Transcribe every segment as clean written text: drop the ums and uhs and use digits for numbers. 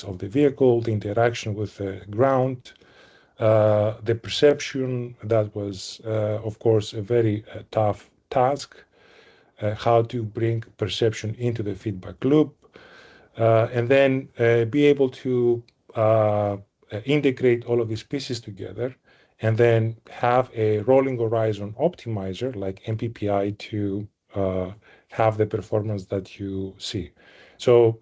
of the vehicle, the interaction with the ground, the perception. That was, of course, a very tough task, how to bring perception into the feedback loop, and then be able to integrate all of these pieces together, and then have a rolling horizon optimizer like MPPI to have the performance that you see. So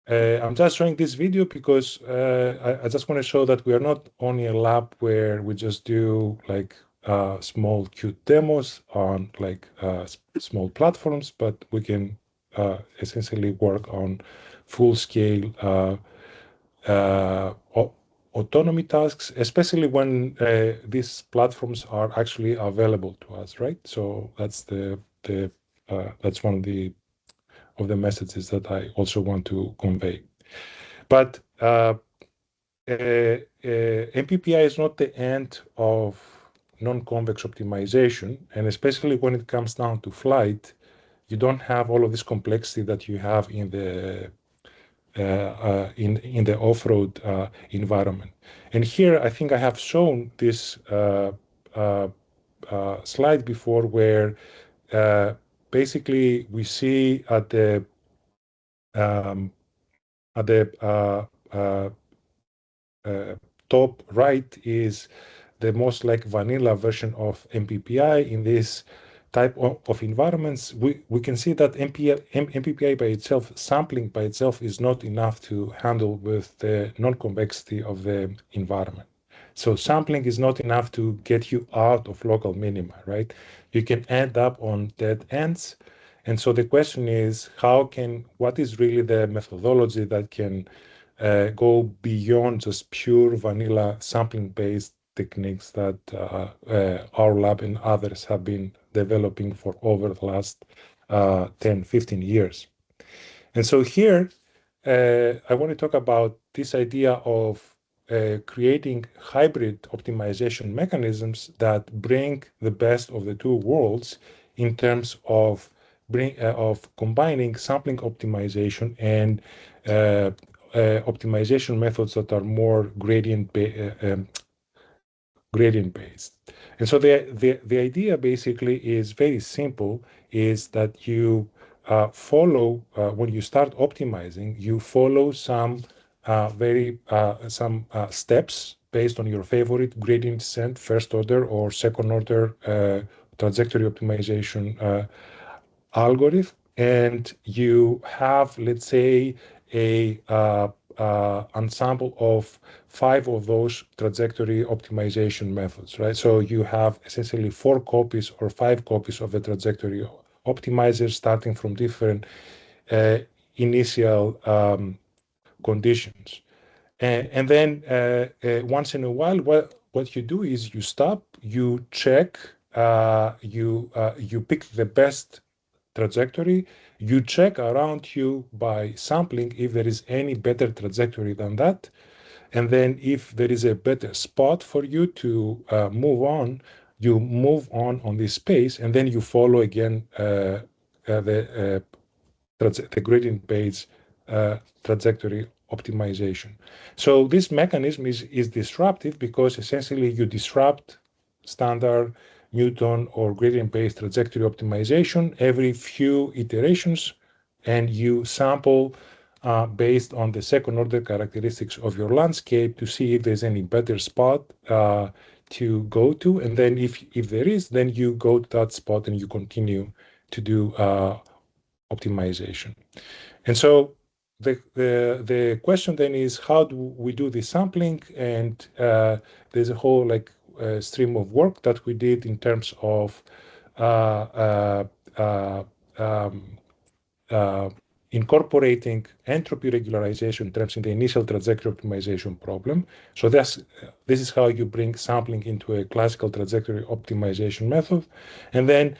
I'm just showing this video because I just want to show that we are not only a lab where we just do like small cute demos on like small platforms, but we can essentially work on full-scale autonomy tasks, especially when these platforms are actually available to us, right? So that's that's one of the messages that I also want to convey. But MPPI is not the end of non-convex optimization, and especially when it comes down to flight, you don't have all of this complexity that you have in the off-road environment. And here, I think I have shown this slide before, where basically we see at the top right is the most like vanilla version of MPPI. In this type of environments, we can see that MPPI by itself, sampling by itself, is not enough to handle with the non-convexity of the environment. So sampling is not enough to get you out of local minima, right? You can end up on dead ends. And so the question is, what is really the methodology that can go beyond just pure vanilla sampling-based techniques that our lab and others have been developing for over the last 10, 15 years. And so here, I want to talk about this idea of creating hybrid optimization mechanisms that bring the best of the two worlds in terms of combining sampling optimization and optimization methods that are more gradient-based. And so the idea basically is very simple, is that you follow, when you start optimizing, you follow some steps based on your favorite gradient descent, first order or second order trajectory optimization algorithm, and you have, let's say, a ensemble of 5 of those trajectory optimization methods, right? So you have essentially 4 copies or 5 copies of the trajectory optimizer, starting from different initial conditions. And then once in a while, what you do is you stop, you check, you pick the best trajectory, you check around you by sampling if there is any better trajectory than that, and then if there is a better spot for you to move on, you move on this space, and then you follow again the gradient-based trajectory optimization. So this mechanism is disruptive because essentially you disrupt standard Newton or gradient-based trajectory optimization every few iterations, and you sample based on the second order characteristics of your landscape to see if there's any better spot to go to. And then if there is, then you go to that spot and you continue to do optimization. And so the question then is, how do we do the sampling? And there's a whole stream of work that we did in terms of incorporating entropy regularization terms in the initial trajectory optimization problem. So this is how you bring sampling into a classical trajectory optimization method. And then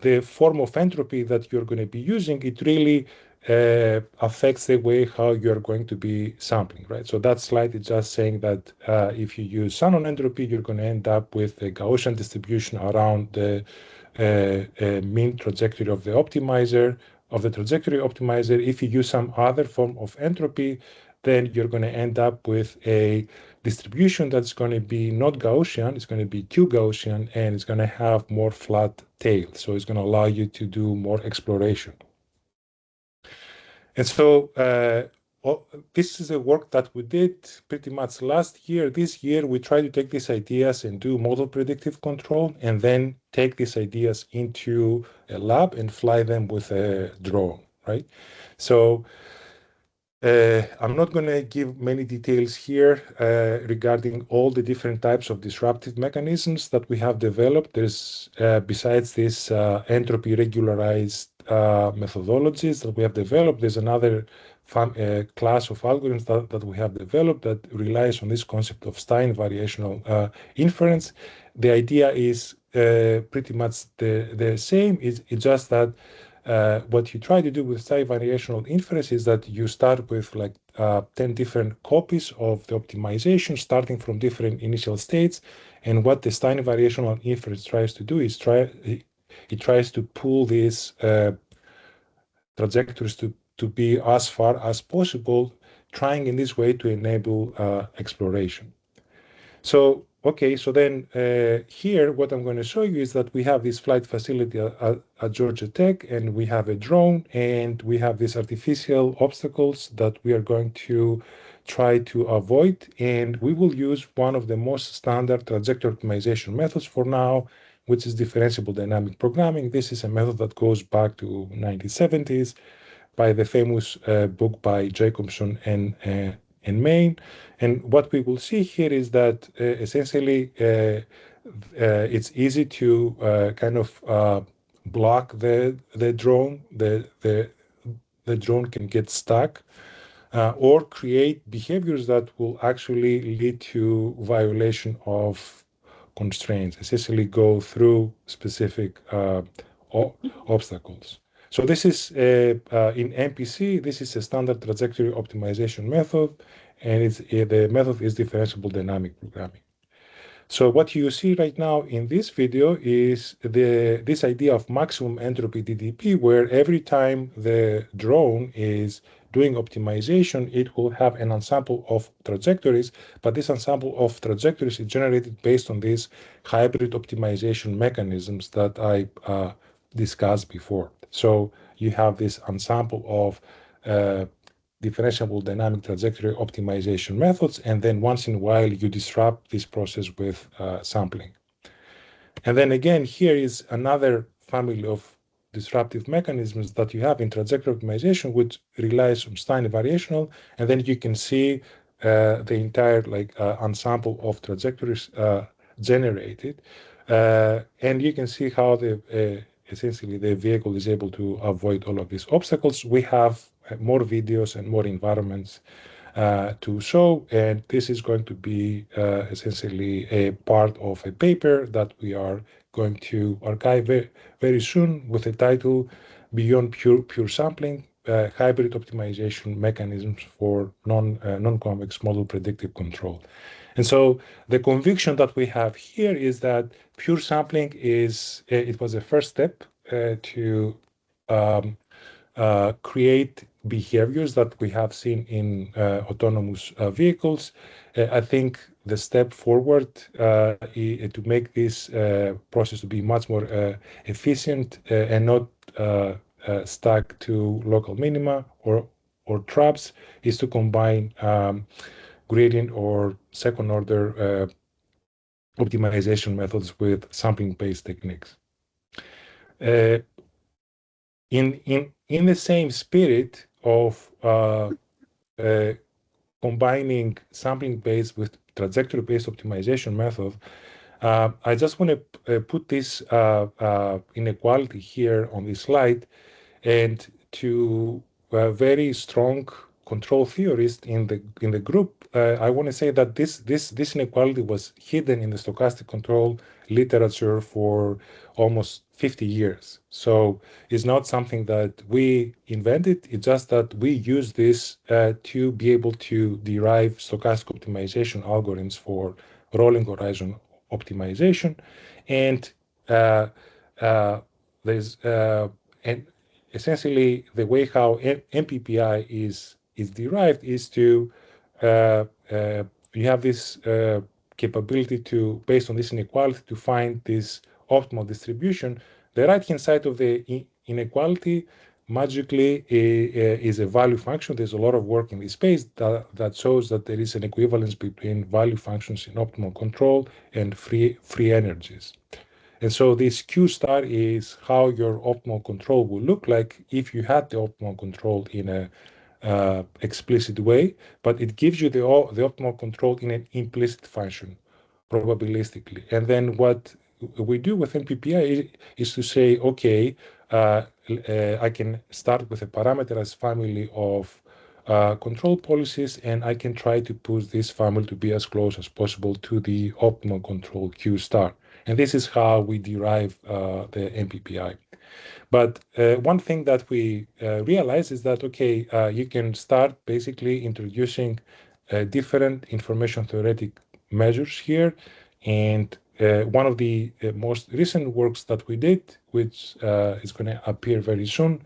the form of entropy that you're going to be using, it really affects the way how you're going to be sampling, right? So that slide is just saying that if you use Shannon entropy, you're going to end up with a Gaussian distribution around the mean trajectory of the optimizer, If you use some other form of entropy, then you're going to end up with a distribution that's going to be not Gaussian, it's going to be Q-Gaussian, and it's going to have more flat tail. So it's going to allow you to do more exploration. And so this is a work that we did pretty much last year. This year, we try to take these ideas and do model predictive control, and then take these ideas into a lab and fly them with a drone, right? So I'm not going to give many details here regarding all the different types of disruptive mechanisms that we have developed. There's, besides this entropy regularized methodologies that we have developed, there's another class of algorithms that we have developed that relies on this concept of Stein variational inference. The idea is pretty much the same. It's just that what you try to do with Stein variational inference is that you start with like 10 different copies of the optimization starting from different initial states. And what the Stein variational inference tries to do is it tries to pull these trajectories to be as far as possible, trying in this way to enable exploration. So, okay, so then here, what I'm going to show you is that we have this flight facility at Georgia Tech, and we have a drone, and we have these artificial obstacles that we are going to try to avoid. And we will use one of the most standard trajectory optimization methods for now, which is differentiable dynamic programming. This is a method that goes back to 1970s by the famous book by Jacobson and Main. And what we will see here is that essentially it's easy to kind of block the drone. The drone can get stuck or create behaviors that will actually lead to violation of constraints, essentially go through specific obstacles. So this is in MPC, this is a standard trajectory optimization method, and the method is differentiable dynamic programming. So what you see right now in this video is this idea of maximum entropy DDP, where every time the drone is doing optimization, it will have an ensemble of trajectories, but this ensemble of trajectories is generated based on these hybrid optimization mechanisms that I discussed before. So you have this ensemble of differentiable dynamic trajectory optimization methods, and then once in a while you disrupt this process with sampling. And then again, here is another family of disruptive mechanisms that you have in trajectory optimization, which relies on Stein variational, and then you can see the entire ensemble of trajectories generated, and you can see how essentially the vehicle is able to avoid all of these obstacles. We have more videos and more environments to show, and this is going to be essentially a part of a paper that we are going to archive very soon with the title Beyond Pure Sampling, Hybrid Optimization Mechanisms for Non-Convex Model Predictive Control. And so the conviction that we have here is that pure sampling it was a first step to create behaviors that we have seen in autonomous vehicles. I think the step forward to make this process to be much more efficient and not stuck to local minima or traps is to combine gradient or second order optimization methods with sampling-based techniques. In the same spirit of combining sampling-based with trajectory-based optimization method, I just want to put this inequality here on this slide, and to very strong control theorists in the group, I want to say that this inequality was hidden in the stochastic control literature for almost 50 years. So it's not something that we invented. It's just that we use this to be able to derive stochastic optimization algorithms for rolling horizon optimization, and there's and essentially the way how MPPI is is derived is to you have this capability to, based on this inequality, to find this optimal distribution. The right-hand side of the inequality magically is a value function. There's a lot of work in this space that shows that there is an equivalence between value functions in optimal control and free energies. And so this Q star is how your optimal control will look like if you had the optimal control in a explicit way, but it gives you the optimal control in an implicit fashion, probabilistically. And then what we do with MPPI is to say, okay, I can start with a parameterized family of control policies, and I can try to push this family to be as close as possible to the optimal control Q star. And this is how we derive the MPPI. But one thing that we realize is that, okay, you can start basically introducing different information theoretic measures here. And one of the most recent works that we did, which is going to appear very soon,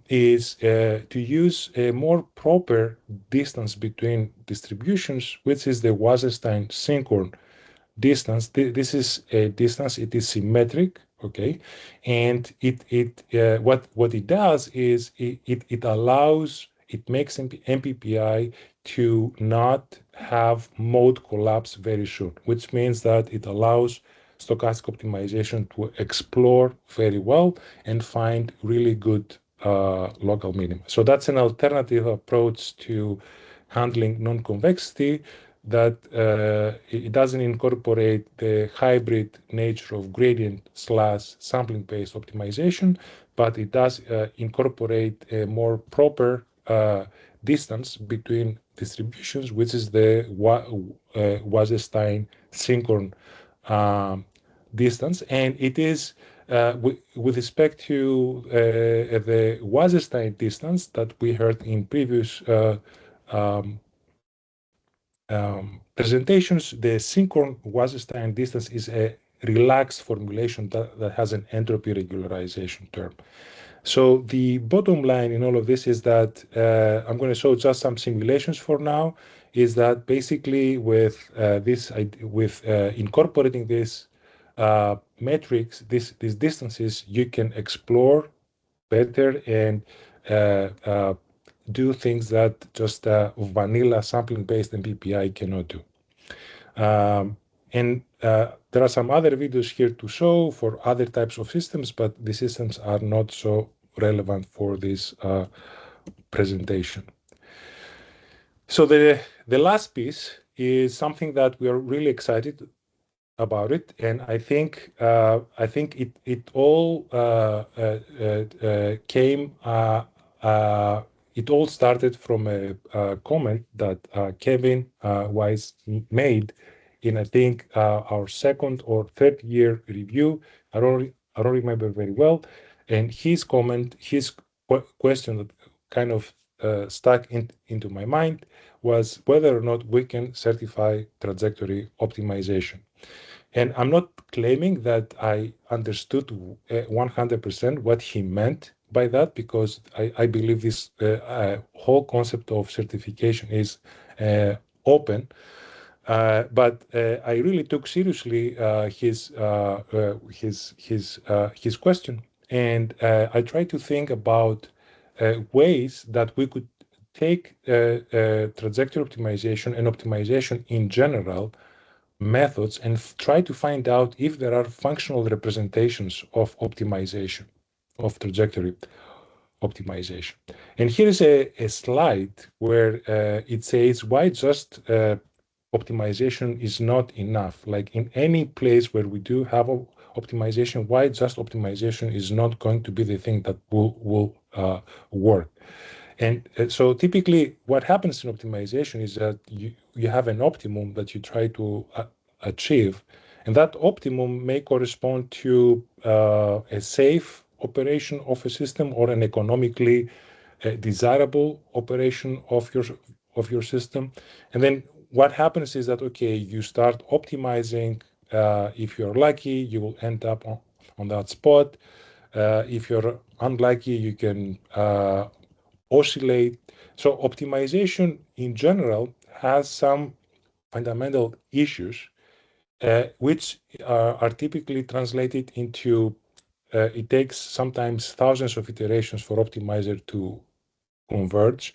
is to use a more proper distance between distributions, which is the Wasserstein Synchron distance. This is a distance, it is symmetric, okay, and what it does is it allows, it makes MPPI to not have mode collapse very soon, which means that it allows stochastic optimization to explore very well and find really good local minima. So that's an alternative approach to handling non-convexity, that it doesn't incorporate the hybrid nature of gradient / sampling-based optimization, but it does incorporate a more proper distance between distributions, which is the Wasserstein Synchron distance. And it is with respect to the Wasserstein distance that we heard in previous presentations, the Synchron Wasserstein distance is a relaxed formulation that has an entropy regularization term. So the bottom line in all of this is that I'm going to show just some simulations for now, is that basically with incorporating this metrics, these distances, you can explore better and do things that just vanilla sampling-based MPPI cannot do. And there are some other videos here to show for other types of systems, but the systems are not so relevant for this presentation. So the last piece is something that we are really excited about it, and I think it all came. It all started from a comment that Kevin Wise made in, I think, our second or third year review. I don't remember very well, and his comment, his question that kind of stuck into my mind was whether or not we can certify trajectory optimization. And I'm not claiming that I understood 100% what he meant by that, because I believe this whole concept of certification is open. But I really took seriously his question, and I tried to think about ways that we could take trajectory optimization and optimization in general methods and try to find out if there are functional representations of optimization, of trajectory optimization. And here is a slide where it says why just optimization is not enough. Like in any place where we do have optimization, why just optimization is not going to be the thing that will work. And so typically what happens in optimization is that you have an optimum that you try to achieve, and that optimum may correspond to a safe operation of a system or an economically desirable operation of your system. And then what happens is that, okay, you start optimizing. If you're lucky, you will end up on that spot. If you're unlucky, you can oscillate. So optimization in general has some fundamental issues, which are typically translated into it takes sometimes thousands of iterations for optimizer to converge.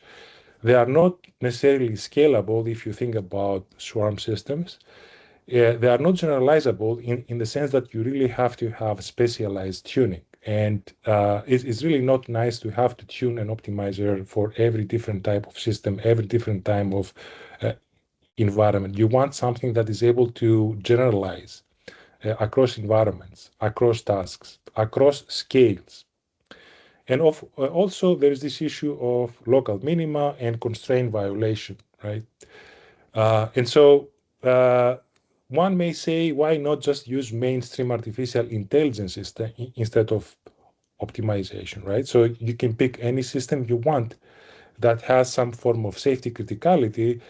They are not necessarily scalable if you think about swarm systems. They are not generalizable in the sense that you really have to have specialized tuning. And it's really not nice to have to tune an optimizer for every different type of system, every different type of uh, environment. You want something that is able to generalize across environments, across tasks, across scales. And also, there is this issue of local minima and constraint violation, right? And so one may say, why not just use mainstream artificial intelligence instead of optimization, right? So you can pick any system you want that has some form of safety criticality.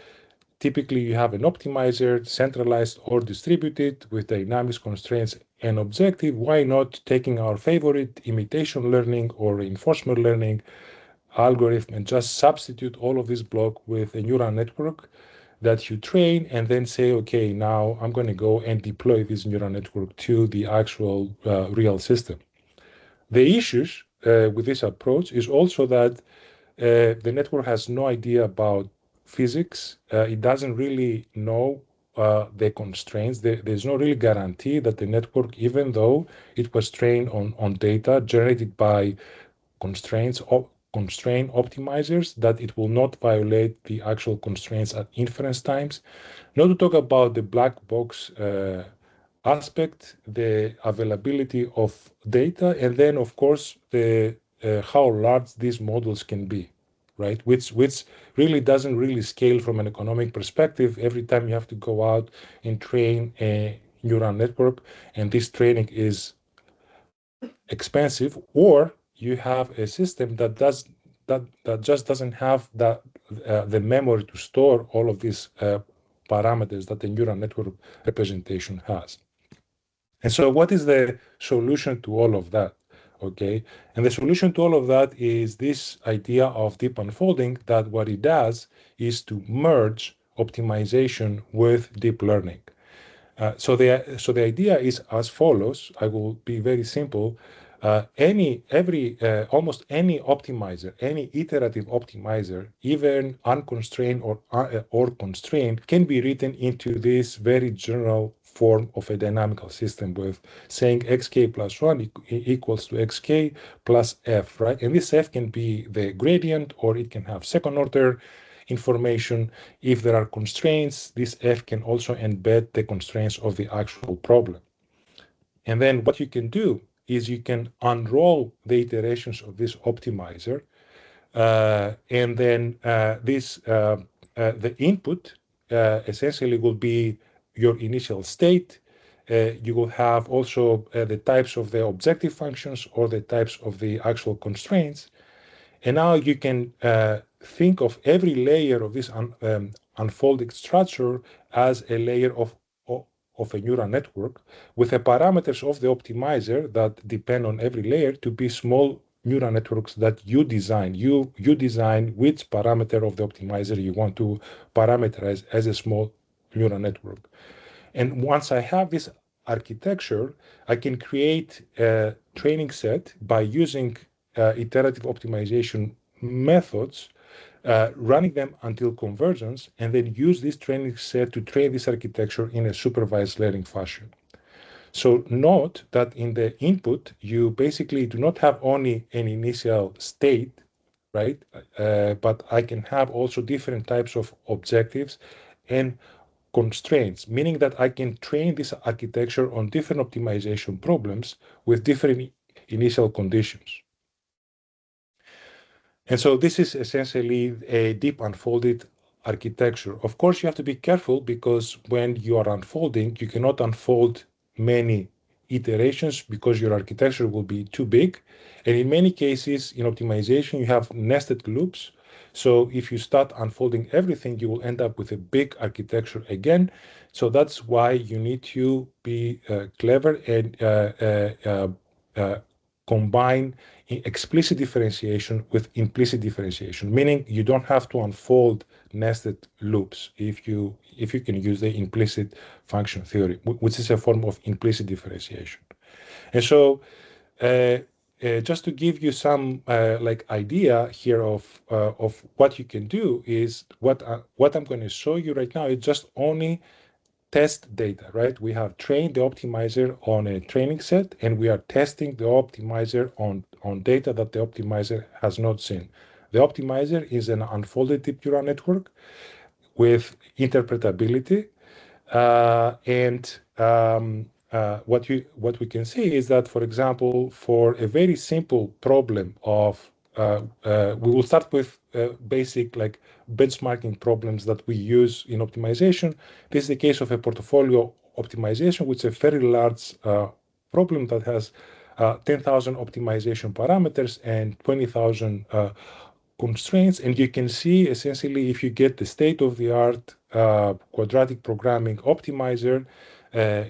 Typically, you have an optimizer, centralized or distributed, with dynamics, constraints, and objective. Why not taking our favorite imitation learning or reinforcement learning algorithm and just substitute all of this block with a neural network that you train and then say, okay, now I'm going to go and deploy this neural network to the actual real system. The issues with this approach is also that the network has no idea about physics. It doesn't really know the constraints. There's no really guarantee that the network, even though it was trained on data generated by constraint optimizers, that it will not violate the actual constraints at inference times. Not to talk about the black box aspect, the availability of data, and then of course the how large these models can be, right? Which really doesn't really scale from an economic perspective. Every time you have to go out and train a neural network, and this training is expensive, or you have a system that just doesn't have the memory to store all of these parameters that the neural network representation has. And so what is the solution to all of that? Okay. And the solution to all of that is this idea of deep unfolding, that what it does is to merge optimization with deep learning. So the idea is as follows. I will be very simple. Almost any optimizer, any iterative optimizer, even unconstrained or constrained, can be written into this very general form of a dynamical system with saying xk plus 1 equals to xk plus f, right? And this f can be the gradient, or it can have second order information. If there are constraints, this f can also embed the constraints of the actual problem. And then what you can do is you can unroll the iterations of this optimizer, and then the input essentially will be your initial state. You will have also the types of the objective functions or the types of the actual constraints. And now you can think of every layer of this unfolding structure as a layer of a neural network, with the parameters of the optimizer that depend on every layer to be small neural networks that you design. You design which parameter of the optimizer you want to parameterize as a small neural network. And once I have this architecture, I can create a training set by using iterative optimization methods, running them until convergence, and then use this training set to train this architecture in a supervised learning fashion. So note that in the input, you basically do not have only an initial state, right? But I can have also different types of objectives and constraints, meaning that I can train this architecture on different optimization problems with different initial conditions. And so this is essentially a deep unfolded architecture. Of course, you have to be careful, because when you are unfolding, you cannot unfold many iterations because your architecture will be too big. And in many cases, in optimization, you have nested loops. So if you start unfolding everything, you will end up with a big architecture again. So that's why you need to be clever and combine explicit differentiation with implicit differentiation, meaning you don't have to unfold nested loops if you can use the implicit function theory, which is a form of implicit differentiation. And so just to give you some like idea here of what you can do is what I'm going to show you right now is just only test data, right? We have trained the optimizer on a training set, and we are testing the optimizer on data that the optimizer has not seen. The optimizer is an unfolded deep neural network with interpretability, what we can see is that, for example, for a very simple problem of we will start with basic like benchmarking problems that we use in optimization. This is the case of a portfolio optimization, which is a very large problem that has 10,000 optimization parameters and 20,000 constraints. And you can see essentially if you get the state-of-the-art quadratic programming optimizer,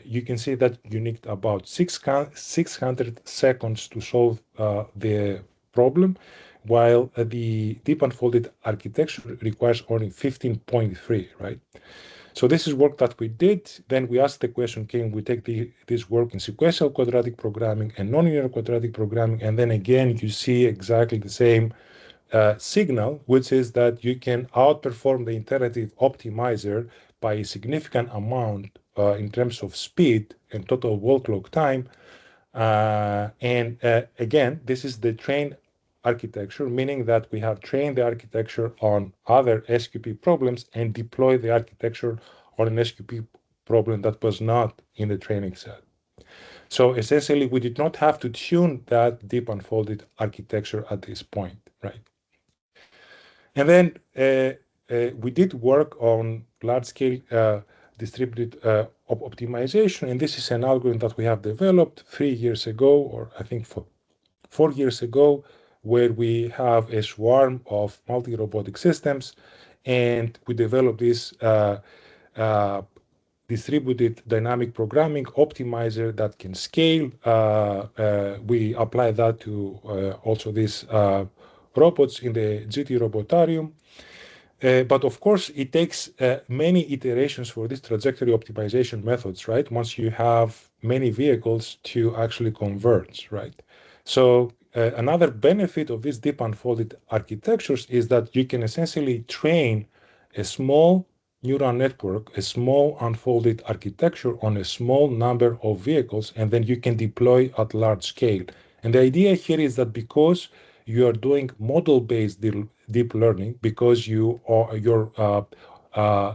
you can see that you need about 600 seconds to solve the problem, while the deep unfolded architecture requires only 15.3, right? So this is work that we did. Then we asked the question, can we take this work in sequential quadratic programming and nonlinear quadratic programming? And then again, you see exactly the same signal, which is that you can outperform the iterative optimizer by a significant amount in terms of speed and total walk log time. Again, this is the trained architecture, meaning that we have trained the architecture on other SQP problems and deployed the architecture on an SQP problem that was not in the training set. So essentially, we did not have to tune that deep unfolded architecture at this point, right? And then we did work on large-scale distributed optimization, and this is an algorithm that we have developed 3 years ago, or I think 4 years ago, where we have a swarm of multi-robotic systems, and we developed this distributed dynamic programming optimizer that can scale. We apply that to also these robots in the GT Robotarium. But of course, it takes many iterations for these trajectory optimization methods, right? Once you have many vehicles to actually converge, right? So another benefit of these deep unfolded architectures is that you can essentially train a small neural network, a small unfolded architecture on a small number of vehicles, and then you can deploy at large scale. And the idea here is that because you are doing model-based deep learning, because your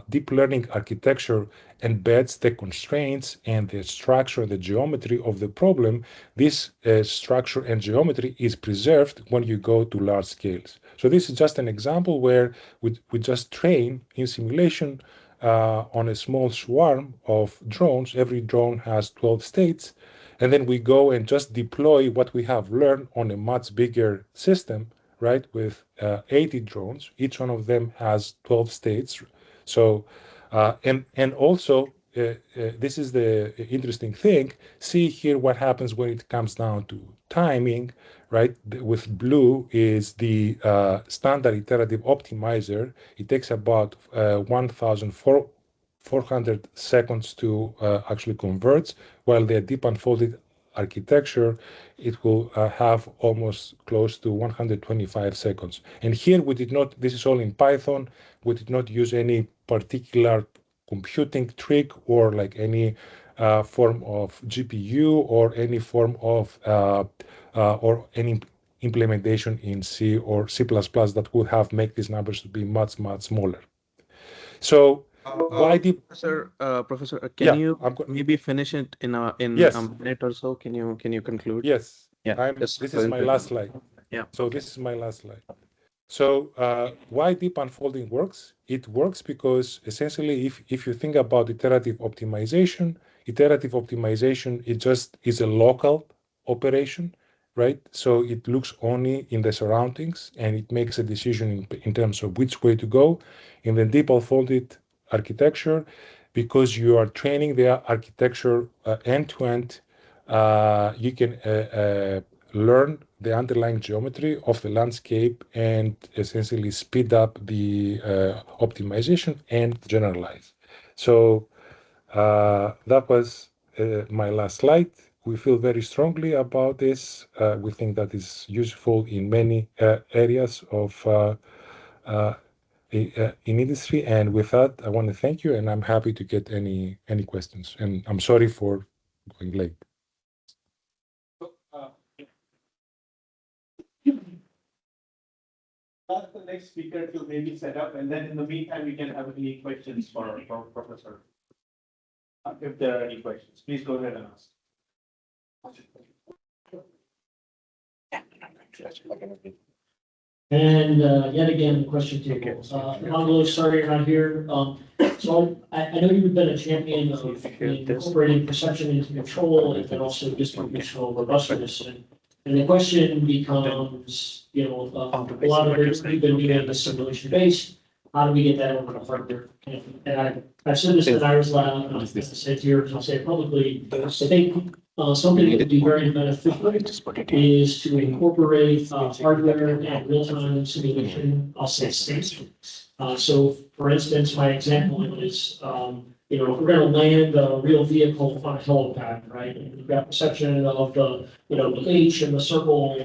deep learning architecture embeds the constraints and the structure, the geometry of the problem, this structure and geometry is preserved when you go to large scales. So this is just an example where we just train in simulation on a small swarm of drones. Every drone has 12 states. And then we go and just deploy what we have learned on a much bigger system, right, with 80 drones. Each one of them has 12 states. So, and also, this is the interesting thing. See here what happens when it comes down to timing, right? With blue is the standard iterative optimizer. It takes about 1,400 seconds to actually converge, while the deep unfolded architecture, it will have almost close to 125 seconds. And here we did not, this is all in Python, we did not use any particular computing trick or like any form of GPU or any form of or any implementation in C or C++ that would have make these numbers to be much, much smaller. So why deep? Professor, can you maybe finish it in a minute or so? Can you conclude? Yes. Yeah. This is my last slide. Yeah. So this is my last slide. So why deep unfolding works? It works because essentially, if you think about iterative optimization, it just is a local operation, right? So it looks only in the surroundings and it makes a decision in terms of which way to go. In the deep unfolded architecture, because you are training the architecture end to end, you can learn the underlying geometry of the landscape and essentially speed up the optimization and generalize. So that was my last slide. We feel very strongly about this. We think that is useful in many areas of in industry. And with that, I want to thank you, and I'm happy to get any questions. And I'm sorry for going late. Ask the next speaker to maybe set up, and then in the meantime, we can have any questions for Professor. If there are any questions, please go ahead and ask. And yet again, the question table. I'm really sorry you're not here. So I know you've been a champion of incorporating perception into control and then also distributional robustness. And the question becomes, a lot of it we've been doing the simulation based. How do we get that over to hardware? And I've said this at Iris Lab, and I've said here, and I'll say it publicly. I think something that would be very beneficial is to incorporate hardware and real-time simulation, I'll say states. So for instance, my example is, if we're going to land a real vehicle on a helipad, right? And we've got perception of the H and the circle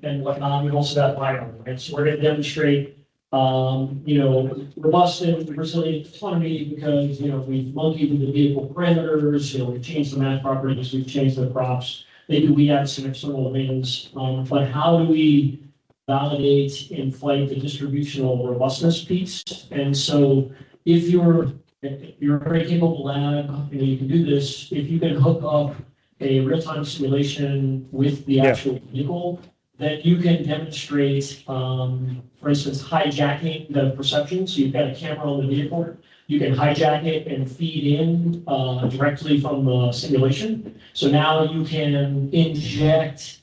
and whatnot. We've also got LiDAR, right? So we're going to demonstrate robust and resilient autonomy because, we've monkeyed with the vehicle parameters, we've changed the math properties, we've changed the props. Maybe we have some external events, but how do we validate in flight the distributional robustness piece? And so if you're a very capable lab and you can do this, if you can hook up a real-time simulation with the actual vehicle, then you can demonstrate, for instance, hijacking the perception. So you've got a camera on the vehicle. You can hijack it and feed in directly from the simulation. So now you can inject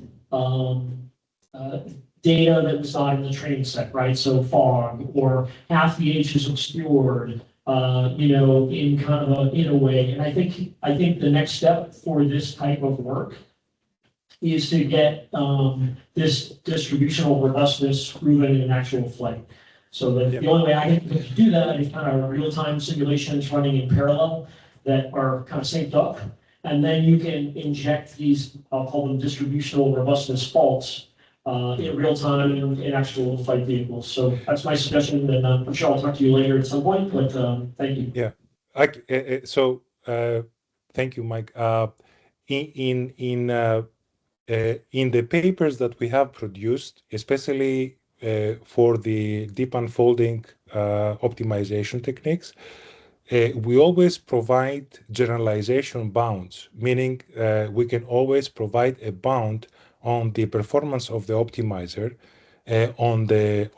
data that was not in the training set, right? So fog or half the H is obscured, in kind of in a way. And I think the next step for this type of work is to get this distributional robustness proven in actual flight. So the only way I can do that is kind of real-time simulations running in parallel that are kind of synced up. And then you can inject these, I'll call them distributional robustness faults in real time in actual flight vehicles. So that's my suggestion, and I'm sure I'll talk to you later at some point, but thank you. Yeah. Thank you, Mike. In the papers that we have produced, especially for the deep unfolding optimization techniques, we always provide generalization bounds, meaning we can always provide a bound on the performance of the optimizer on the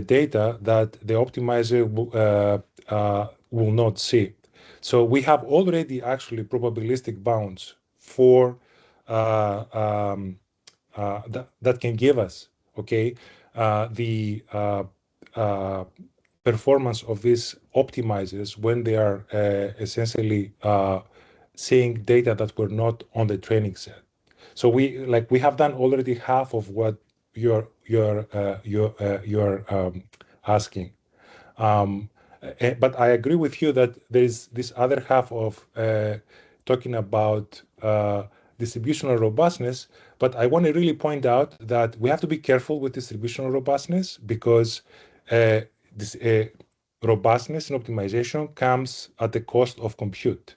data that the optimizer will not see. So we have already actually probabilistic bounds for that can give us, the performance of these optimizers when they are essentially seeing data that were not on the training set. So we have done already half of what you're asking. But I agree with you that there is this other half of talking about distributional robustness, but I want to really point out that we have to be careful with distributional robustness because this robustness and optimization comes at the cost of compute.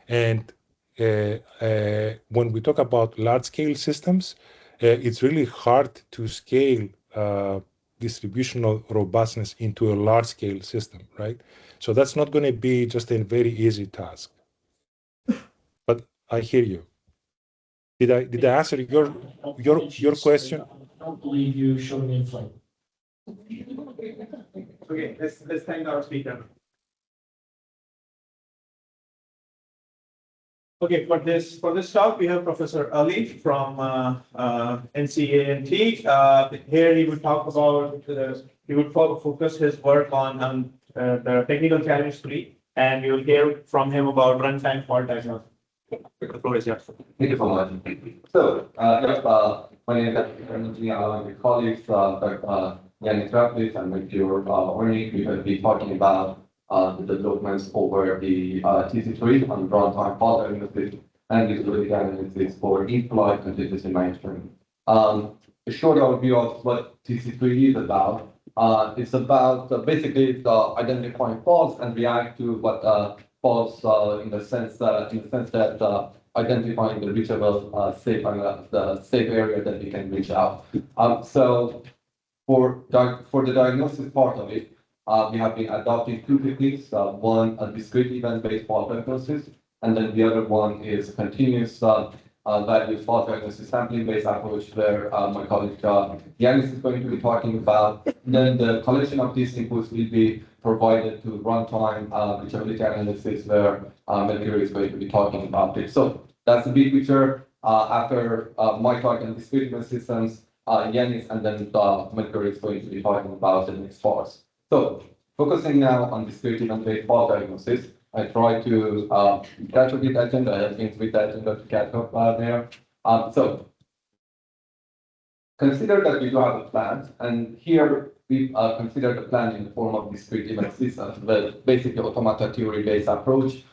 And when we talk about large-scale systems, it's really hard to scale distributional robustness into a large-scale system, right? So that's not going to be just a very easy task. But I hear you. Did I answer your question? I don't believe you showed me in flight. Okay, let's thank our speaker. Okay, for this talk, we have Professor Ali from NCANT. Here he would talk about he would focus his work on the technical challenge 3, and you'll hear from him about runtime fault diagnosis. The floor is yours. Thank you so much. So, My name is Anthony, along with colleagues, Dr. Yannick Raplis and with your Ornick, we will be talking about the developments over the TC3 on runtime fault diagnosis and usability analysis for in-flight contingency management. A short overview of what TC3 is about. It's about basically identifying faults and react to what faults in the sense that identifying the reachable safe and the safe area that we can reach out. So for the diagnosis part of it, we have been adopting two techniques. One, a discrete event-based fault diagnosis, and then the other one is continuous value fault diagnosis sampling-based approach, where my colleague Yanis is going to be talking about. Then the collection of these inputs will be provided to runtime reachability analysis, where Mercury is going to be talking about it. So that's the big picture. After my talk on discrete event systems, Yanis and then Mercury is going to be talking about the next parts. So focusing now on discrete event-based fault diagnosis, I try to catch up with the agenda. I have things with the agenda to catch up there. So consider that we do have a plan, and here we consider the plan in the form of discrete event systems, with basically automata theory-based approach,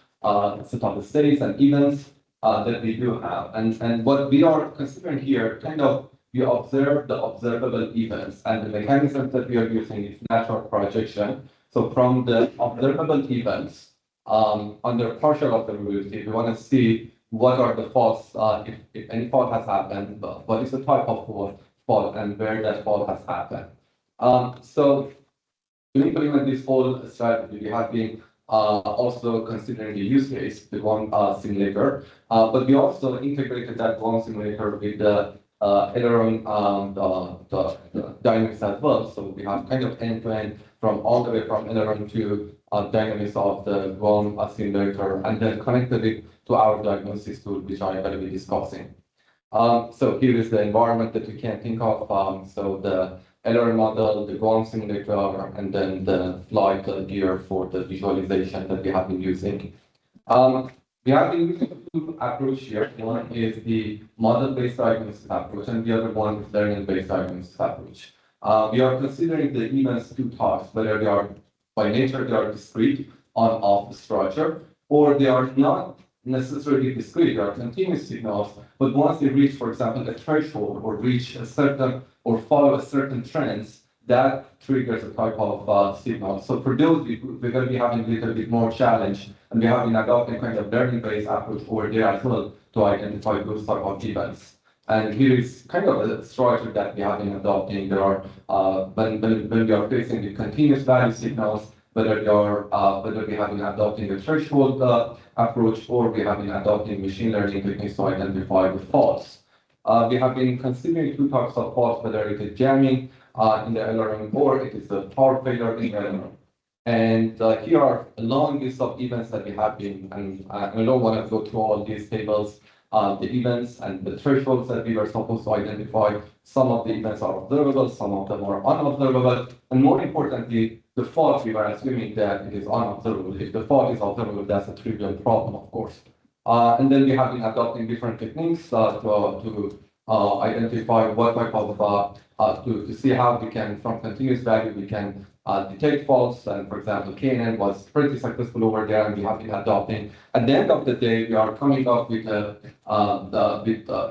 set of the states and events that we do have. And what we are considering here, kind of, we observe the observable events, and the mechanism that we are using is natural projection. So from the observable events, under partial observability, we want to see what are the faults, if any fault has happened, what is the type of fault and where that fault has happened. So to implement this whole strategy, we have been also considering the use case, the one simulator, but we also integrated that one simulator with the aileron the dynamics as well. So we have kind of end-to-end from all the way from aileron to dynamics of the ground simulator, and then connected it to our diagnosis tool, which I'm going to be discussing. So here is the environment that you can think of. So the aileron model, the ground simulator, and then the flight gear for the visualization that we have been using. We have been using two approaches here. One is the model-based diagnosis approach, and the other one is learning-based diagnosis approach. We are considering the events two types, whether they are by nature, they are discrete on-off the structure, or they are not necessarily discrete, they are continuous signals, but once they reach, for example, a threshold or reach a certain, or follow a certain trends, that triggers a type of signal. So for those, we're going to be having a little bit more challenge, and we have been adopting kind of learning-based approach over there as well to identify those type of events. And here is kind of a structure that we have been adopting. There are, when we are facing the continuous value signals, whether we have been adopting a threshold approach, or we have been adopting machine learning techniques to identify the faults. We have been considering two types of faults, whether it is jamming in the aileron or it is a power failure in the aileron. And here are a long list of events that we have been, and I don't want to go through all these tables, the events and the thresholds that we were supposed to identify. Some of the events are observable, some of them are unobservable, and more importantly, the fault, we were assuming that it is unobservable. If the fault is observable, that's a trivial problem, of course. And then we have been adopting different techniques to identify what type of, to see how we can, from continuous value, we can detect faults. And for example, KNN was pretty successful over there, and we have been adopting. At the end of the day, we are coming up with a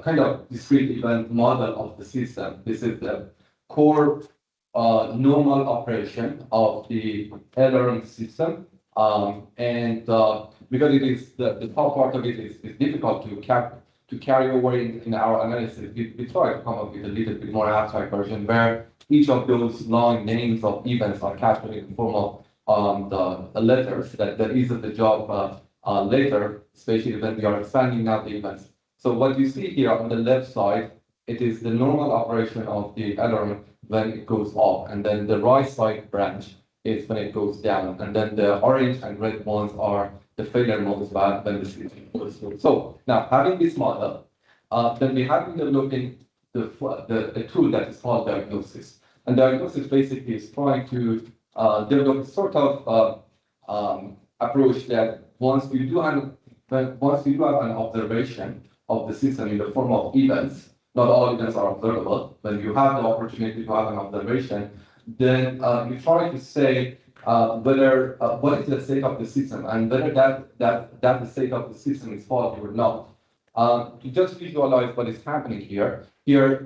kind of discrete event model of the system. This is the core normal operation of the aileron system. And because it is the top part of it is difficult to carry over in our analysis, we try to come up with a little bit more abstract version where each of those long names of events are captured in the form of the letters that eases the job later, especially when we are expanding now the events. So what you see here on the left side, it is the normal operation of the aileron when it goes up, and then the right side branch is when it goes down, and then the orange and red ones are the failure modes when the system goes through. So now, having this model, then we have been developing the tool that is called diagnosis. And diagnosis basically is trying to develop a sort of approach that once you do have an observation of the system in the form of events, not all events are observable. When you have the opportunity to have an observation, then you try to say whether what is the state of the system and whether that the state of the system is faulty or not. To just visualize what is happening here,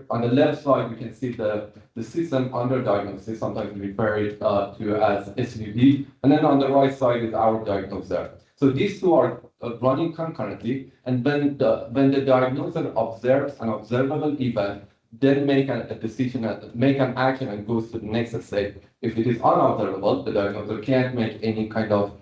on the left side, we can see the system under diagnosis, sometimes we refer it to as SUD, and then on the right side is our diagnoser. So these two are running concurrently, and when the diagnoser observes an observable event, then make a decision, make an action, and goes to the next state. If it is unobservable, the diagnoser can't make any kind of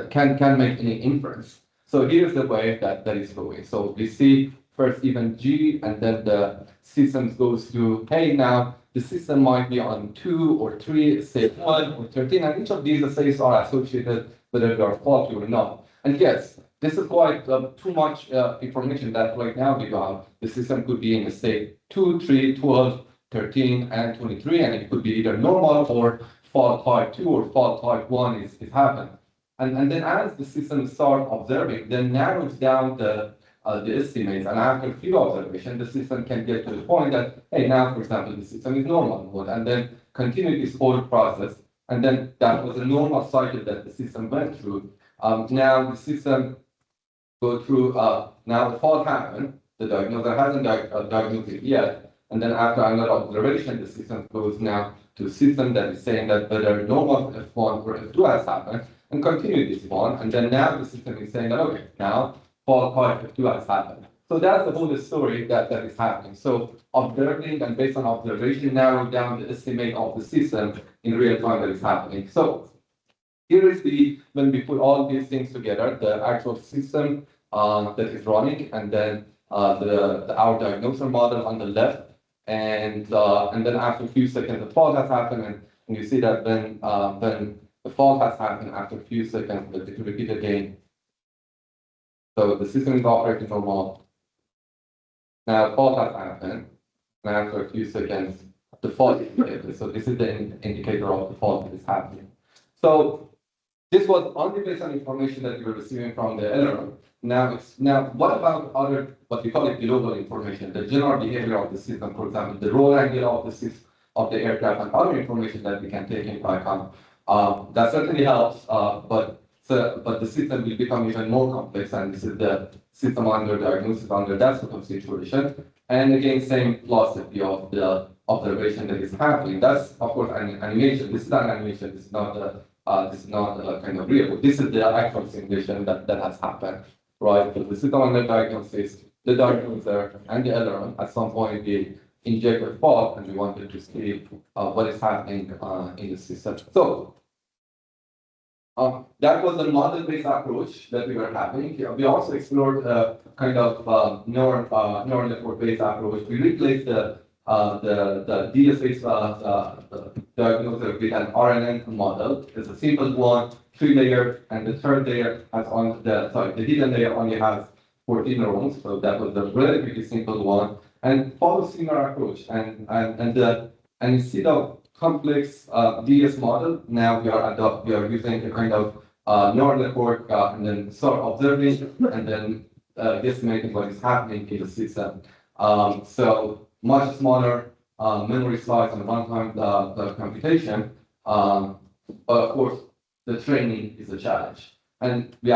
can make any inference. So here's the way that is going. So we see first event G, and then the system goes to, hey, now the system might be on 2 or 3, state 1 or 13, and each of these states are associated whether they are faulty or not. And yes, this is quite too much information that right now we have. The system could be in a state 2, 3, 12, 13, and 23, and it could be either normal or fault type 2 or fault type 1 is happening. And then as the system starts observing, then narrows down the estimates, and after a few observations, the system can get to the point that, hey, now, for example, the system is normal mode, and then continue this whole process. And then that was a normal cycle that the system went through. Now the system go through, now the fault happened, the diagnoser hasn't diagnosed it yet, and then after another observation, the system goes now to a system that is saying that whether normal F1 or F2 has happened, and continue this one, and then now the system is saying that, okay, now fault type F2 has happened. So that's the whole story that is happening. So observing and based on observation, narrow down the estimate of the system in real time that is happening. So here is when we put all these things together, the actual system that is running, and then our diagnoser model on the left, and then after a few seconds, the fault has happened, and you see that when the fault has happened after a few seconds, but if you repeat again, so the system is operating normal. Now the fault has happened, and after a few seconds, the fault is indicated. So this is the indicator of the fault that is happening. So this was only based on information that you were receiving from the LRM. Now what about other, what we call it global information, the general behavior of the system, for example, the roll angle of the system, of the aircraft, and other information that we can take into account. That certainly helps, but the system will become even more complex, and this is the system under diagnosis under that sort of situation. And again, same philosophy of the observation that is happening. That's of course an animation. This is an animation. This is not a kind of real. This is the actual simulation that has happened, right? So the system under diagnosis, the diagnoser, and the LRM at some point they inject a fault, and we wanted to see what is happening in the system. So that was a model-based approach that we were having. We also explored a kind of neural network-based approach. We replaced the DS-based diagnoser with an RNN model. It's a simple one, 3 layer, and the third layer has the hidden layer only has 14 neurons, so that was a relatively simple one, and follow similar approach. And instead of complex DS model, now we are using a kind of neural network, and then start observing, and then estimating what is happening in the system. So much smaller memory size and runtime the computation, but of course the training is a challenge. And we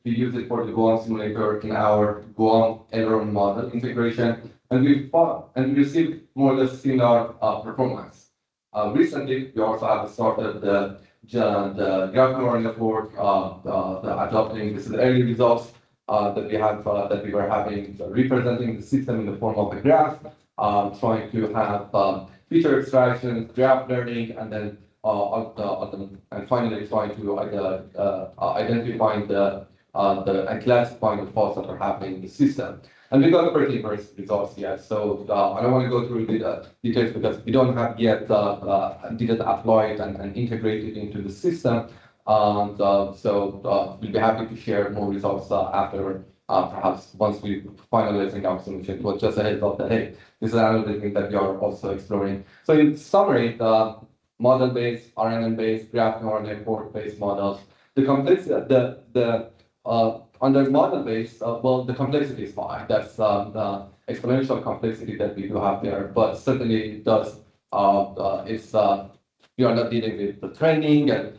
use it for the Guam simulator in our Guam LRM model integration, and we received more or less similar performance. Recently, we also have started the graph neural network, adopting this is the early results that we were having, representing the system in the form of a graph, trying to have feature extraction, graph learning, and then and finally trying to identify and classify the faults that are happening in the system. And we got pretty nice results yet. So I don't want to go through the details because we don't have yet did apply it and integrate it into the system. And so we'll be happy to share more results after perhaps once we finalizing our solution. It was just a heads up that hey, this is another thing that we are also exploring. So in summary, the model-based, RNN-based, graph neural network-based models, the complexity, under model-based, well, the complexity is fine. That's exponential complexity that we do have there, but certainly it does, you are not dealing with the training and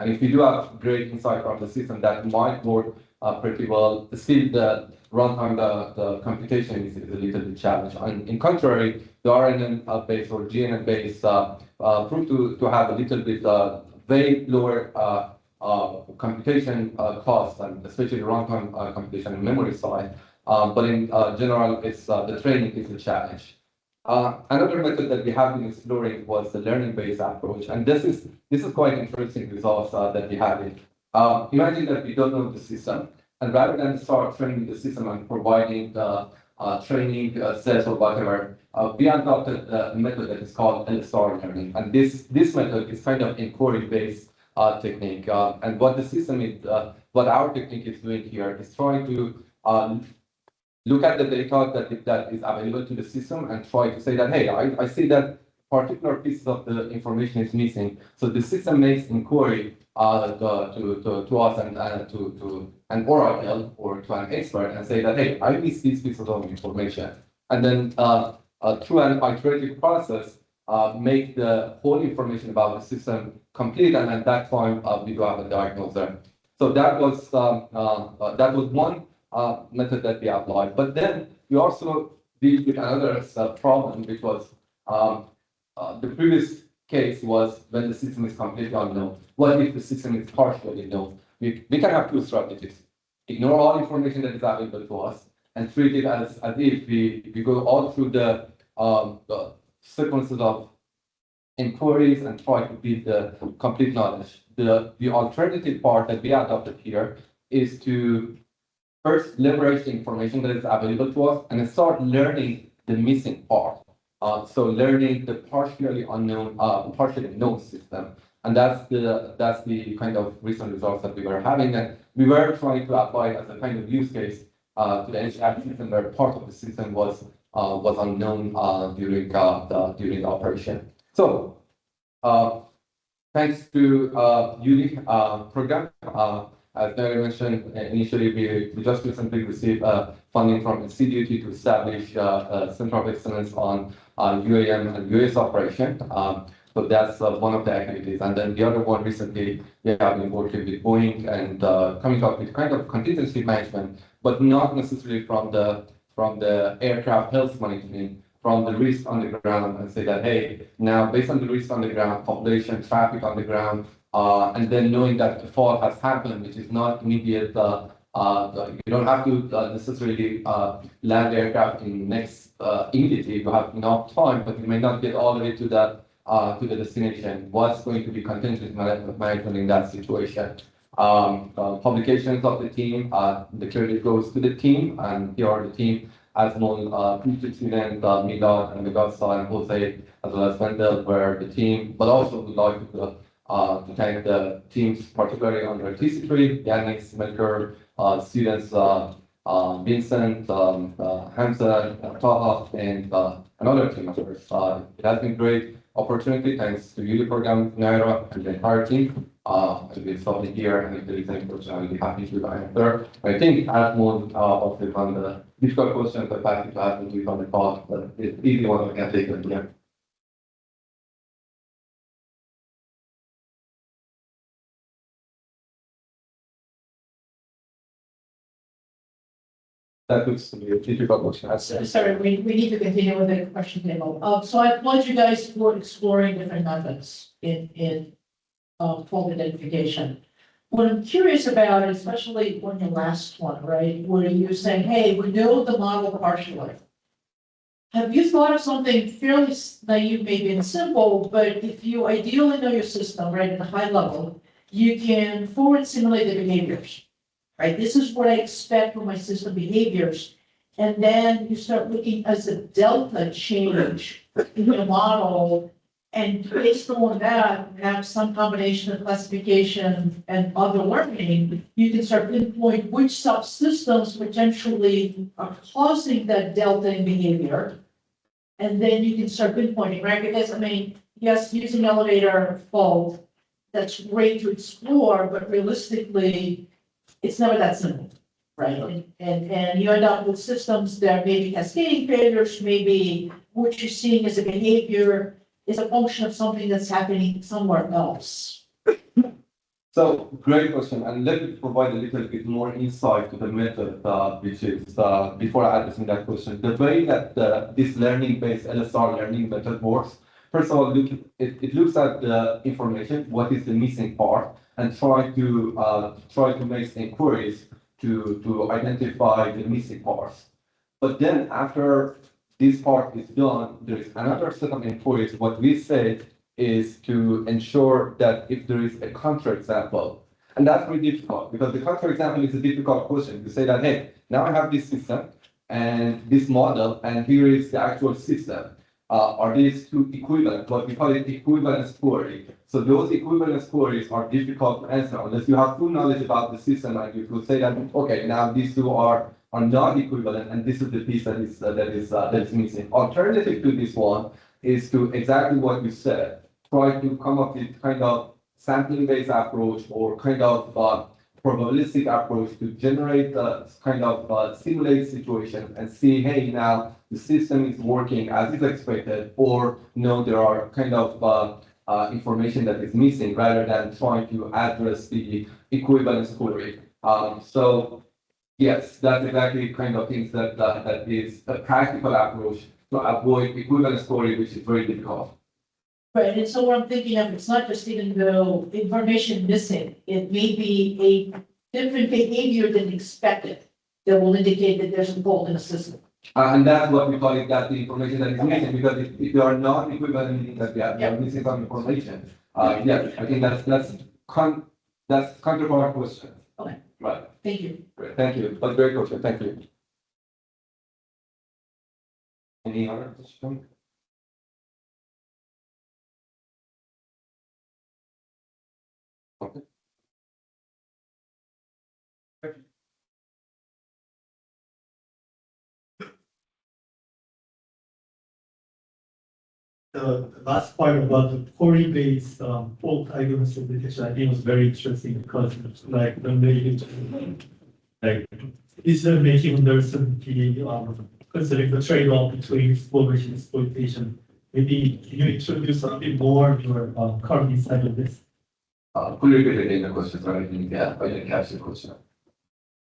if you do have great insight from the system that might work pretty well, still the runtime, the computation is a little bit challenged. And in contrary, the RNN-based or GNN-based proved to have a little bit very lower computation costs, and especially runtime computation and memory side. But in general, it's the training is a challenge. Another method that we have been exploring was the learning-based approach, and this is quite interesting results that we have. Imagine that we don't know the system, and rather than start training the system and providing the training sets or whatever, we adopted a method that is called LSR learning, and this method is kind of inquiry-based technique. And what the system is, what our technique is doing here is trying to look at the data that is available to the system and try to say that, hey, I see that particular pieces of the information is missing. So the system makes inquiry to us and to an oracle or to an expert and say that, hey, I missed these pieces of information. And then through an iterative process, make the whole information about the system complete, and at that time we do have a diagnoser. So that was one method that we applied. But then we also deal with another problem, which was the previous case was when the system is completely unknown. What if the system is partially known? We can have two strategies: ignore all information that is available to us and treat it as if we go all through the sequences of inquiries and try to build the complete knowledge. The alternative part that we adopted here is to first leverage the information that is available to us and start learning the missing part. So learning the partially unknown, partially known system. And that's the kind of recent results that we were having. And we were trying to apply as a kind of use case to the HVAC system where part of the system was unknown during the operation. So thanks to ULI program, as Mary mentioned, initially we just recently received funding from the CDUT to establish a Center of Excellence on UAM and UAS operation. So that's one of the activities. And then the other one recently, we have been working with Boeing and coming up with kind of contingency management, but not necessarily from the aircraft health monitoring, from the risk on the ground, and say that, hey, now based on the risk on the ground, population, traffic on the ground, and then knowing that the fall has happened, which is not immediate, you don't have to necessarily land the aircraft in next immediately. You have enough time, but you may not get all the way to the destination. What's going to be contingency management in that situation? Publications of the team, the credit goes to the team, and here are the team as known, future student, Milad and Megasta and Jose, as well as Wendell, were the team, but also would like to thank the teams, particularly under TC3, Yannis, Melker, students, Vincent, Hamza, Taha, and another team members. It has been great opportunity, thanks to ULI program, Naira, and the entire team. To be stopping here, and if there is any question, I'll be happy to answer. I think Asmod of the difficult questions, I'm happy to ask you on the call, but it's easy one I can take them here. That looks to be a difficult question. Sorry, we need to continue with the question table. So I applaud you guys for exploring different methods in fault identification. What I'm curious about, especially on your last one, right, where you're saying, hey, we know the model partially. Have you thought of something fairly naive, maybe and simple, but if you ideally know your system, right, at a high level, you can forward simulate the behaviors. Right, this is what I expect from my system behaviors. And then you start looking as a delta change in your model. And based on that, have some combination of classification and other learning, you can start pinpoint which subsystems potentially are causing that delta in behavior. And then you can start pinpointing, right? Because I mean, yes, using elevator fault, that's great to explore, but realistically, it's never that simple, right? And you end up with systems that may be cascading failures, maybe what you're seeing as a behavior is a function of something that's happening somewhere else. So great question, and let me provide a little bit more insight to the method, which is before addressing that question. The way that this learning-based LSR learning method works, first of all, it looks at the information, what is the missing part, and try to make inquiries to identify the missing parts. But then after this part is done, there is another set of inquiries. What we say is to ensure that if there is a counterexample, and that's very difficult because the counterexample is a difficult question. You say that, hey, now I have this system and this model, and here is the actual system. Are these two equivalent? But we call it equivalence query. So those equivalence queries are difficult to answer unless you have full knowledge about the system, and you could say that, okay, now these two are not equivalent, and this is the piece that is missing. Alternative to this one is to exactly what you said. Try to come up with kind of sampling-based approach or kind of probabilistic approach to generate kind of simulate situation and see, hey, now the system is working as is expected, or no, there are kind of information that is missing rather than trying to address the equivalence query. So yes, that's exactly kind of things that is a practical approach to avoid equivalence query, which is very difficult. Right, and so what I'm thinking of, it's not just even though information missing, it may be a different behavior than expected that will indicate that there's a fault in the system. And that's what we call it, that the information that is missing, because if you are not equivalent, meaning that we are missing some information. Yeah, I think that's counterpart question. Okay. Right. Thank you. Great. Thank you. That's a great question. Thank you. Any other question? Okay. The last part about the query-based fault diagnosis detection, I think was very interesting because like when they like decision making under certainty, considering the trade-off between exploration and exploitation. Maybe can you introduce a bit more your current insight of this? Could you repeat again the question? Sorry, I didn't catch the question.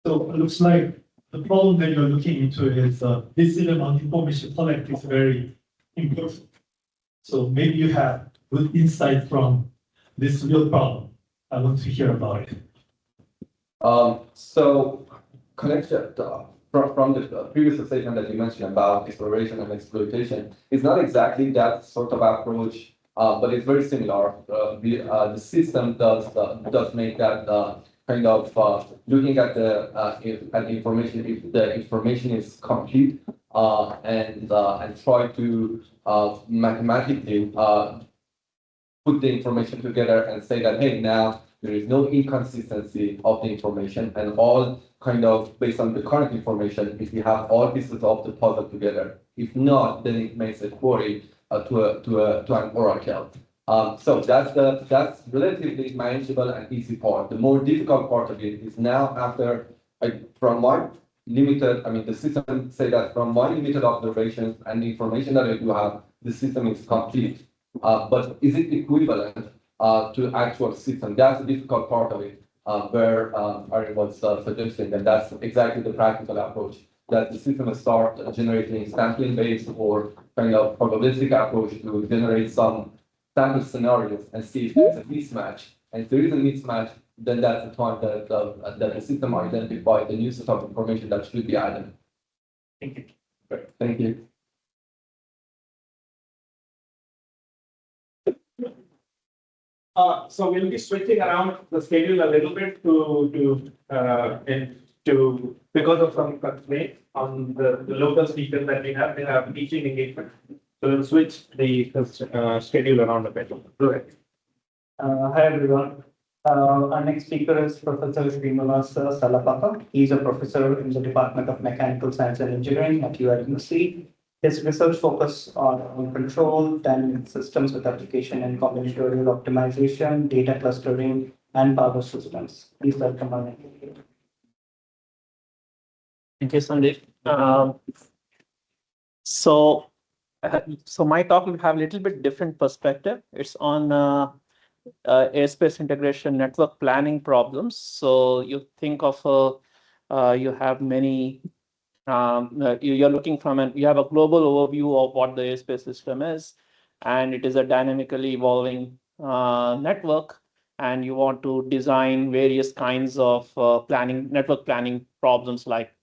So it looks like the problem that you're looking into is this amount of information collected is very important. So maybe you have good insight from this real problem. I want to hear about it. So connection from the previous statement that you mentioned about exploration and exploitation, it's not exactly that sort of approach, but it's very similar. The system does make that kind of looking at the information, if the information is complete, and try to mathematically put the information together and say that, hey, now there is no inconsistency of the information, and all kind of based on the current information, if you have all pieces of the puzzle together. If not, then it makes a query to an oracle. So that's relatively manageable and easy part. The more difficult part of it is now after, from my limited, the system say that from my limited observations and the information that I do have, the system is complete. But is it equivalent to actual system? That's the difficult part of it, where Ari was suggesting, and that's exactly the practical approach, that the system start generating sampling-based or kind of probabilistic approach to generate some sample scenarios and see if there's a mismatch. And if there is a mismatch, then that's the time that the system identifies the new set of information that should be added. Thank you. Great. Thank you. So we'll be switching around the schedule a little bit because of some constraints on the local speakers that we have. They have teaching engagement. So we'll switch the schedule around a bit. Go ahead. Hi everyone. Our next speaker is Professor Srinivasa Salapaka. He's a professor in the Department of Mechanical Science and Engineering at ULI. His research focus on control, dynamic systems with application in combinatorial optimization, data clustering, and power systems. Please welcome our next speaker. Thank you, Sandeep. So my talk will have a little bit different perspective. It's on airspace integration network planning problems. So you think of you have many you're looking from you have a global overview of what the airspace system is, and it is a dynamically evolving network, and you want to design various kinds of network planning problems like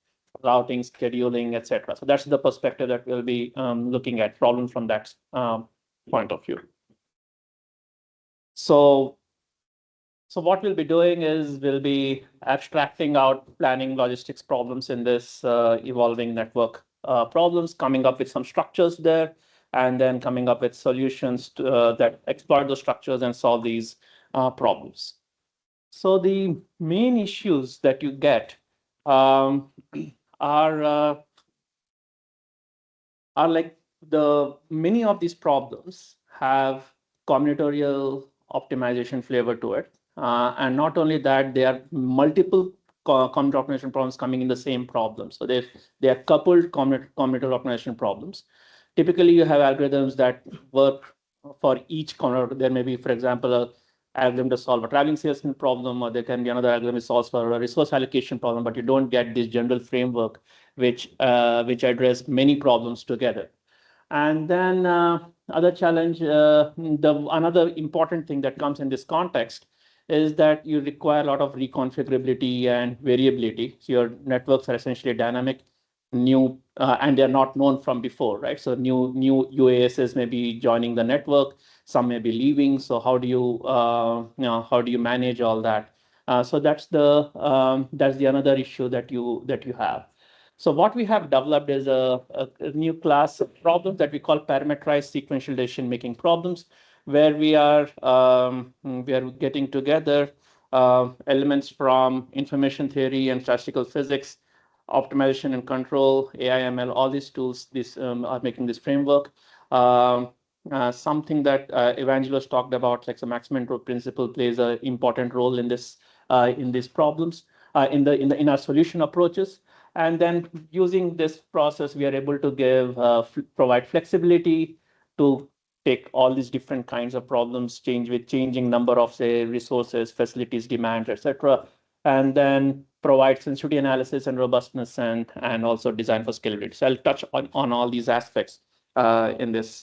routing, scheduling, etc. So that's the perspective that we'll be looking at problems from that point of view. So what we'll be doing is we'll be abstracting out planning logistics problems in this evolving network problems, coming up with some structures there, and then coming up with solutions that exploit those structures and solve these problems. So the main issues that you get are like many of these problems have combinatorial optimization flavor to it. And not only that, there are multiple combinatorial optimization problems coming in the same problem. So they are coupled combinatorial optimization problems. Typically, you have algorithms that work for each combinatorial. There may be, for example, an algorithm to solve a traveling salesman problem, or there can be another algorithm that solves for a resource allocation problem, but you don't get this general framework which address many problems together. And then other challenge, another important thing that comes in this context is that you require a lot of reconfigurability and variability. So your networks are essentially dynamic, new, and they're not known from before, right? So new UASs may be joining the network, some may be leaving. So how do you manage all that? So that's the another issue that you have. So what we have developed is a new class of problems that we call parameterized sequential decision-making problems, where we are getting together elements from information theory and statistical physics, optimization and control, AI, ML, all these tools are making this framework. Something that Evangelos talked about, like the maximum role principle, plays an important role in this in these problems, in our solution approaches. And then using this process, we are able to provide flexibility to take all these different kinds of problems, changing number of, say, resources, facilities, demand, etc., and then provide sensitivity analysis and robustness and also design for scalability. So I'll touch on all these aspects in this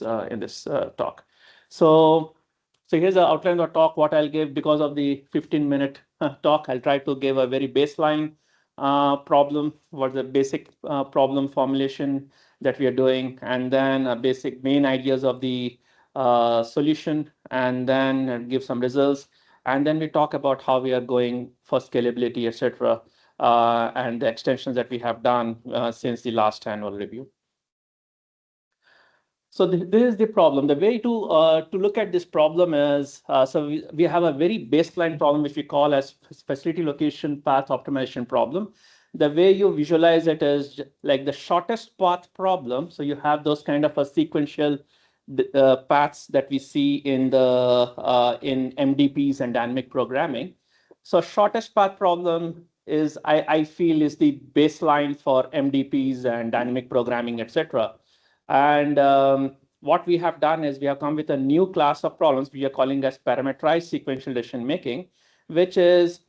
talk. So here's an outline of the talk. What I'll give, because of the 15-minute talk, I'll try to give a very baseline problem, what the basic problem formulation that we are doing, and then basic main ideas of the solution, and then give some results. And then we talk about how we are going for scalability, etc., and the extensions that we have done since the last annual review. So this is the problem. The way to look at this problem is, so we have a very baseline problem, which we call as facility location path optimization problem. The way you visualize it is like the shortest path problem. So you have those kind of a sequential paths that we see in MDPs and dynamic programming. So shortest path problem is, I feel, is the baseline for MDPs and dynamic programming, etc. And what we have done is we have come with a new class of problems we are calling as parameterized sequential decision making, which MDPs,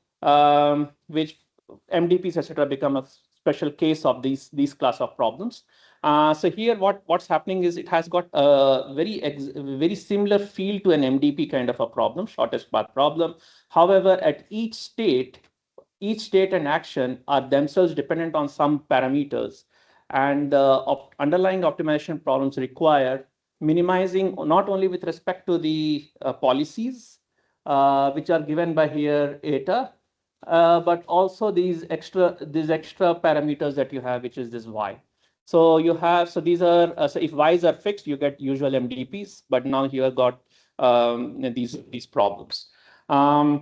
etc., become a special case of these class of problems. So here, what's happening is it has got a very similar feel to an MDP kind of a problem, shortest path problem. However, at each state and action are themselves dependent on some parameters. And underlying optimization problems require minimizing not only with respect to the policies, which are given by here eta, but also these extra parameters that you have, which is this y. So you have, so these are, so if y's are fixed, you get usual MDPs, but now you have got these problems. Yeah,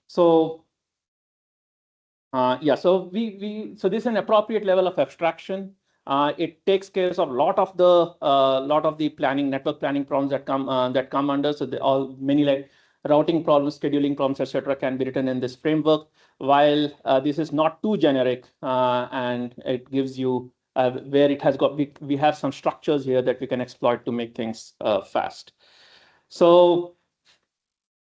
so so this is an appropriate level of abstraction. It takes care of a lot of the network planning problems that come under. So many like routing problems, scheduling problems, etc., can be written in this framework. While this is not too generic, and it gives you where it has got, we have some structures here that we can exploit to make things fast. So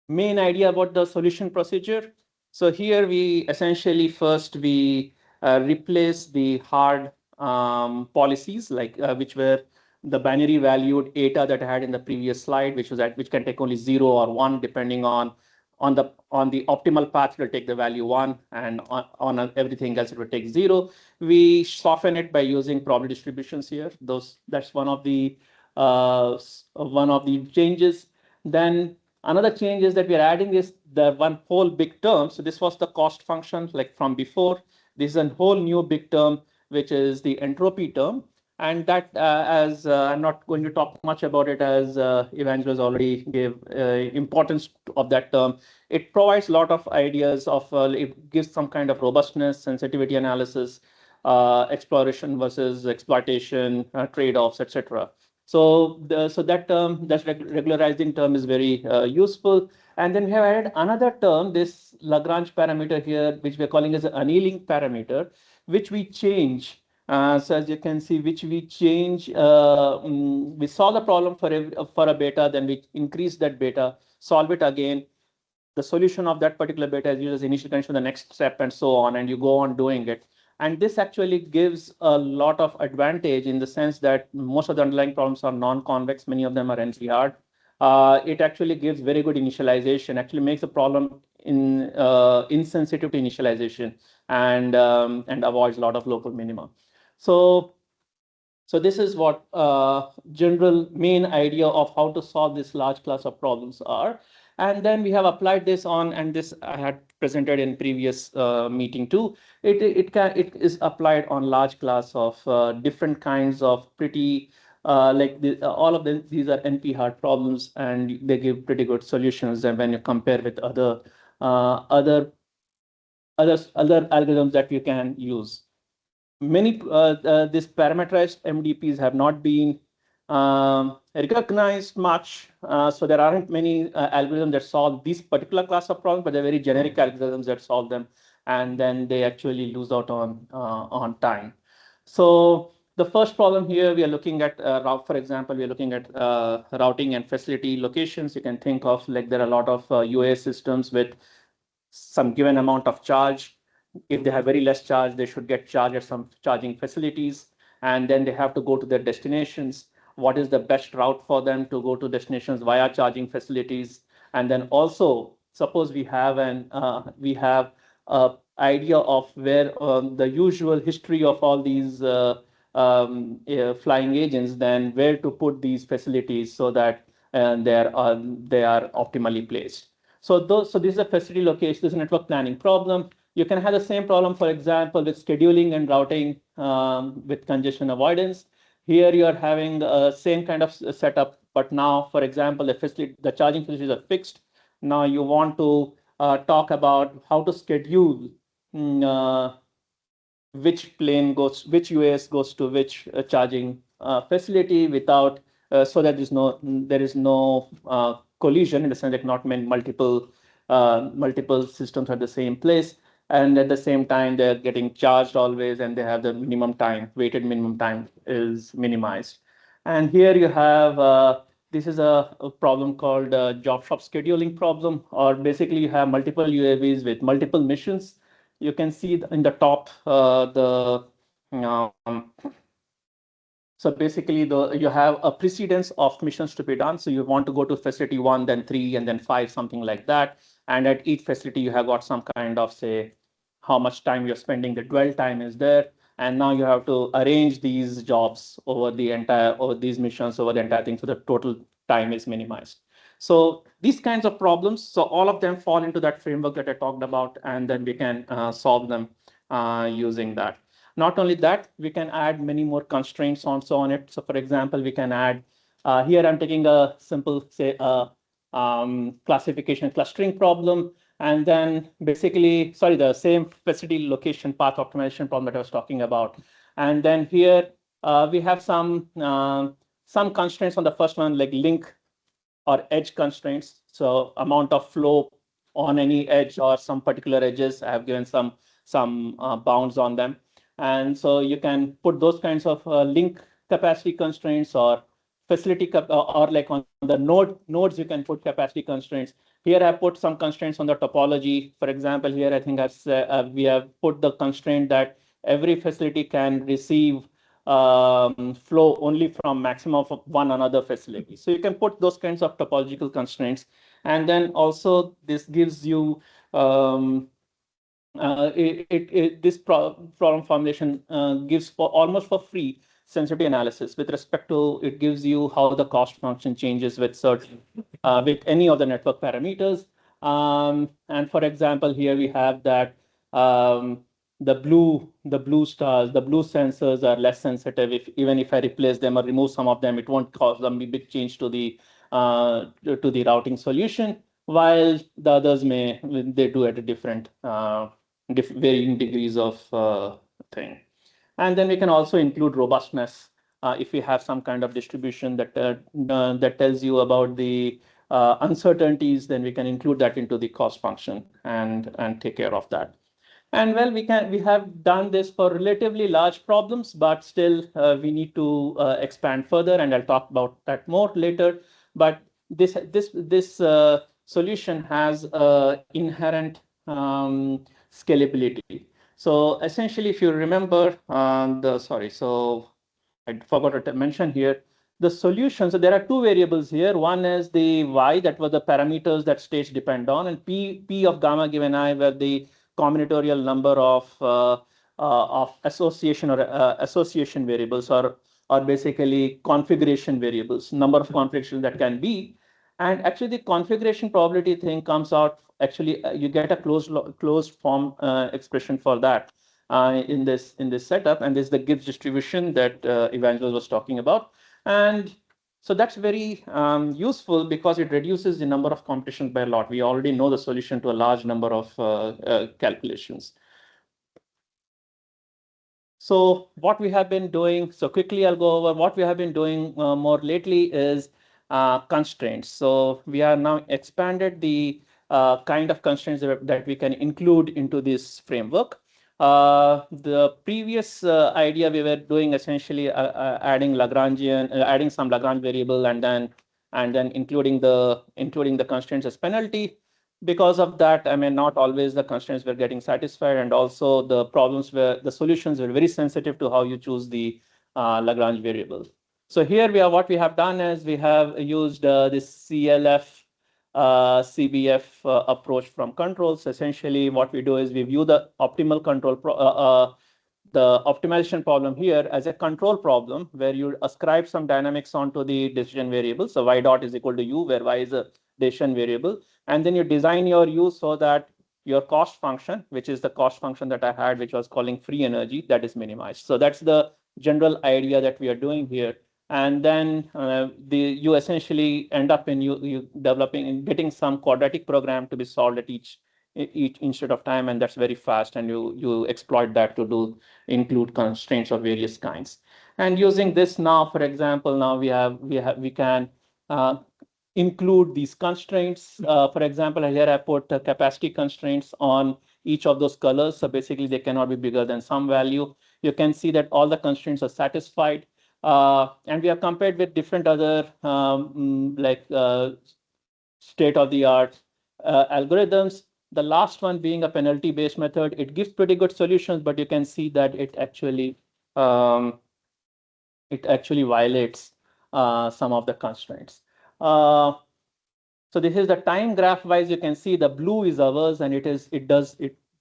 main idea about the solution procedure. So here we essentially first we replace the hard policies, like which were the binary valued eta that I had in the previous slide, which can take only 0 or 1 depending on the optimal path. It will take the value 1, and on everything else it will take 0. We soften it by using probability distributions here. That's one of the changes. Then another change is that we are adding this one whole big term. So this was the cost function like from before. This is a whole new big term, which is the entropy term. And that, as I'm not going to talk much about it, as Evangelos already gave importance of that term. It provides a lot of ideas of, it gives some kind of robustness, sensitivity analysis, exploration versus exploitation, trade-offs, etc. So that term, that regularizing term, is very useful. And then we have added another term, this Lagrange parameter here, which we're calling as an annealing parameter, which we change. So as you can see, which we change, we solve the problem for a beta, then we increase that beta, solve it again. The solution of that particular beta is used as initial condition for the next step, and so on, and you go on doing it. And this actually gives a lot of advantage in the sense that most of the underlying problems are non-convex. Many of them are NP-hard. It actually gives very good initialization, actually makes the problem insensitive to initialization, and avoids a lot of local minima. So this is what general main idea of how to solve this large class of problems are. And then we have applied this on, and this I had presented in previous meeting too. It is applied on large class of different kinds of pretty all of them. These are NP-hard problems, and they give pretty good solutions. And when you compare with other algorithms that you can use. Many these parameterized MDPs have not been recognized much, so there aren't many algorithms that solve this particular class of problems, but they're very generic algorithms that solve them, and then they actually lose out on time. So the first problem here, we are looking at for example, we are looking at routing and facility locations. You can think of like there are a lot of UAS systems with some given amount of charge. If they have very less charge, they should get charged at some charging facilities, and then they have to go to their destinations. What is the best route for them to go to destinations via charging facilities? And then also, suppose we have an idea of where the usual history of all these flying agents, then where to put these facilities so that they are optimally placed. So this is a facility location. This is a network planning problem. You can have the same problem, for example, with scheduling and routing with congestion avoidance. Here you are having the same kind of setup, but now, for example, the charging facilities are fixed. Now you want to talk about how to schedule which which UAS goes to which charging facility without, so that there is no collision, in the sense that not many multiple systems at the same place. And at the same time, they're getting charged always, and they have the minimum time, weighted minimum time is minimized. And here you have, this is a problem called job shop scheduling problem, or basically you have multiple UAVs with multiple missions. You can see in the top so basically you have a precedence of missions to be done. So you want to go to facility 1, then 3, and then 5, something like that. And at each facility, you have got some kind of, say, how much time you're spending, the dwell time is there. And now you have to arrange these jobs over these missions over the entire thing, so the total time is minimized. So these kinds of problems, so all of them fall into that framework that I talked about, and then we can solve them using that. Not only that, we can add many more constraints also on it. So for example, we can add, here I'm taking a simple, say, classification clustering problem. And then basically, sorry, the same facility location path optimization problem that I was talking about. And then here we have some constraints on the first one, like link or edge constraints. So amount of flow on any edge or some particular edges, I have given some bounds on them. And so you can put those kinds of link capacity constraints or facility or like on the nodes, you can put capacity constraints. Here I put some constraints on the topology. For example, here I think we have put the constraint that every facility can receive flow only from maximum of one another facility. So you can put those kinds of topological constraints. And then also this gives you this problem formulation gives almost for free sensitivity analysis with respect to, it gives you how the cost function changes with certain with any of the network parameters. And for example, here we have that the blue sensors are less sensitive. Even if I replace them or remove some of them, it won't cause a big change to the routing solution, while the others they do at a different varying degrees of thing. And then we can also include robustness. If we have some kind of distribution that tells you about the uncertainties, then we can include that into the cost function and take care of that. And well, we have done this for relatively large problems, but still we need to expand further, and I'll talk about that more later. But this solution has inherent scalability. So essentially, if you remember so I forgot to mention here the solution. So there are two variables here. One is the y, that was the parameters that states depend on, and p of gamma given I were the combinatorial number of association or association variables, or basically configuration variables, number of configurations that can be. And actually the configuration probability thing comes out, actually you get a closed form expression for that in this setup, and this is the Gibbs distribution that Evangelos was talking about. And so that's very useful because it reduces the number of computations by a lot. We already know the solution to a large number of calculations. So what we have been doing, so quickly I'll go over what we have been doing more lately is constraints. So we are now expanded the kind of constraints that we can include into this framework. The previous idea we were doing essentially adding Lagrangian, adding some Lagrange variable, and then including the constraints as penalty. Because of that, I mean, not always the constraints were getting satisfied, and also the solutions were very sensitive to how you choose the Lagrange variable. So here what we have done is we have used this CLF CBF approach from controls. Essentially, what we do is we view the optimal control the optimization problem here as a control problem where you ascribe some dynamics onto the decision variable. So y dot is equal to u, where y is a decision variable. And then you design your u so that your cost function, which is the cost function that I had, which was calling free energy, that is minimized. So that's the general idea that we are doing here. And then you essentially end up in you developing and getting some quadratic program to be solved at each instant of time, and that's very fast, and you exploit that to include constraints of various kinds. And using this now, for example, now we can include these constraints. For example, here I put capacity constraints on each of those colors. So basically, they cannot be bigger than some value. You can see that all the constraints are satisfied. And we have compared with different other state-of-the-art algorithms. The last one being a penalty-based method, it gives pretty good solutions, but you can see that it actually violates some of the constraints. So this is the time graph wise. You can see the blue is ours, and it does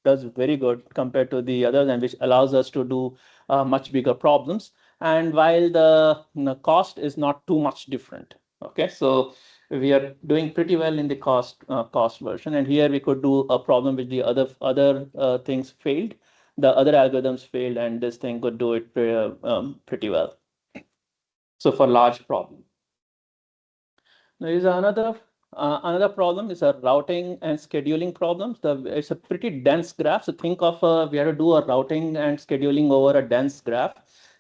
very good compared to the others, and which allows us to do much bigger problems. And while the cost is not too much different. Okay, so we are doing pretty well in the cost version. And here we could do a problem which the other things failed. The other algorithms failed, and this thing could do it pretty well. So for large problem. There is another problem is a routing and scheduling problem. It's a pretty dense graph. So think of we have to do a routing and scheduling over a dense graph.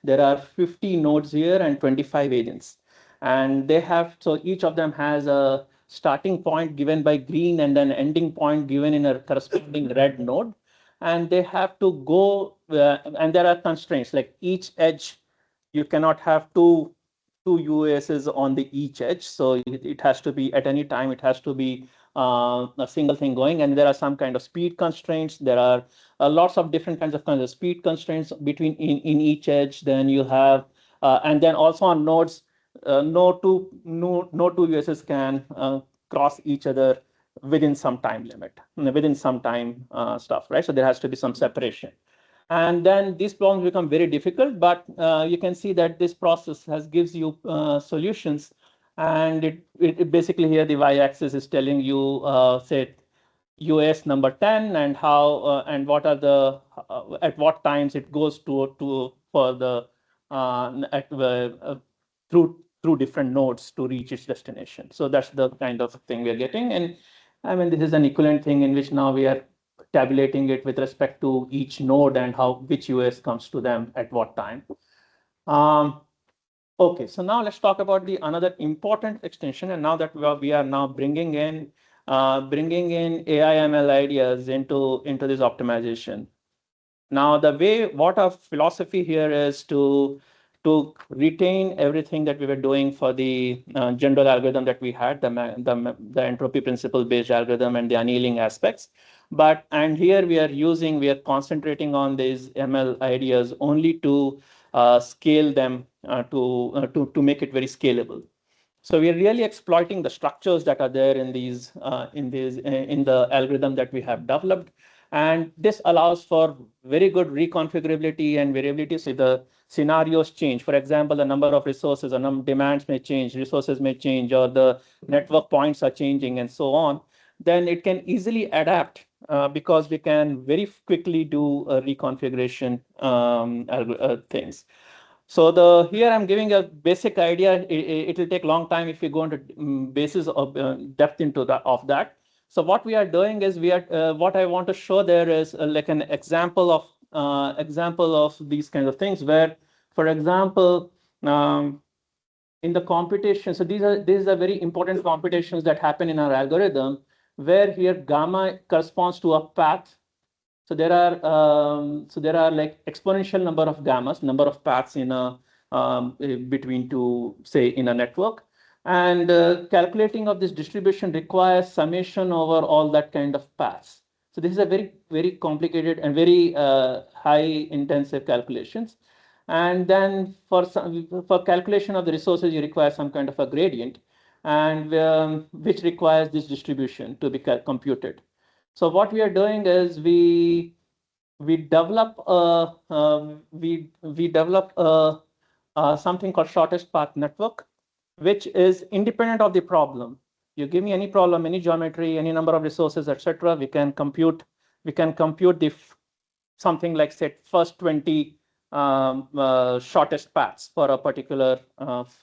There are 50 nodes here and 25 agents. And so each of them has a starting point given by green and an ending point given in a corresponding red node. And they have to go, and there are constraints, like each edge, you cannot have two UASs on the each edge. So it has to be at any time, it has to be a single thing going. And there are some kind of speed constraints. There are lots of different kinds of speed constraints between in each edge. Then you have, and then also on nodes, no two USs can cross each other within some time limit, within some time stuff, right? So there has to be some separation. And then these problems become very difficult, but you can see that this process gives you solutions. And it basically here the y-axis is telling you, say, US number 10 and how and what are the at what times it goes to for the through different nodes to reach its destination. So that's the kind of thing we are getting. And I mean, this is an equivalent thing in which now we are tabulating it with respect to each node and which US comes to them at what time. Okay, so now let's talk about the another important extension. And now that we are now bringing in AI ML ideas into this optimization. Now, what our philosophy here is to retain everything that we were doing for the general algorithm that we had, the entropy principle based algorithm and the annealing aspects. And here we are concentrating on these ML ideas only to scale them to make it very scalable. So we are really exploiting the structures that are there in the algorithm that we have developed. And this allows for very good reconfigurability and variability. So the scenarios change. For example, the number of resources or demands may change, resources may change, or the network points are changing and so on. Then it can easily adapt because we can very quickly do reconfiguration things. So here I'm giving a basic idea. It will take a long time if we go into basis of depth into that. So what we are doing is what I want to show there is like an example of these kinds of things where, for example, in the computation. So these are very important computations that happen in our algorithm, where here gamma corresponds to a path. So there are like exponential number of gammas, number of paths in between two, say, in a network. And calculating of this distribution requires summation over all that kind of paths. So this is a very, very complicated and very high intensive calculations. And then for calculation of the resources, you require some kind of a gradient, and which requires this distribution to be computed. So what we are doing is we develop something called shortest path network, which is independent of the problem. You give me any problem, any geometry, any number of resources, etc. We can compute the something like, say, first 20 shortest paths for a particular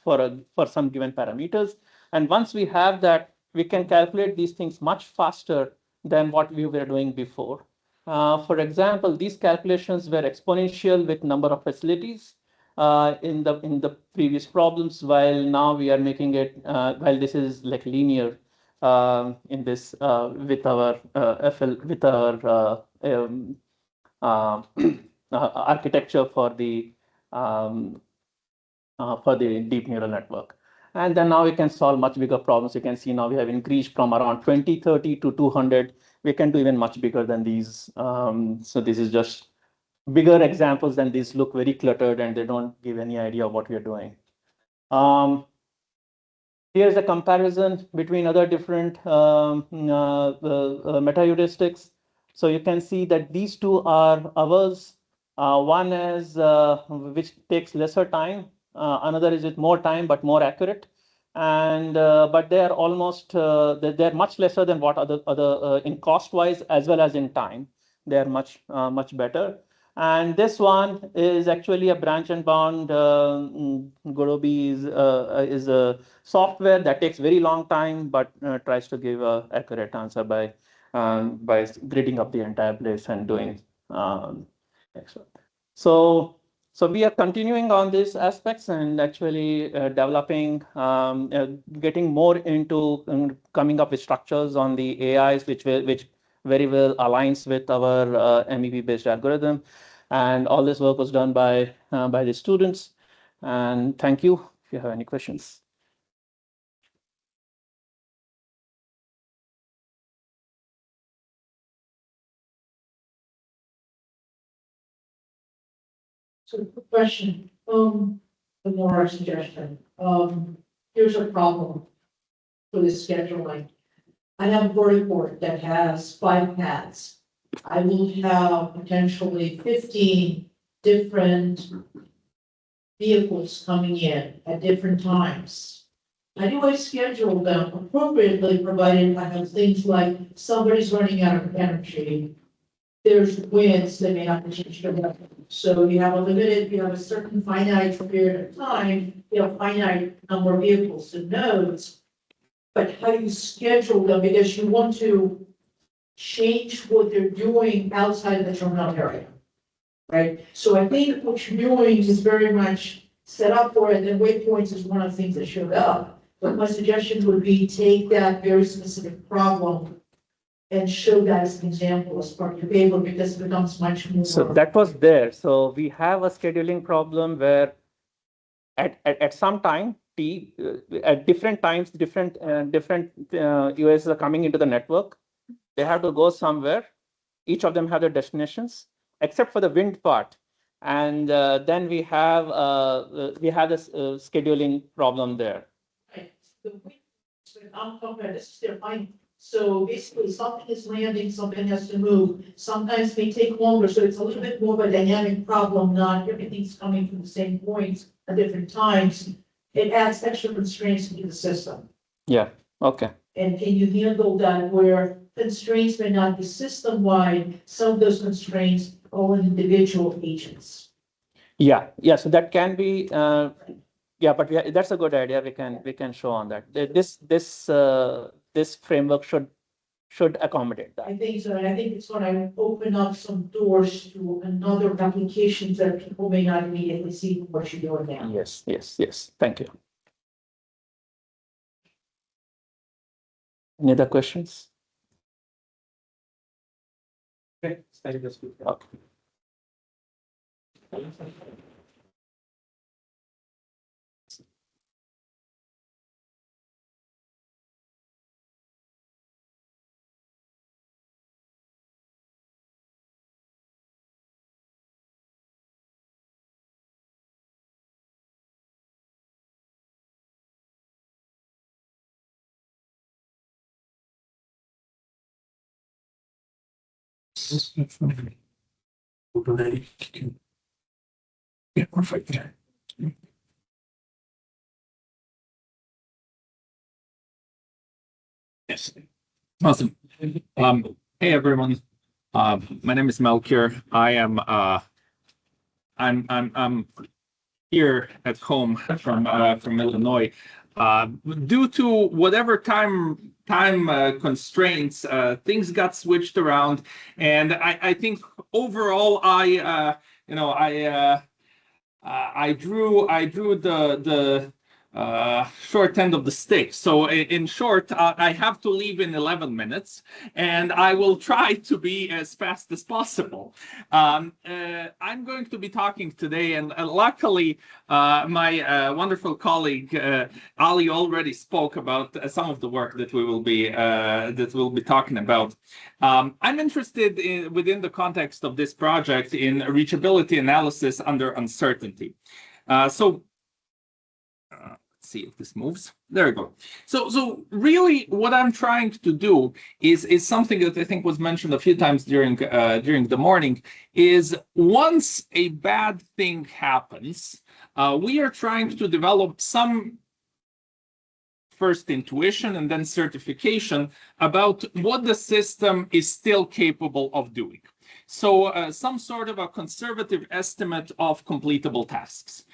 for some given parameters. And once we have that, we can calculate these things much faster than what we were doing before. For example, these calculations were exponential with number of facilities in the previous problems, while now we are making it while this is like linear in this with our architecture for the deep neural network. And then now we can solve much bigger problems. You can see now we have increased from around 20, 30 to 200. We can do even much bigger than these. So this is just bigger examples than these look very cluttered and they don't give any idea of what we are doing. Here's a comparison between other different meta heuristics. So you can see that these two are ours. One is which takes lesser time. Another is with more time but more accurate. And but they are almost they're much lesser than what other in cost wise as well as in time. They are much better. And this one is actually a branch and bound. Gorobi is a software that takes very long time, but tries to give an accurate answer by gridding up the entire place and doing excellent. So So we are continuing on these aspects and actually developing, getting more into coming up with structures on the AIs, which very well aligns with our MEP-based algorithm. And all this work was done by the students. And thank you. If you have any questions. So quick question, the more suggestion, here's a problem for this scheduling. I have a vertiport that has 5 paths. I will have potentially 15 different vehicles coming in at different times. How do I schedule them appropriately, provided I have things like somebody's running out of energy? There's winds, they may have to change their weather. So you have a certain finite period of time, you have a finite number of vehicles and nodes. But how do you schedule them? Because you want to change what they're doing outside of the terminal area. Right? So I think what you're doing is very much set up for it, and waypoints is one of the things that showed up. But my suggestion would be take that very specific problem and show that as an example as part of your paper, because it becomes much more. So that was there. So we have a scheduling problem where at some time, at different times, different UAs are coming into the network. They have to go somewhere. Each of them have their destinations, except for the wind part. And then we have this scheduling problem there. Right. The wind, I'm comparing, this is their finding. So basically, something is landing, something has to move. Sometimes may take longer, so it's a little bit more of a dynamic problem. Not everything's coming from the same points at different times. It adds extra constraints into the system. Yeah. Okay. And can you handle that where constraints may not be system-wide? Some of those constraints are individual agents. Yeah. Yeah. So that can be. Yeah, but that's a good idea. We can show on that. This framework should accommodate that. I think so, and I think it's going to open up some doors to another applications that people may not immediately see from what you're doing now. Yes, yes, yes. Thank you. Any other questions? Okay. Okay. Yeah, perfect. Yes. Awesome. Hey everyone. My name is Melchior. I am I'm here at home from Illinois. Due to whatever time constraints, things got switched around, and I think overall I drew the short end of the stick. So in short, I have to leave in 11 minutes, and I will try to be as fast as possible. I'm going to be talking today, and luckily, my wonderful colleague Ali already spoke about some of the work that we'll be talking about. I'm interested within the context of this project in reachability analysis under uncertainty. Let's see if this moves. There we go. So really what I'm trying to do is something that I think was mentioned a few times during the morning, is once a bad thing happens, we are trying to develop some first intuition and then certification about what the system is still capable of doing. So some sort of a conservative estimate of completable tasks.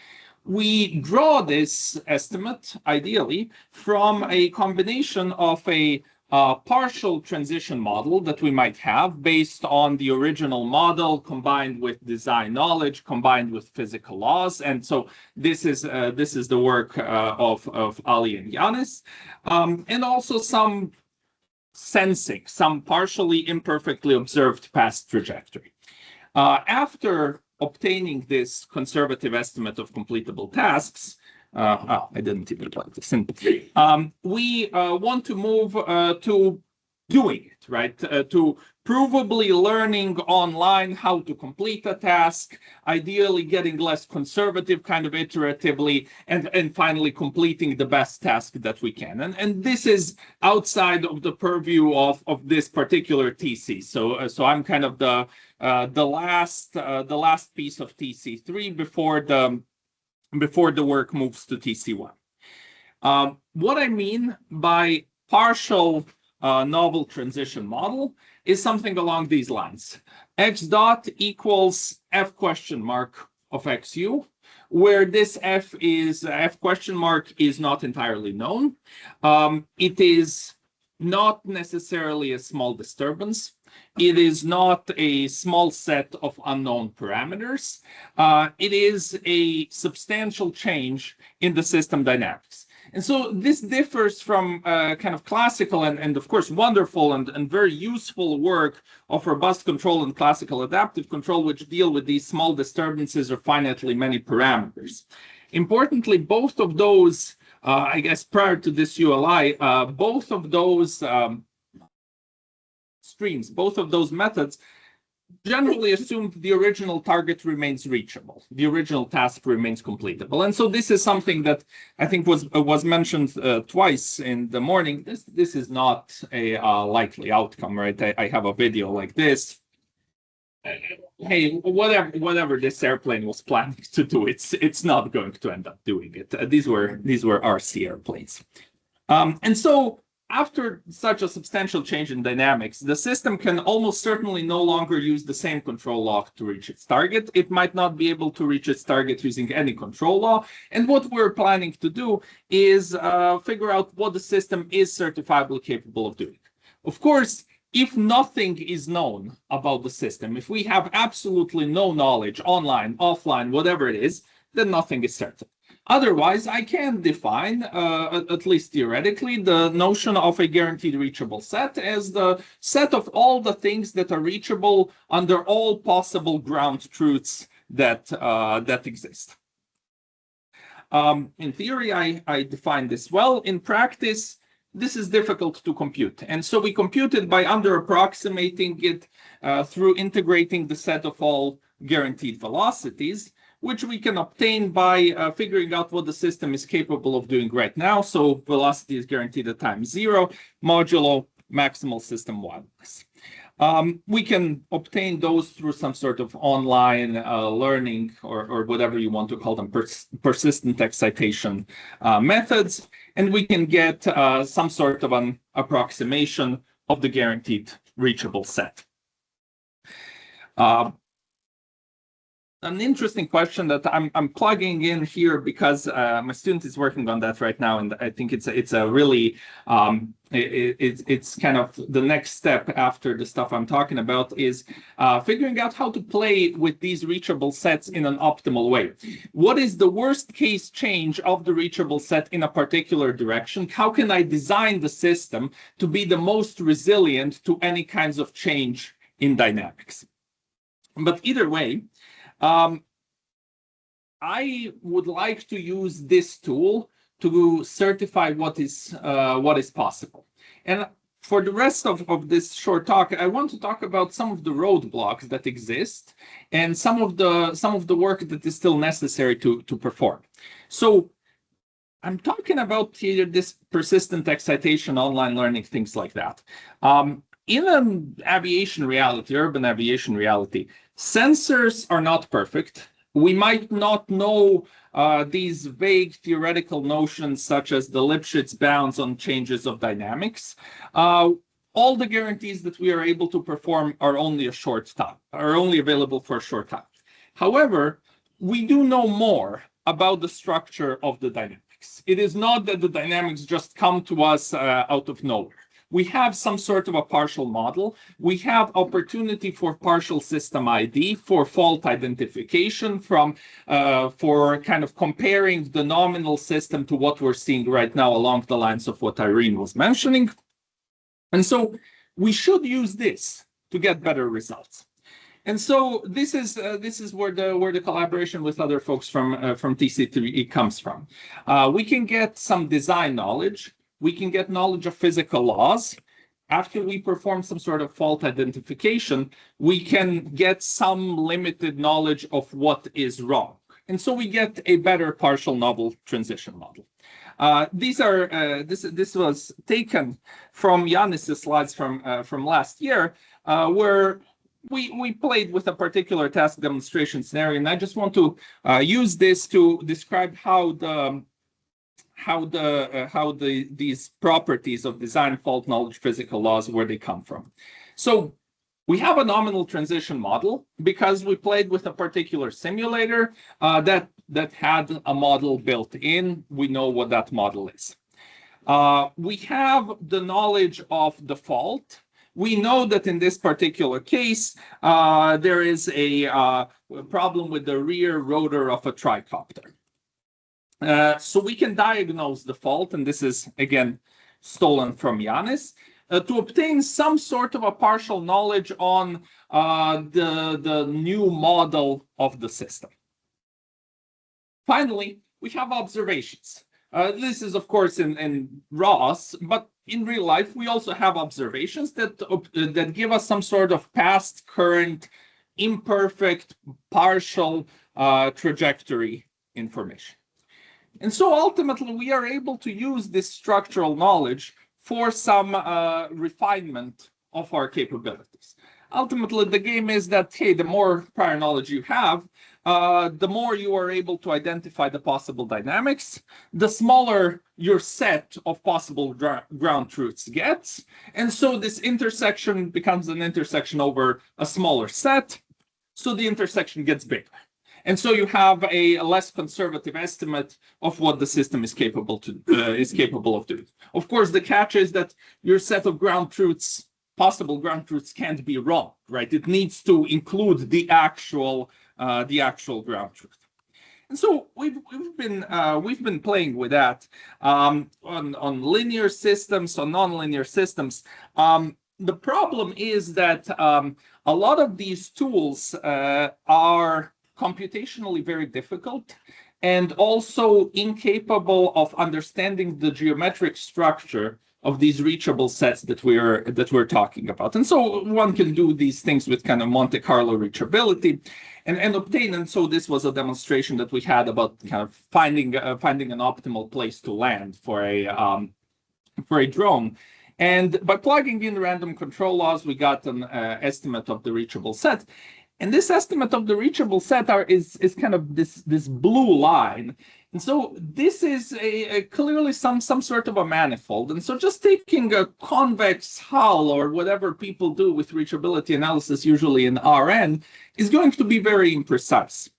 We draw this estimate, ideally, from a combination of a partial transition model that we might have based on the original model combined with design knowledge, combined with physical laws. And so this is the work of Ali and Yanis, and also some sensing, some partially imperfectly observed past trajectory. After obtaining this conservative estimate of completable tasks, I didn't even plug this in. We want to move to doing it, right? To provably learning online how to complete a task, ideally getting less conservative kind of iteratively, and finally completing the best task that we can. And this is outside of the purview of this particular TC. So I'm kind of the last piece of TC3 before the work moves to TC1. What I mean by partial novel transition model is something along these lines. X dot equals F question mark of XU, where this F question mark is not entirely known. It is not necessarily a small disturbance. It is not a small set of unknown parameters. It is a substantial change in the system dynamics. And so this differs from kind of classical and of course wonderful and very useful work of robust control and classical adaptive control, which deal with these small disturbances or finitely many parameters. Importantly, both of those, I guess prior to this ULI, both of those streams, both of those methods generally assumed the original target remains reachable, the original task remains completable. And so this is something that I think was mentioned twice in the morning. This is not a likely outcome, right? I have a video like this. Hey, whatever this airplane was planning to do, it's not going to end up doing it. These were RC airplanes, and so after such a substantial change in dynamics, the system can almost certainly no longer use the same control law to reach its target. It might not be able to reach its target using any control law. And what we're planning to do is figure out what the system is certifiably capable of doing. Of course, if nothing is known about the system, if we have absolutely no knowledge, online, offline, whatever it is, then nothing is certain. Otherwise, I can define, at least theoretically, the notion of a guaranteed reachable set as the set of all the things that are reachable under all possible ground truths that exist. In theory, I define this well. In practice, this is difficult to compute. And so we compute it by under-approximating it through integrating the set of all guaranteed velocities, which we can obtain by figuring out what the system is capable of doing right now. So velocity is guaranteed at time 0, modulo maximal system wildness. We can obtain those through some sort of online learning or whatever you want to call them, persistent excitation methods. And we can get some sort of an approximation of the guaranteed reachable set. An interesting question that I'm plugging in here because my student is working on that right now, and I think it's a really it's kind of the next step after the stuff I'm talking about is figuring out how to play with these reachable sets in an optimal way. What is the worst case change of the reachable set in a particular direction? How can I design the system to be the most resilient to any kinds of change in dynamics? But either way, I would like to use this tool to certify what is possible. And for the rest of this short talk, I want to talk about some of the roadblocks that exist and some of the work that is still necessary to perform. So I'm talking about here this persistent excitation, online learning, things like that. In an aviation reality, urban aviation reality, sensors are not perfect. We might not know these vague theoretical notions such as the Lipschitz bounds on changes of dynamics. All the guarantees that we are able to perform are only a short time, are only available for a short time. However, we do know more about the structure of the dynamics. It is not that the dynamics just come to us out of nowhere. we have some sort of a partial model. We have opportunity for partial system ID, for fault identification, for kind of comparing the nominal system to what we're seeing right now along the lines of what Irene was mentioning. And so we should use this to get better results. And so this is where the collaboration with other folks from TC3E comes from. We can get some design knowledge. We can get knowledge of physical laws. After we perform some sort of fault identification, we can get some limited knowledge of what is wrong. And so we get a better partial novel transition model. This was taken from Yanis's slides from last year, where we played with a particular task demonstration scenario, and I just want to use this to describe how these properties of design, fault knowledge, physical laws, where they come from. So we have a nominal transition model because we played with a particular simulator that had a model built in. We know what that model is. We have the knowledge of the fault. We know that in this particular case, there is a problem with the rear rotor of a tricopter. So we can diagnose the fault, and this is, again, stolen from Yanis, to obtain some sort of a partial knowledge on the new model of the system. Finally, we have observations. This is, of course, in ROS, but in real life, we also have observations that give us some sort of past, current, imperfect, partial trajectory information. And so ultimately, we are able to use this structural knowledge for some refinement of our capabilities. Ultimately, the game is that, hey, the more prior knowledge you have, the more you are able to identify the possible dynamics, the smaller your set of possible ground truths gets. And so this intersection becomes an intersection over a smaller set. So the intersection gets bigger. And so you have a less conservative estimate of what the system is capable of doing. Of course, the catch is that your set of ground truths, possible ground truths, can't be wrong, right? It needs to include the actual ground truth. And so we've been playing with that on linear systems, on nonlinear systems. The problem is that a lot of these tools are computationally very difficult and also incapable of understanding the geometric structure of these reachable sets that we're talking about. And so one can do these things with kind of Monte Carlo reachability and obtain. And so this was a demonstration that we had about kind of finding an optimal place to land for a drone. And by plugging in random control laws, we got an estimate of the reachable set. And this estimate of the reachable set is kind of this blue line. And so this is clearly some sort of a manifold. And so just taking a convex hull or whatever people do with reachability analysis, usually in RN, is going to be very imprecise.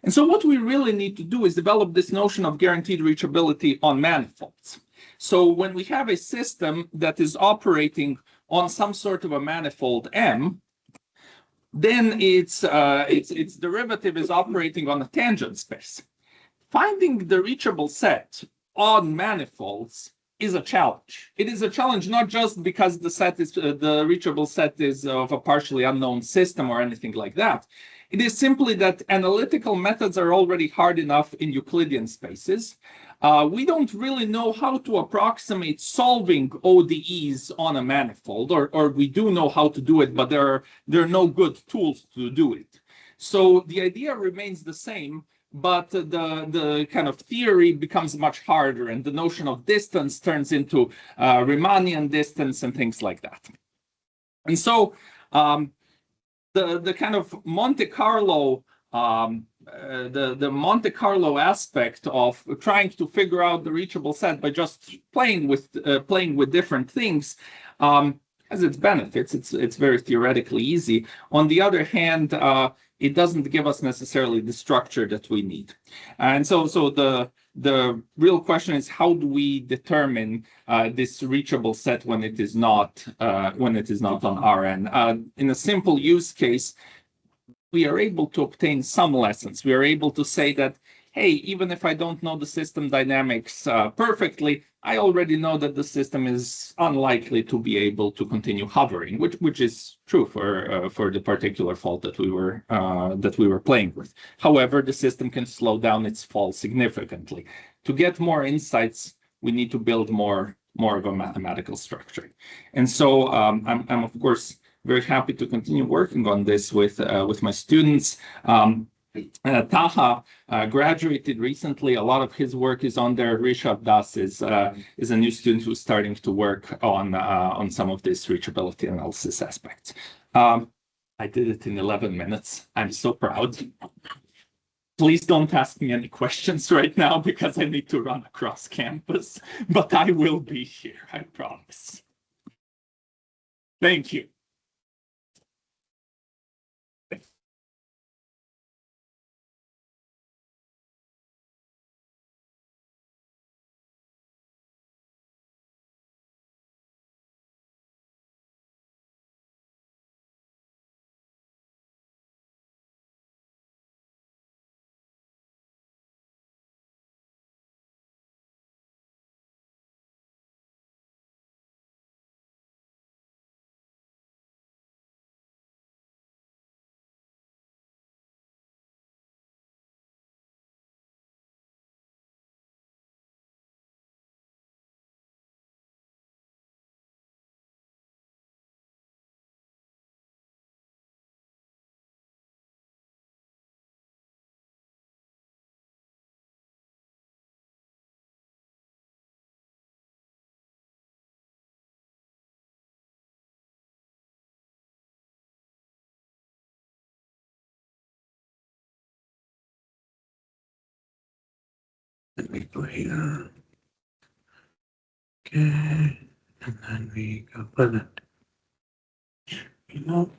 And so what we really need to do is develop this notion of guaranteed reachability on manifolds. So when we have a system that is operating on some sort of a manifold M, then its derivative is operating on a tangent space. Finding the reachable set on manifolds is a challenge. It is a challenge not just because the reachable set is of a partially unknown system or anything like that. It is simply that analytical methods are already hard enough in Euclidean spaces. We don't really know how to approximate solving ODEs on a manifold, or we do know how to do it, but there are no good tools to do it. So the idea remains the same, but the kind of theory becomes much harder, and the notion of distance turns into Riemannian distance and things like that. And so the kind of Monte Carlo the Monte Carlo aspect of trying to figure out the reachable set by just playing with different things has its benefits. It's very theoretically easy. On the other hand, it doesn't give us necessarily the structure that we need. And so the real question is, how do we determine this reachable set when it is not on our end? In a simple use case, we are able to obtain some lessons. We are able to say that, hey, even if I don't know the system dynamics perfectly, I already know that the system is unlikely to be able to continue hovering, which is true for the particular fault that we were playing with. However, the system can slow down its fall significantly. To get more insights, we need to build more of a mathematical structure. And so I'm of course very happy to continue working on this with my students. Taha graduated recently. A lot of his work is on there. Rishabh Das is a new student who's starting to work on some of this reachability analysis aspects. I did it in 11 minutes. I'm so proud. Please don't ask me any questions right now because I need to run across campus, but I will be here, I promise. Thank you. Let me go here. Okay, and then we go for that. You know.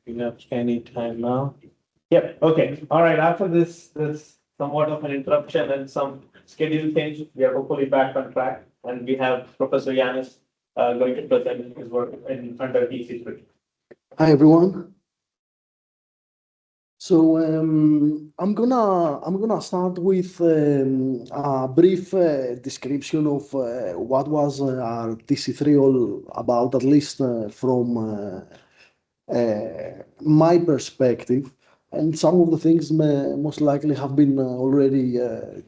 You have any time now? Yep, okay, all right, after this somewhat of an interruption and some schedule change, we are hopefully back on track, and we have Professor Yanis going to present his work under EC3. Hi everyone. So I'm gonna start with a brief description of what was our TC3 all about, at least from my perspective, and some of the things most likely have been already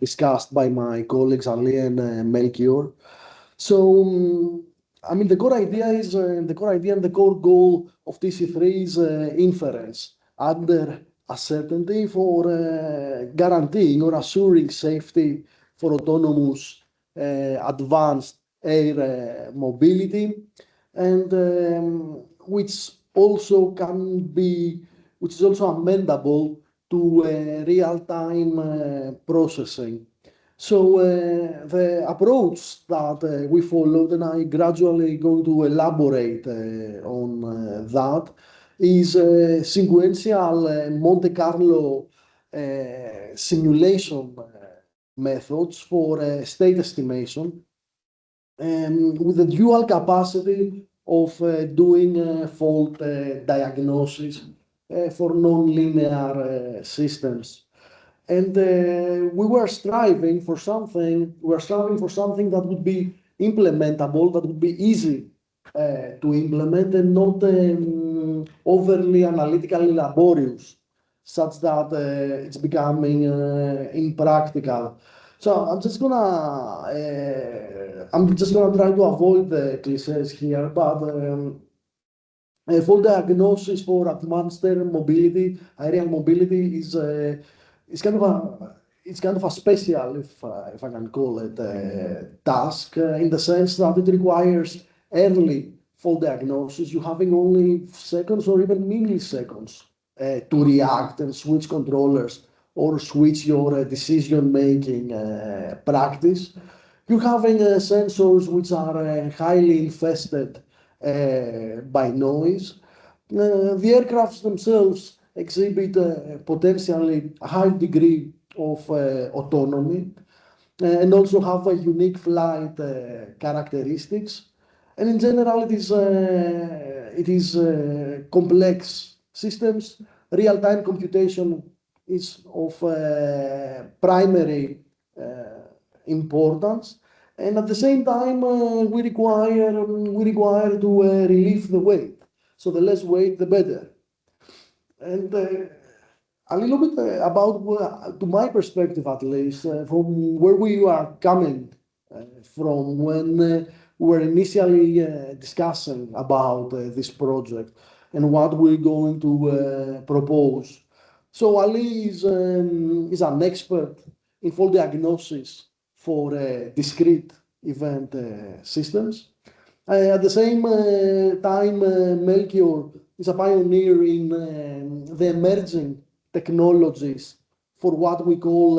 discussed by my colleagues Ali and Melchior. So I mean, the core idea is and the core goal of TC3 is inference under uncertainty for guaranteeing or assuring safety for autonomous advanced air mobility, and which is also amendable to real-time processing. So the approach that we followed, and I gradually going to elaborate on that, is sequential Monte Carlo simulation methods for state estimation, with the dual capacity of doing fault diagnosis for nonlinear systems. And we were striving for something that would be implementable, that would be easy to implement, and not overly analytically laborious, such that it's becoming impractical. So I'm just gonna try to avoid the cliches here, but fault diagnosis for advanced air mobility, aerial mobility, is kind of a special, if I can call it, task, in the sense that it requires early fault diagnosis, you're having only seconds or even milliseconds to react and switch controllers or switch your decision-making practice. You're having sensors which are highly infested by noise. The aircrafts themselves exhibit potentially a high degree of autonomy and also have a unique flight characteristics. And in general, it is complex systems. Real-time computation is of primary importance, and at the same time, we require to relieve the weight. So the less weight, the better. And a little bit about, to my perspective at least, from where we are coming from when we were initially discussing about this project and what we're going to propose. So Ali is an expert in fault diagnosis for discrete event systems. At the same time, Melchior is a pioneer in the emerging technologies for what we call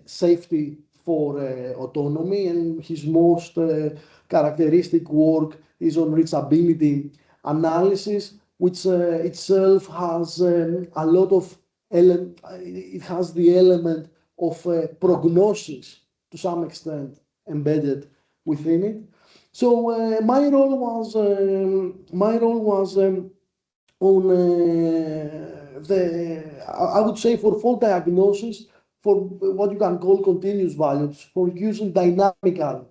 safety for autonomy, and his most characteristic work is on reachability analysis, which itself has a lot of it has the element of prognosis to some extent embedded within it. So my role was on I would say for fault diagnosis, for what you can call continuous values, for using dynamical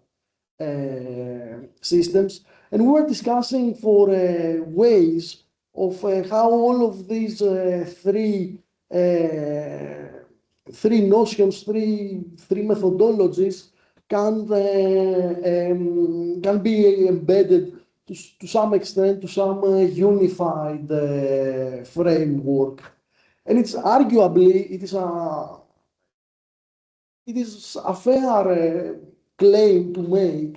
systems. And we were discussing for ways of how all of these three notions, three methodologies can be embedded to some extent to some unified framework. And it's arguably, it is a fair claim to make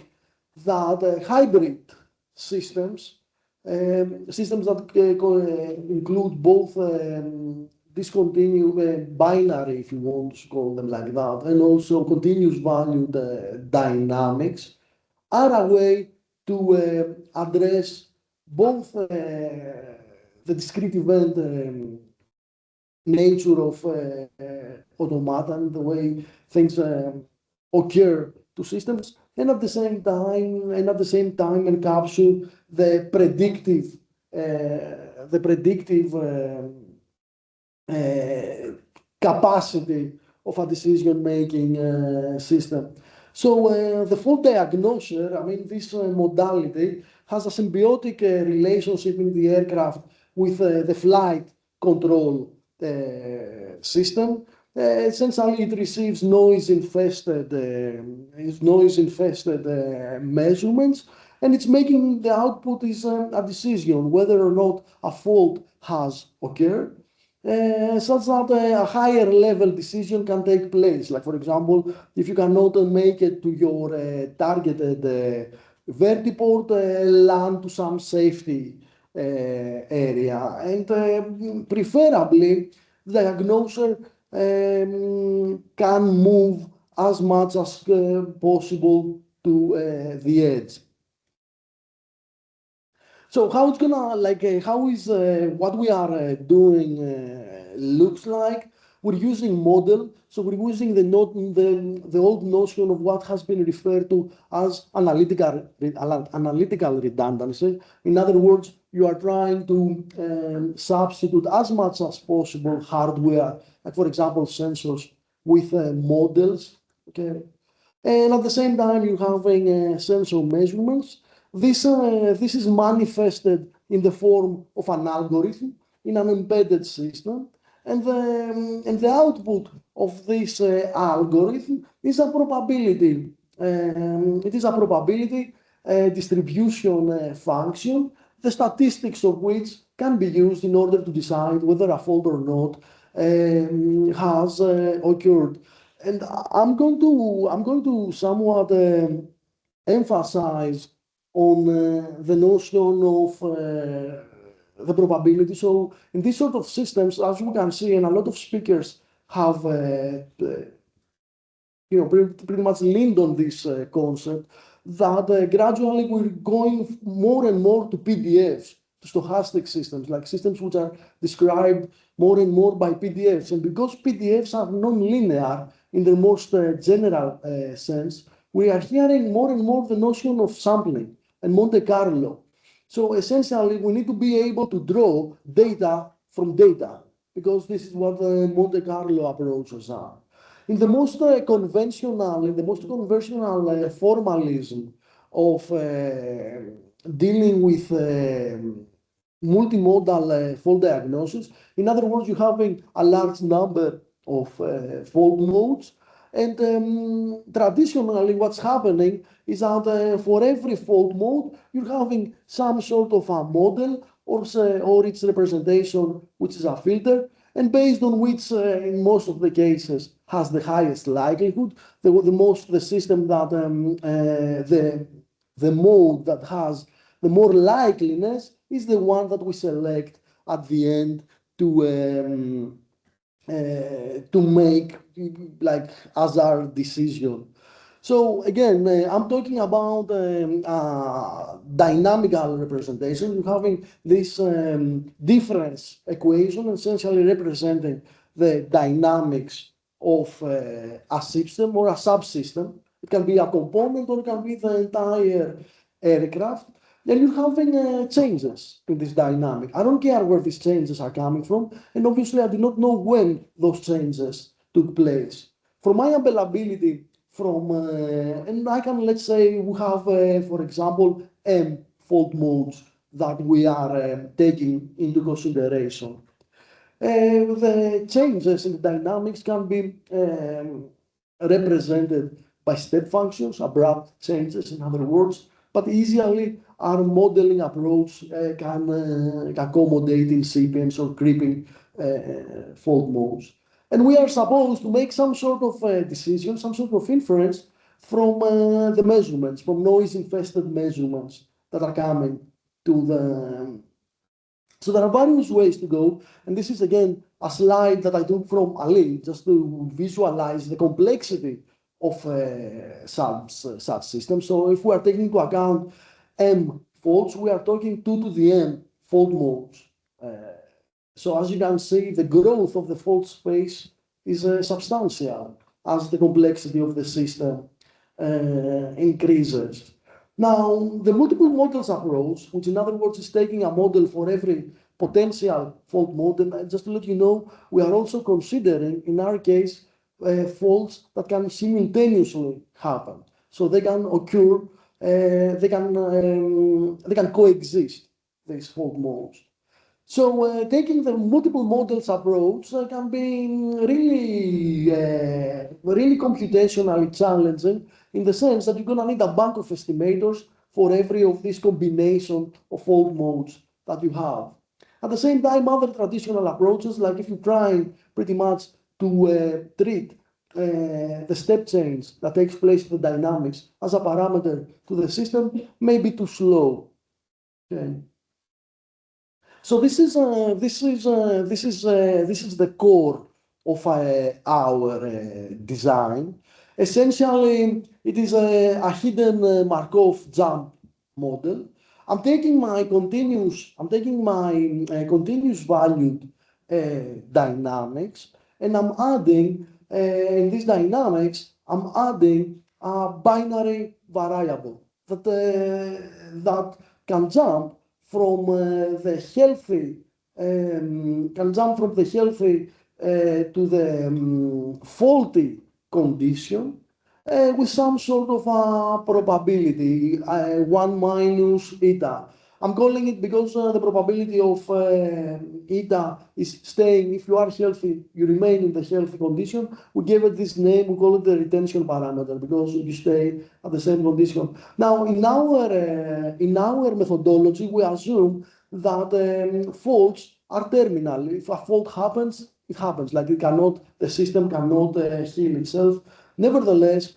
that hybrid systems, systems that include both discontinuous binary, if you want to call them like that, and also continuous valued dynamics, are a way to address both the discrete event nature of automata and the way things occur to systems, and at the same time encapsulate the predictive capacity of a decision-making system. So the fault diagnoser, I mean, this modality has a symbiotic relationship in the aircraft with the flight control system. Essentially, it receives noise-infested measurements, and it's making the output is a decision whether or not a fault has occurred, such that a higher level decision can take place. Like, for example, if you cannot make it to your targeted vertiport, land to some safety area, and preferably the diagnoser can move as much as possible to the edge. So how it's gonna, like, how is what we are doing looks like? We're using model, so we're using the old notion of what has been referred to as analytical redundancy. In other words, you are trying to substitute as much as possible hardware, like for example sensors, with models. Okay, and at the same time you're having sensor measurements. This is manifested in the form of an algorithm in an embedded system, and the output of this algorithm is a probability. It is a probability distribution function, the statistics of which can be used in order to decide whether a fault or not has occurred. And I'm going to somewhat emphasize on the notion of the probability. So in these sort of systems, as we can see, and a lot of speakers have pretty much leaned on this concept, that gradually we're going more and more to PDFs, to stochastic systems, like systems which are described more and more by PDFs. And because PDFs are non-linear in the most general sense, we are hearing more and more the notion of sampling and Monte Carlo. So essentially, we need to be able to draw data from data, because this is what the Monte Carlo approaches are. In the most conventional formalism of dealing with multimodal fault diagnosis, in other words, you're having a large number of fault modes. And traditionally, what's happening is that for every fault mode, you're having some sort of a model or its representation, which is a filter, and based on which, in most of the cases, has the highest likelihood, the system that the mode that has the more likeliness is the one that we select at the end to make like as our decision. So again, I'm talking about dynamical representation. You're having this difference equation essentially representing the dynamics of a system or a subsystem. It can be a component or it can be the entire aircraft. Then you're having changes in this dynamic. I don't care where these changes are coming from, and obviously I do not know when those changes took place. For my availability and I can, let's say, we have, for example, M fault modes that we are taking into consideration. The changes in the dynamics can be represented by step functions, abrupt changes, in other words, but easily our modeling approach can accommodate incipients or creeping fault modes. And we are supposed to make some sort of decision, some sort of inference from the measurements, from noise-infested measurements that are coming to the... So there are various ways to go, and this is again a slide that I took from Ali, just to visualize the complexity of such systems. So if we are taking into account M faults, we are talking 2 to the M fault modes. So as you can see, the growth of the fault space is substantial as the complexity of the system increases. Now, the multiple models approach, which in other words is taking a model for every potential fault mode, and just to let you know, we are also considering, in our case, faults that can simultaneously happen. So they can occur, they can coexist, these fault modes. So taking the multiple models approach can be really computationally challenging, in the sense that you're going to need a bank of estimators for every of these combination of fault modes that you have. At the same time, other traditional approaches, like if you try pretty much to treat the step change that takes place in the dynamics as a parameter to the system, may be too slow. Okay. So this is the core of our design. Essentially, it is a hidden Markov jump model. I'm taking my continuous valued dynamics, and I'm adding in these dynamics, I'm adding a binary variable that can jump from the healthy to the faulty condition with some sort of probability, 1 minus eta. I'm calling it because the probability of eta is staying. If you are healthy, you remain in the healthy condition. We gave it this name, we call it the retention parameter, because you stay at the same condition. Now, in our methodology, we assume that faults are terminal. If a fault happens, it happens. Like the system cannot heal itself. Nevertheless,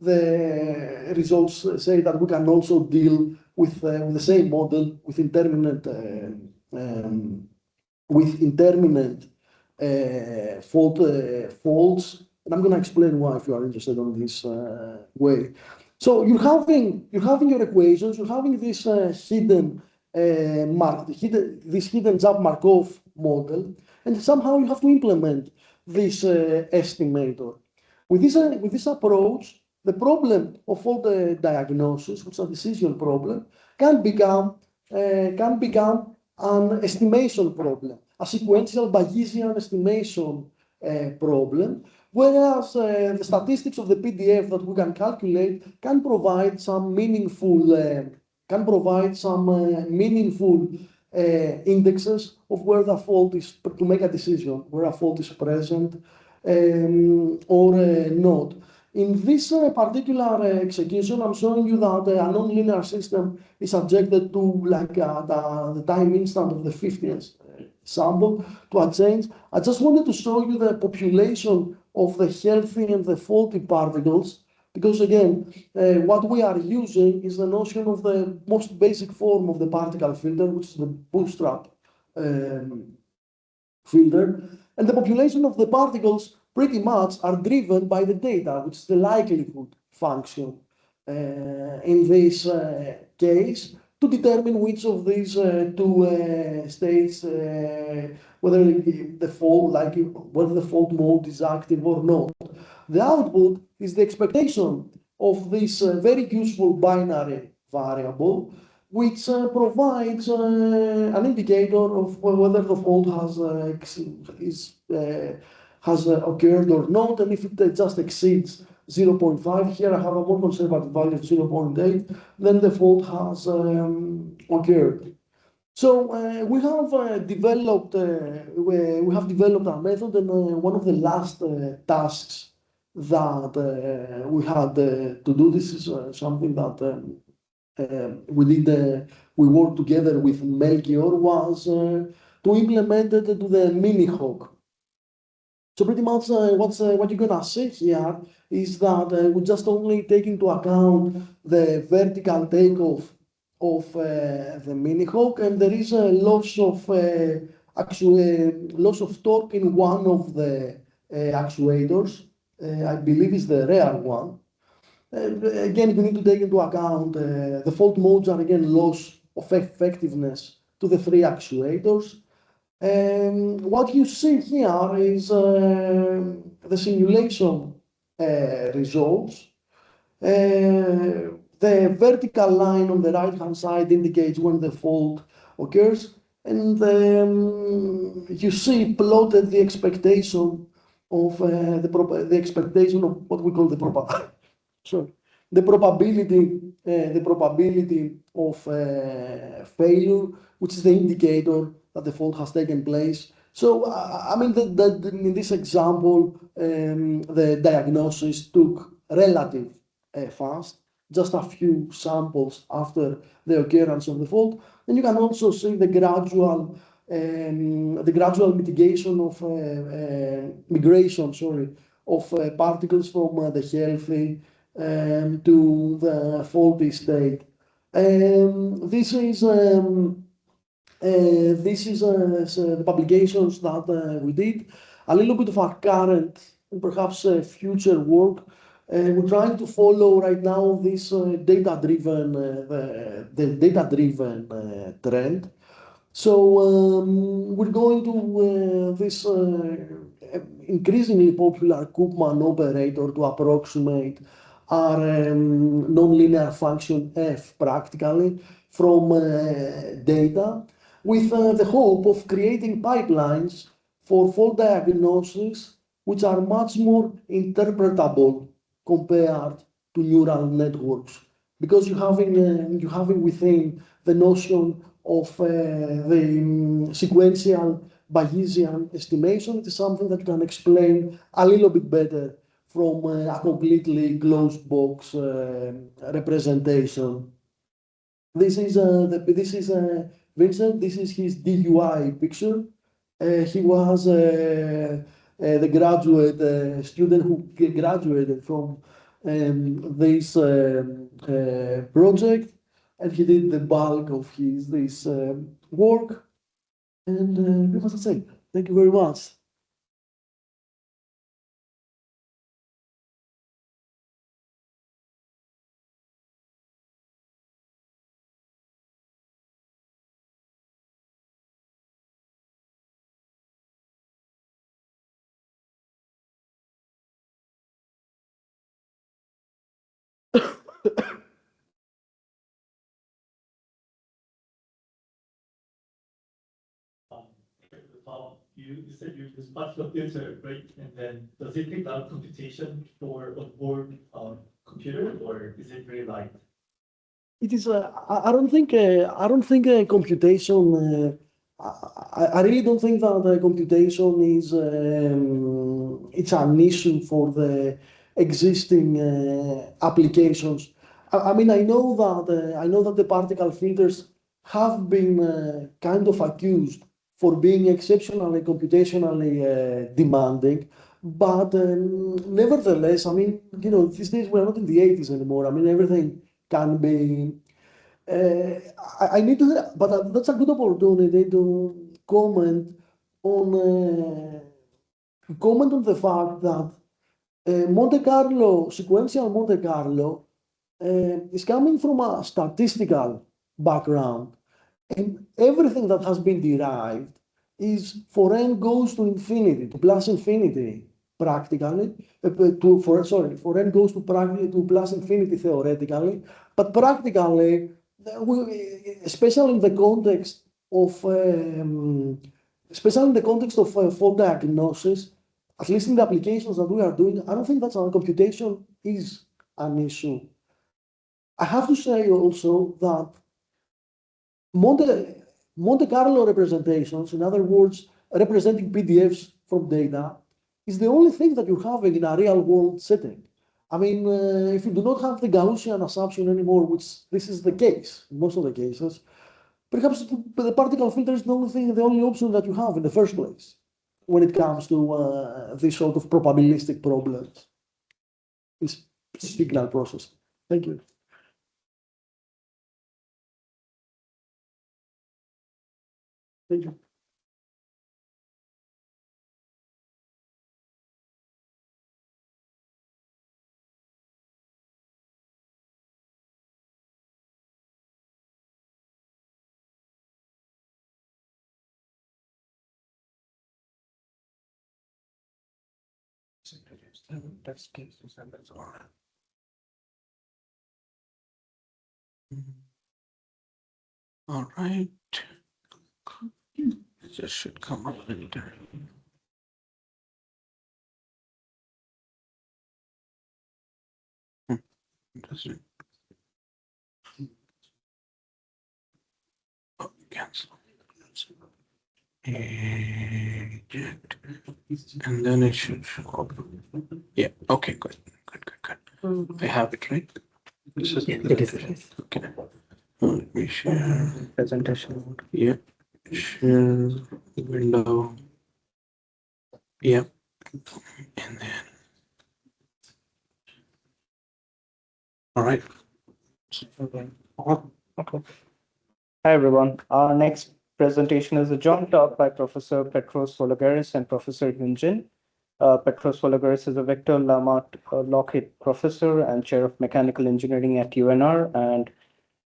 the the results say that we can also deal with the same model with intermittent faults, and I'm going to explain why if you are interested on this way. So you're having your equations, you're having this hidden jump Markov model, and somehow you have to implement this estimator. With this approach, the problem of fault diagnosis, which is a decision problem, can become an estimation problem, a sequential Bayesian estimation problem, whereas the statistics of the PDF that we can calculate can provide some meaningful indexes of where the fault is, to make a decision where a fault is present or not. In this particular execution, I'm showing you that a nonlinear system is subjected to, like the time instant of the 50th sample, to a change. I just wanted to show you the population of the healthy and the faulty particles, because again, what we are using is the notion of the most basic form of the particle filter, which is the bootstrap filter, and the population of the particles pretty much are driven by the data, which is the likelihood function in this case, to determine which of these two states, whether the fault mode is active or not. The output is the expectation of this very useful binary variable, which provides an indicator of whether the fault has occurred or not, and if it just exceeds 0.5, here I have a more conservative value of 0.8, then the fault has occurred. So we have developed a method, and one of the last tasks that we had to do, this is something that we worked together with Melchior, was to implement it to the mini-hawk. So pretty much what you're gonna see here is that we just only take into account the vertical takeoff of the mini-hawk, and there is a loss of torque in one of the actuators. I believe is the rear one. Again, you need to take into account the fault modes are again loss of effectiveness to the three actuators. What you see here is the simulation results. The vertical line on the right-hand side indicates when the fault occurs, and you see plotted the expectation of the expectation of what we call the probability of failure, which is the indicator that the fault has taken place. So, I mean, in this example, the diagnosis took relatively fast, just a few samples after the occurrence of the fault. And you can also see the gradual mitigation of migration, of particles from the healthy to the faulty state. This is the publications that we did. A little bit of our current and perhaps future work. We're trying to follow right now this data-driven trend. So we're going to this increasingly popular Koopman operator to approximate our nonlinear function f practically from data, with the hope of creating pipelines for fault diagnosis which are much more interpretable compared to neural networks, because you're having within the notion of the sequential Bayesian estimation. It is something that you can explain a little bit better from a completely closed box representation. This is Vincent. This is his DUI picture. He was the graduate student who graduated from this project, and he did the bulk of this work. And what must I say? Thank you very much. You said you use partial filter, right? And then does it take out computation for onboard computer, or is it very light? It is. I don't think. I don't think computation. I really don't think that computation is. It's an issue for the existing applications. I mean, I know that. I know that the particle filters have been kind of accused for being exceptionally computationally demanding. But nevertheless, I mean, these days we're not in the 80s anymore. I mean, everything can be. I need to, but that's a good opportunity to comment on the fact that Monte Carlo, sequential Monte Carlo, is coming from a statistical background, and everything that has been derived is for n goes to infinity, to plus infinity, practically, for n goes to plus infinity theoretically, but practically, especially in the context of fault diagnosis, at least in the applications that we are doing, I don't think that our computation is an issue. I have to say also that Monte Carlo representations, in other words, representing PDFs from data, is the only thing that you're having in a real world setting. I mean, if you do not have the Gaussian assumption anymore, which this is the case in most of the cases, perhaps the particle filter is the only option that you have in the first place when it comes to this sort of probabilistic problems. It's signal processing. Thank you. Thank you. All right. It just should come up later. Doesn't. Oh, cancel. Eject. And then it should show up. Yeah. Okay. Good. Good. I have it right. This is it is. Okay. Let me share Presentation mode. Yeah. Share window. Yep. And then. All right. Okay. Okay. Hi, everyone. Our next presentation is a joint talk by Professor Petros Vologaris and Professor Yunjin. Petros Vologaris is a Victor Lamont Lockheed professor and chair of mechanical engineering at UNR, and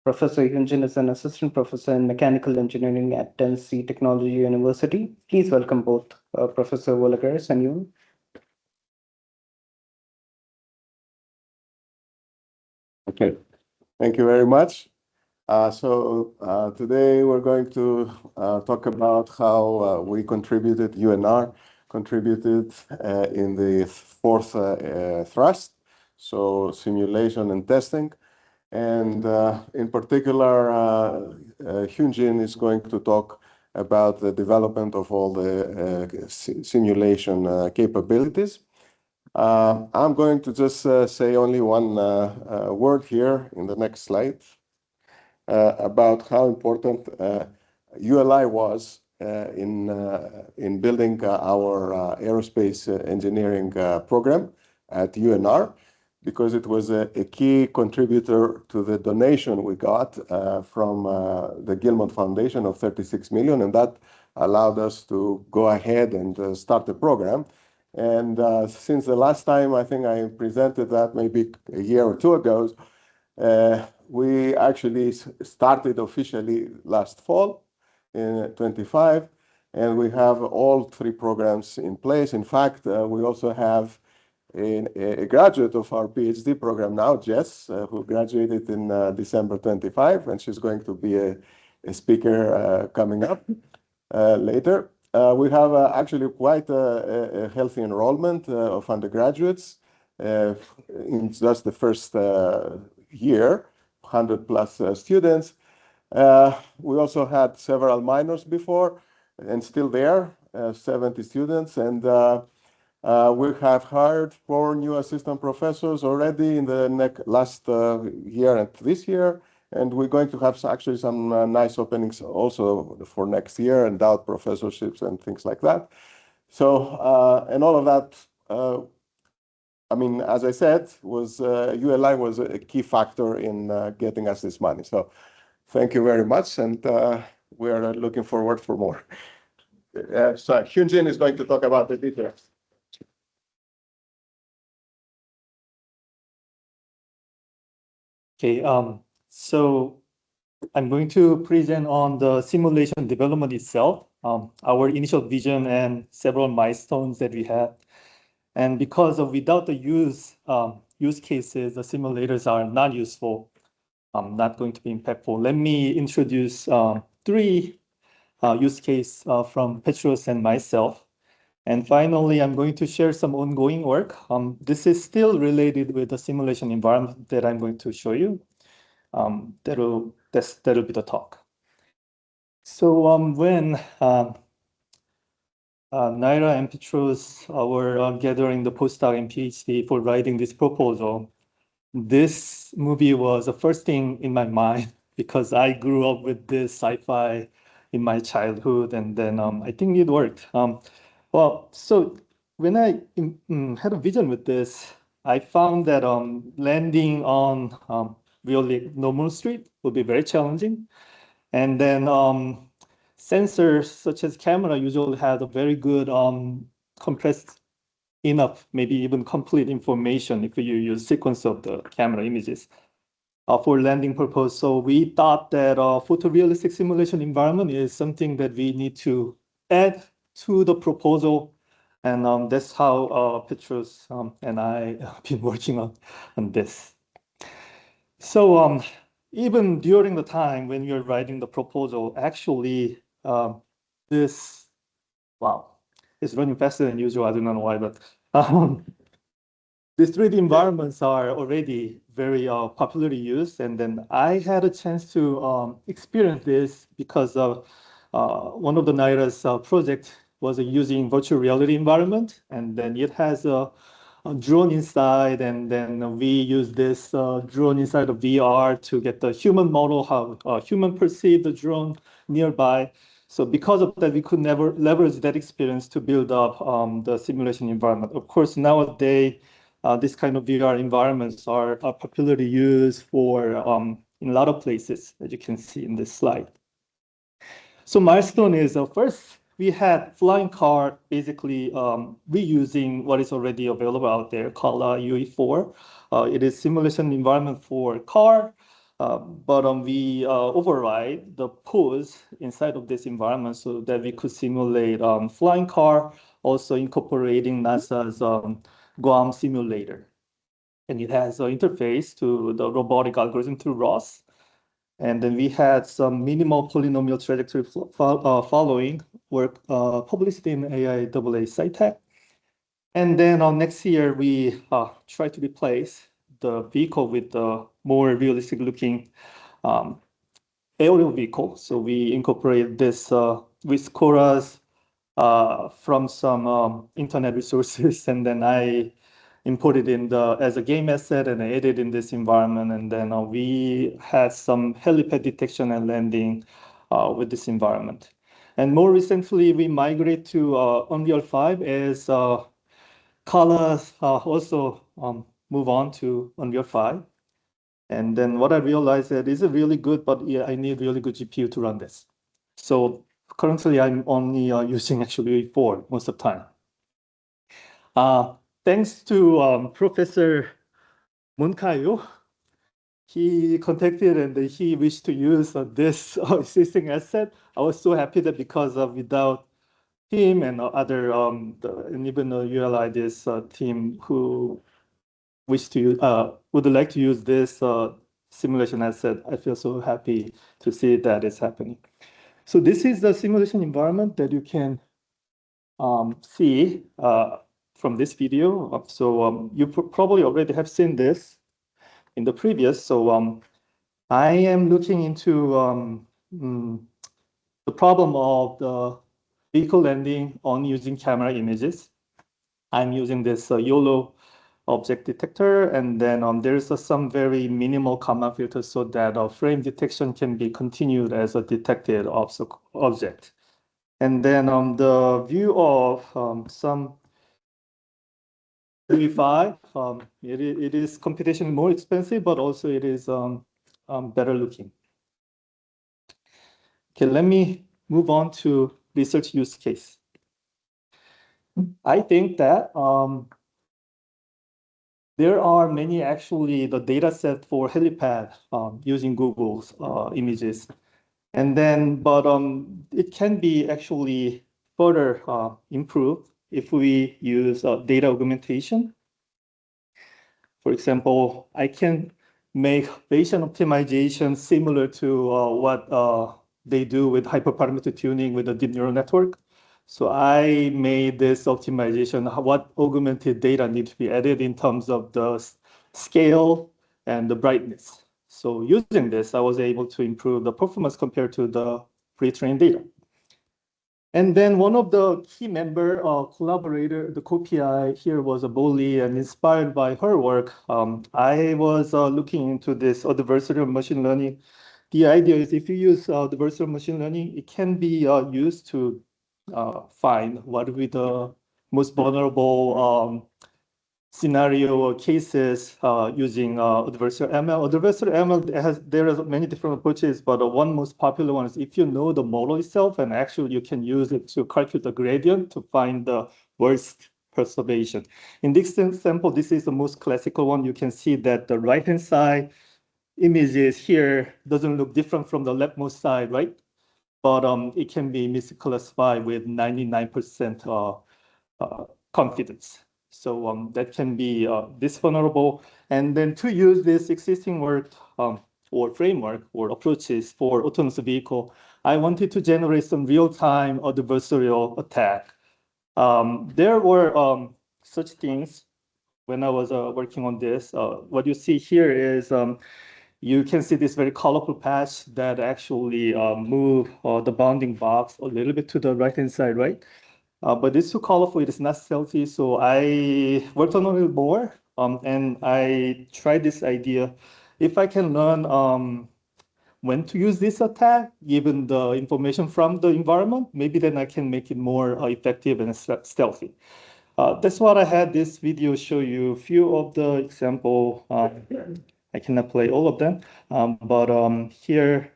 Professor Yunjin is an assistant professor in mechanical engineering at Tennessee Technology University. Please welcome both Professor Vologaris and Yun. Okay, thank you very much. Today we're going to talk about how we contributed, UNR contributed in the fourth thrust, so simulation and testing. And in particular, Hyunjin is going to talk about the development of all the simulation capabilities. I'm going to just say only one word here in the next slide about how important ULI was in building our aerospace engineering program at UNR, because it was a key contributor to the donation we got from the Gilmont Foundation of 36 million, and that allowed us to go ahead and start the program. And since the last time I think I presented that, maybe a year or two ago, we actually started officially last fall in 25, and we have all 3 programs in place. In fact, we also have a graduate of our PhD program now, Jess, who graduated in December 25, and she's going to be a speaker coming up later. We have actually quite a healthy enrollment of undergraduates in just the first year, 100+ students. We also had several minors before and still there, 70 students. And we have hired 4 new assistant professors already in the last year and this year. And we're going to have actually some nice openings also for next year, endowed professorships and things like that. So, and all of that, I mean, as I said, ULI was a key factor in getting us this money. So thank you very much. And we are looking forward for more. So Hyunjin is going to talk about the details. Okay, so I'm going to present on the simulation development itself, our initial vision and several milestones that we had. And because of without the use cases, the simulators are not useful, not going to be impactful. Let me introduce 3 use cases from Petros and myself. And finally, I'm going to share some ongoing work. This is still related with the simulation environment that I'm going to show you. That'll be the talk. So when Naira and Petros were gathering the postdoc and PhD for writing this proposal, this movie was the first thing in my mind because I grew up with this sci-fi in my childhood, and then I think it worked. Well, so when I had a vision with this, I found that landing on really normal street would be very challenging. And then sensors such as camera usually have a very good compressed enough, maybe even complete information if you use sequence of the camera images for landing purpose. So we thought that photorealistic simulation environment is something that we need to add to the proposal. And that's how Petros and I have been working on this. So even during the time when you're writing the proposal, actually this, wow, it's running faster than usual. I don't know why, but these 3D environments are already very popularly used. And then I had a chance to experience this because of one of the Naira's project was using virtual reality environment. And then it has a drone inside. And then we use this drone inside of VR to get the human model, how human perceive the drone nearby. So because of that, we could never leverage that experience to build up the simulation environment. Of course, nowadays, this kind of VR environments are popularly used for in a lot of places, as you can see in this slide. So milestone is first, we had flying car, basically reusing what is already available out there called UE4. It is simulation environment for car, but we override the pose inside of this environment so that we could simulate flying car, also incorporating NASA's Guam simulator. And it has an interface to the robotic algorithm through ROS. And then we had some minimal polynomial trajectory following work published in AIAA SciTech. And then next year, we try to replace the vehicle with the more realistic looking aerial vehicle. So we incorporate this with Coras from some internet resources, and then I imported in as a game asset and I added in this environment. And then we had some helipad detection and landing with this environment. And more recently, we migrate to Unreal 5 as Carla also move on to Unreal 5. And then what I realized that is really good, but yeah, I need really good GPU to run this. So currently I'm only using actually 4 most of the time. Thanks to Professor Munkayo, he contacted and he wished to use this existing asset. I was so happy that because without him and other and even ULI this team who wish to would like to use this simulation asset, I feel so happy to see that it's happening. So this is the simulation environment that you can see from this video. So you probably already have seen this in the previous. So I am looking into the problem of the vehicle landing on using camera images. I'm using this YOLO object detector, and then there's some very minimal gamma filter so that frame detection can be continued as a detected object. And then the view of some UI5, it is computationally more expensive, but also it is better looking. Okay, let me move on to research use case. I think that there are many actually the data set for helipad using Google's images. And then, but it can be actually further improved if we use data augmentation. For example, I can make Bayesian optimization similar to what they do with hyperparameter tuning with the deep neural network. So I made this optimization, what augmented data need to be added in terms of the scale and the brightness. So using this, I was able to improve the performance compared to the pre-trained data. And then one of the key member collaborator, the co-PI here was a Boli, and inspired by her work, I was looking into this adversarial machine learning. The idea is if you use adversarial machine learning, it can be used to find what would be the most vulnerable scenario or cases using adversarial ML. Adversarial ML there are many different approaches, but one most popular one is if you know the model itself, and actually you can use it to calculate the gradient to find the worst perturbation. In this example, this is the most classical one. You can see that the right-hand side images here doesn't look different from the leftmost side, right? But it can be misclassified with 99% confidence. So that can be this vulnerable. And then to use this existing work or framework or approaches for autonomous vehicle, I wanted to generate some real-time adversarial attack. There were such things when I was working on this. What you see here is you can see this very colorful patch that actually move the bounding box a little bit to the right-hand side, right? But it's too colorful, it is not stealthy. So I worked on it more and I tried this idea. If I can learn when to use this attack, given the information from the environment, maybe then I can make it more effective and stealthy. That's what I had this video show you a few of the example. I cannot play all of them, but here,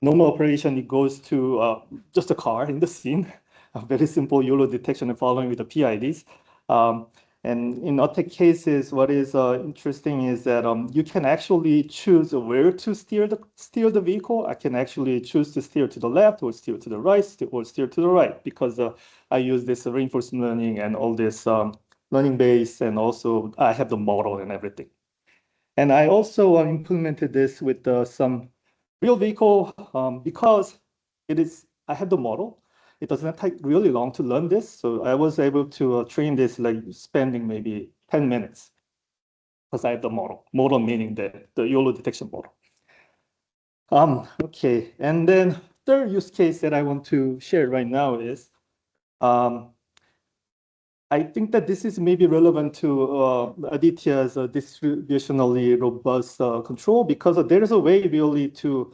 normal operation, it goes to just a car in the scene. A very simple YOLO detection and following with the PIDs. And in attack cases, what is interesting is that you can actually choose where to steer the vehicle. I can actually choose to steer to the left or steer to the right or steer to the right because I use this reinforcement learning and all this learning base, and also I have the model and everything. And I also implemented this with some real vehicle because I have the model. It does not take really long to learn this. So I was able to train this like spending maybe 10 minutes because I have the model. Model meaning the YOLO detection model. Okay, and then third use case that I want to share right now is I think that this is maybe relevant to Aditya's distributionally robust control, because there is a way really to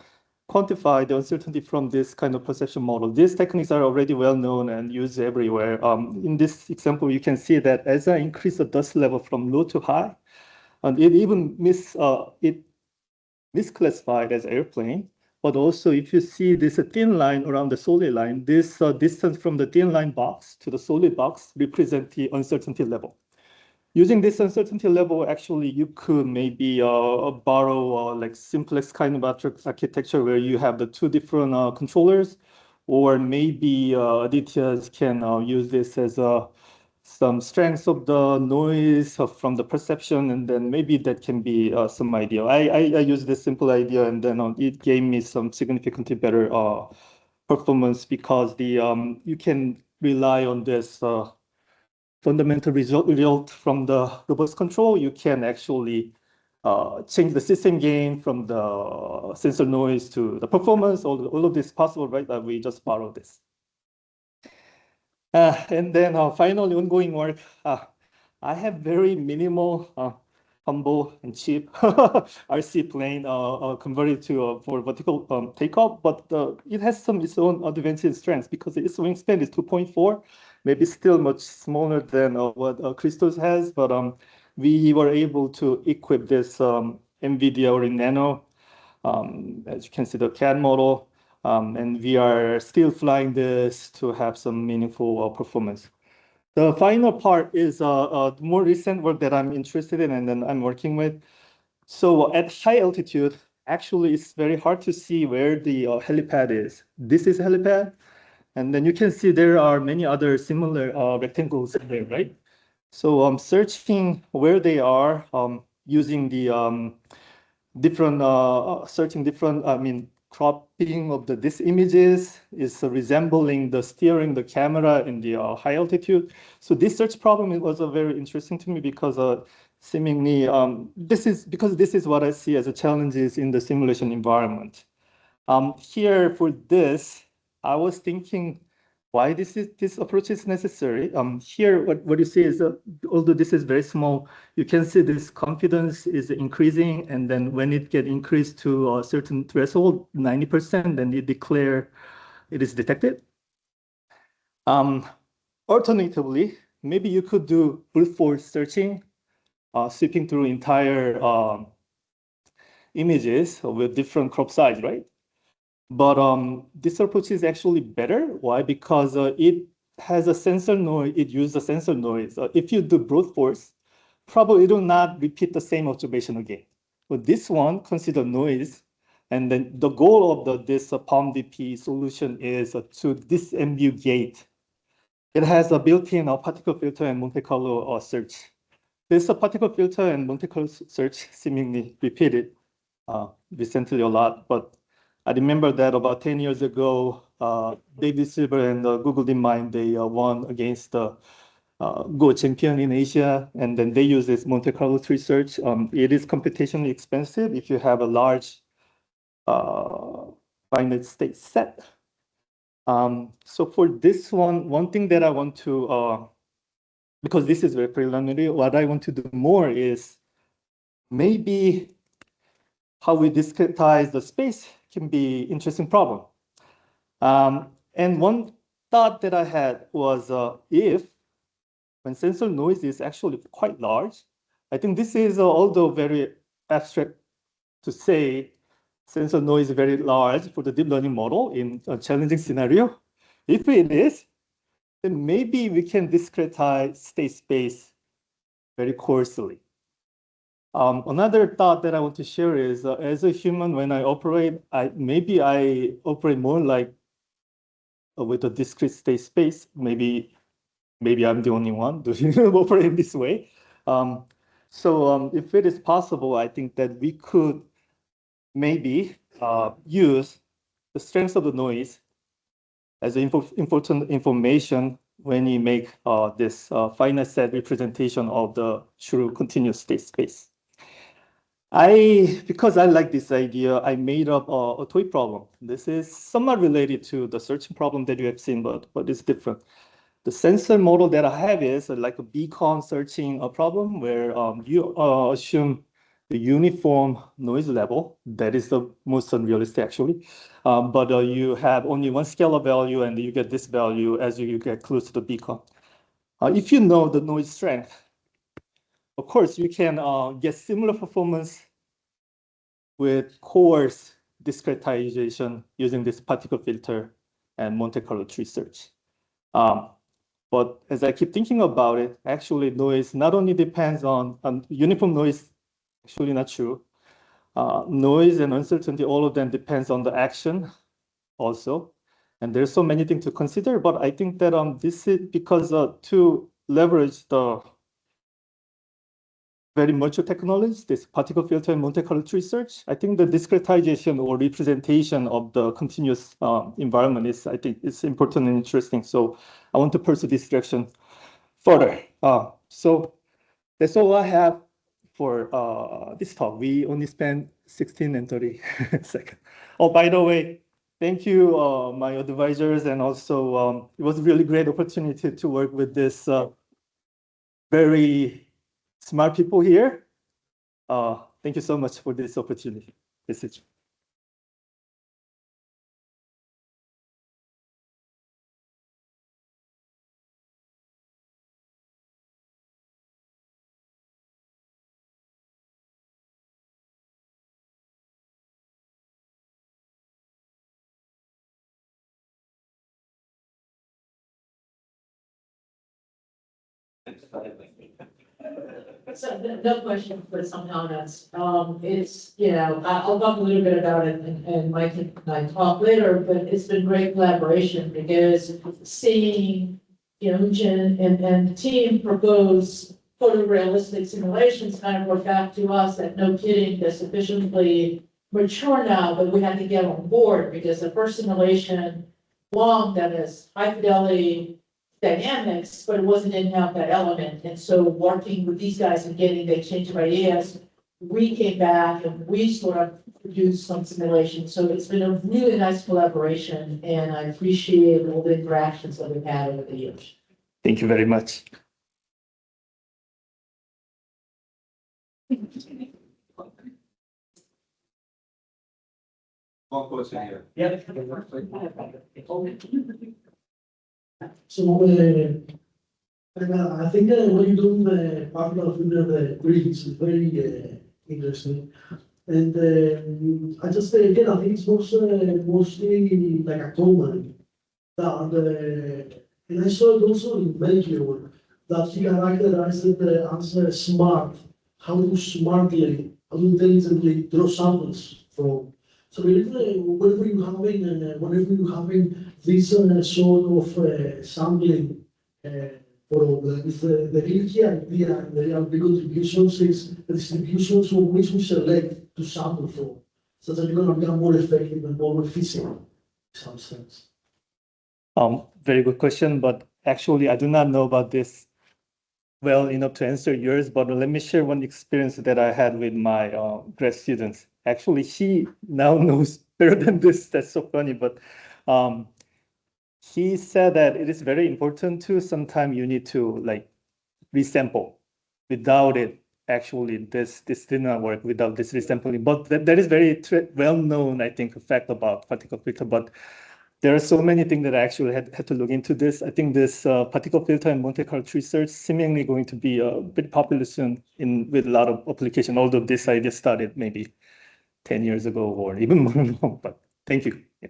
quantify the uncertainty from this kind of perception model. These techniques are already well known and used everywhere. In this example, you can see that as I increase the dust level from low to high, And it even misclassified as airplane. But also, if you see this thin line around the solid line, this distance from the thin line box to the solid box represent the uncertainty level. Using this uncertainty level, actually, you could maybe borrow like simplex kind of architecture where you have the two different controllers, or maybe Adityas can use this as some strengths of the noise from the perception, and then maybe that can be some idea. I used this simple idea, and then it gave me some significantly better performance because you can rely on this fundamental result from the robust control. You can actually change the system gain from the sensor noise to the performance. All of this is possible, right? We just borrow this. And then finally, ongoing work. I have very minimal, humble and cheap RC plane converted to for vertical takeoff, but it has its own advantage strengths because its wingspan is 2.4, maybe still much smaller than what Christos has, but we were able to equip this NVIDIA or Reno, as you can see the CAD model, and we are still flying this to have some meaningful performance. The final part is more recent work that I'm interested in and then I'm working with. So at high altitude, actually, it's very hard to see where the helipad is. This is helipad. And then you can see there are many other similar rectangles there, right? So I'm searching where they are using the different, cropping of these images is resembling the steering the camera in the high altitude. So this search problem was very interesting to me because seemingly this is what I see as a challenges in the simulation environment. Here for this, I was thinking why this approach is necessary. Here, what you see is although this is very small, you can see this confidence is increasing, and then when it get increased to a certain threshold, 90%, then it declare it is detected. Alternatively, maybe you could do brute force searching, sweeping through entire images with different crop size, right? But this approach is actually better. Why? Because it has a sensor noise. It uses a sensor noise. If you do brute force, probably it will not repeat the same observation again. But this one consider noise, and then the goal of this PalmDP solution is to disambiguate. It has a built-in particle filter and Monte Carlo search. This particle filter and Monte Carlo search seemingly repeated recently a lot, but I remember that about 10 years ago, David Silver and Google DeepMind, they won against Go Champion in Asia, and then they use this Monte Carlo tree search. It is computationally expensive if you have a large finite state set. So for this one thing that I want to, because this is very preliminary, what I want to do more is maybe how we discretize the space can be interesting problem. And one thought that I had was if when sensor noise is actually quite large, I think this is although very abstract to say sensor noise is very large for the deep learning model in a challenging scenario. If it is, then maybe we can discretize state space very coarsely. Another thought that I want to share is as a human, when I operate, maybe I operate more like with a discrete state space. Maybe I'm the only one doing operate this way. So if it is possible, I think that we could maybe use the strength of the noise as important information when you make this finite set representation of the true continuous state space. Because I like this idea, I made up a toy problem. This is somewhat related to the searching problem that you have seen, but it's different. The sensor model that I have is like a beacon searching problem where you assume the uniform noise level. That is the most unrealistic, actually. But you have only one scalar value, and you get this value as you get close to the beacon. If you know the noise strength, of course, you can get similar performance with coarse discretization using this particle filter and Monte Carlo tree search. But as I keep thinking about it, actually noise not only depends on uniform noise, actually not true. Noise and uncertainty, all of them depends on the action also. And there's so many things to consider, but I think that this is because to leverage the very mature technology, this particle filter and Monte Carlo tree search, I think the discretization or representation of the continuous environment is, I think, it's important and interesting. So I want to pursue this direction further. So that's all I have for this talk. We only spent 16 and 30 seconds. Oh, by the way, thank you, my advisors, and also it was a really great opportunity to work with this very smart people here. Thank you so much for this opportunity. This is So no question for somehow else. It's, I'll talk a little bit about it and Mike and I talk later, but it's been great collaboration because seeing, Jen and the team propose photorealistic simulations kind of brought back to us that no kidding, they're sufficiently mature now, but we had to get on board because the first simulation, one that is high fidelity dynamics, but didn't have that element. And so working with these guys and getting the exchange of ideas, we came back and we sort of produced some simulations. So it's been a really nice collaboration and I appreciate all the interactions that we've had over the years. Thank you very much. One question here. Yeah. So, I think what you do in the particle filter the grids is very interesting. And I just again I think it's mostly like a common that and I saw it also in Melchior that he characterized it as smart, how to smartly, how to intelligently draw samples from. So whenever you're having this sort of sampling problems, the real key idea and the real big contributions is the distributions from which we select to sample from, so that you're going to become more effective and more efficient in some sense. Very good question, but actually I do not know about this well enough to answer yours, but let me share one experience that I had with my grad students. Actually, he now knows better than this. That's so funny, but he said that it is very important to sometimes you need to like resample. Without it, actually, this did not work without this resampling. But that is very well known, I think, fact about particle filter. But there are so many things that I actually had to look into this. I think this particle filter and Monte Carlo tree search seemingly going to be a bit popular soon with a lot of application, although this idea started maybe 10 years ago or even more long, but thank you. Yeah.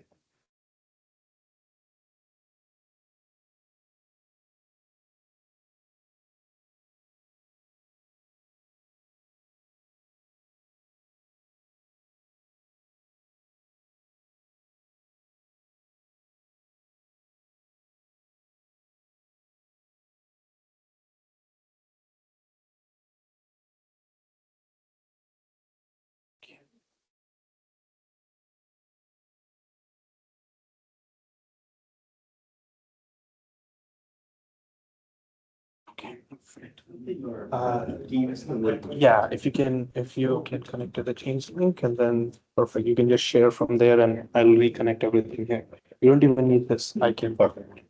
Yeah, if you can connect to the Teams link and then perfect. You can just share from there and I'll reconnect everything here. You don't even need this. I can perfect.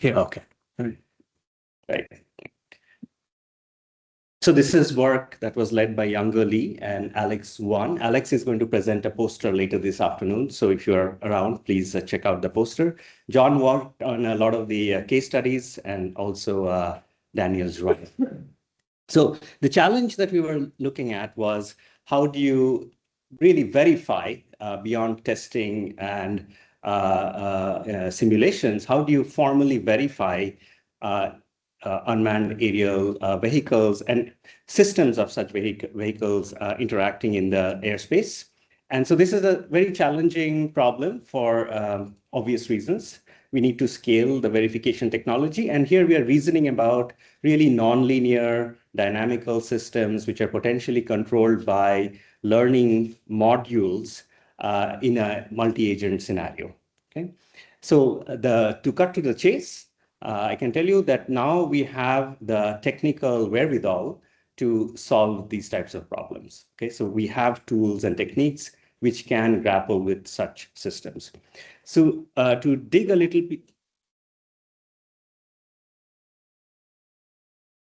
Here, okay. Right. So this is work that was led by Younger Lee and Alex Wan. Alex is going to present a poster later this afternoon. So if you're around, please check out the poster. John worked on a lot of the case studies and also Daniel's work. So the challenge that we were looking at was how do you really verify beyond testing and simulations, how do you formally verify unmanned aerial vehicles and systems of such vehicles interacting in the airspace. And so this is a very challenging problem for obvious reasons. We need to scale the verification technology. And here we are reasoning about really nonlinear dynamical systems, which are potentially controlled by learning modules in a multi-agent scenario. Okay, so to cut to the chase, I can tell you that now we have the technical wherewithal to solve these types of problems. Okay, so we have tools and techniques which can grapple with such systems. So to dig a little bit,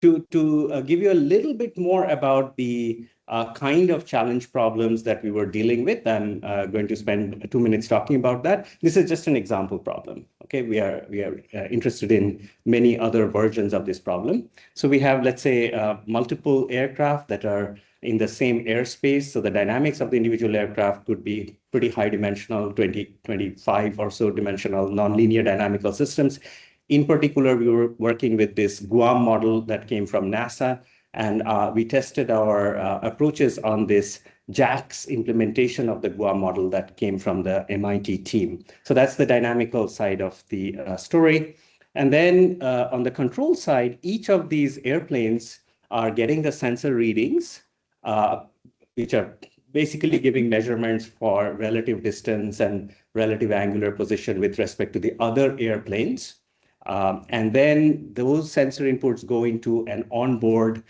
to give you a little bit more about the kind of challenge problems that we were dealing with, I'm going to spend 2 minutes talking about that. This is just an example problem. Okay, we are interested in many other versions of this problem. So we have, let's say, multiple aircraft that are in the same airspace. So the dynamics of the individual aircraft could be pretty high dimensional, 25 or so dimensional nonlinear dynamical systems. In particular, we were working with this Guam model that came from NASA, and we tested our approaches on this JAX implementation of the Guam model that came from the MIT team. So that's the dynamical side of the story. And then on the control side, each of these airplanes are getting the sensor readings, which are basically giving measurements for relative distance and relative angular position with respect to the other airplanes. And then those sensor inputs go into an onboard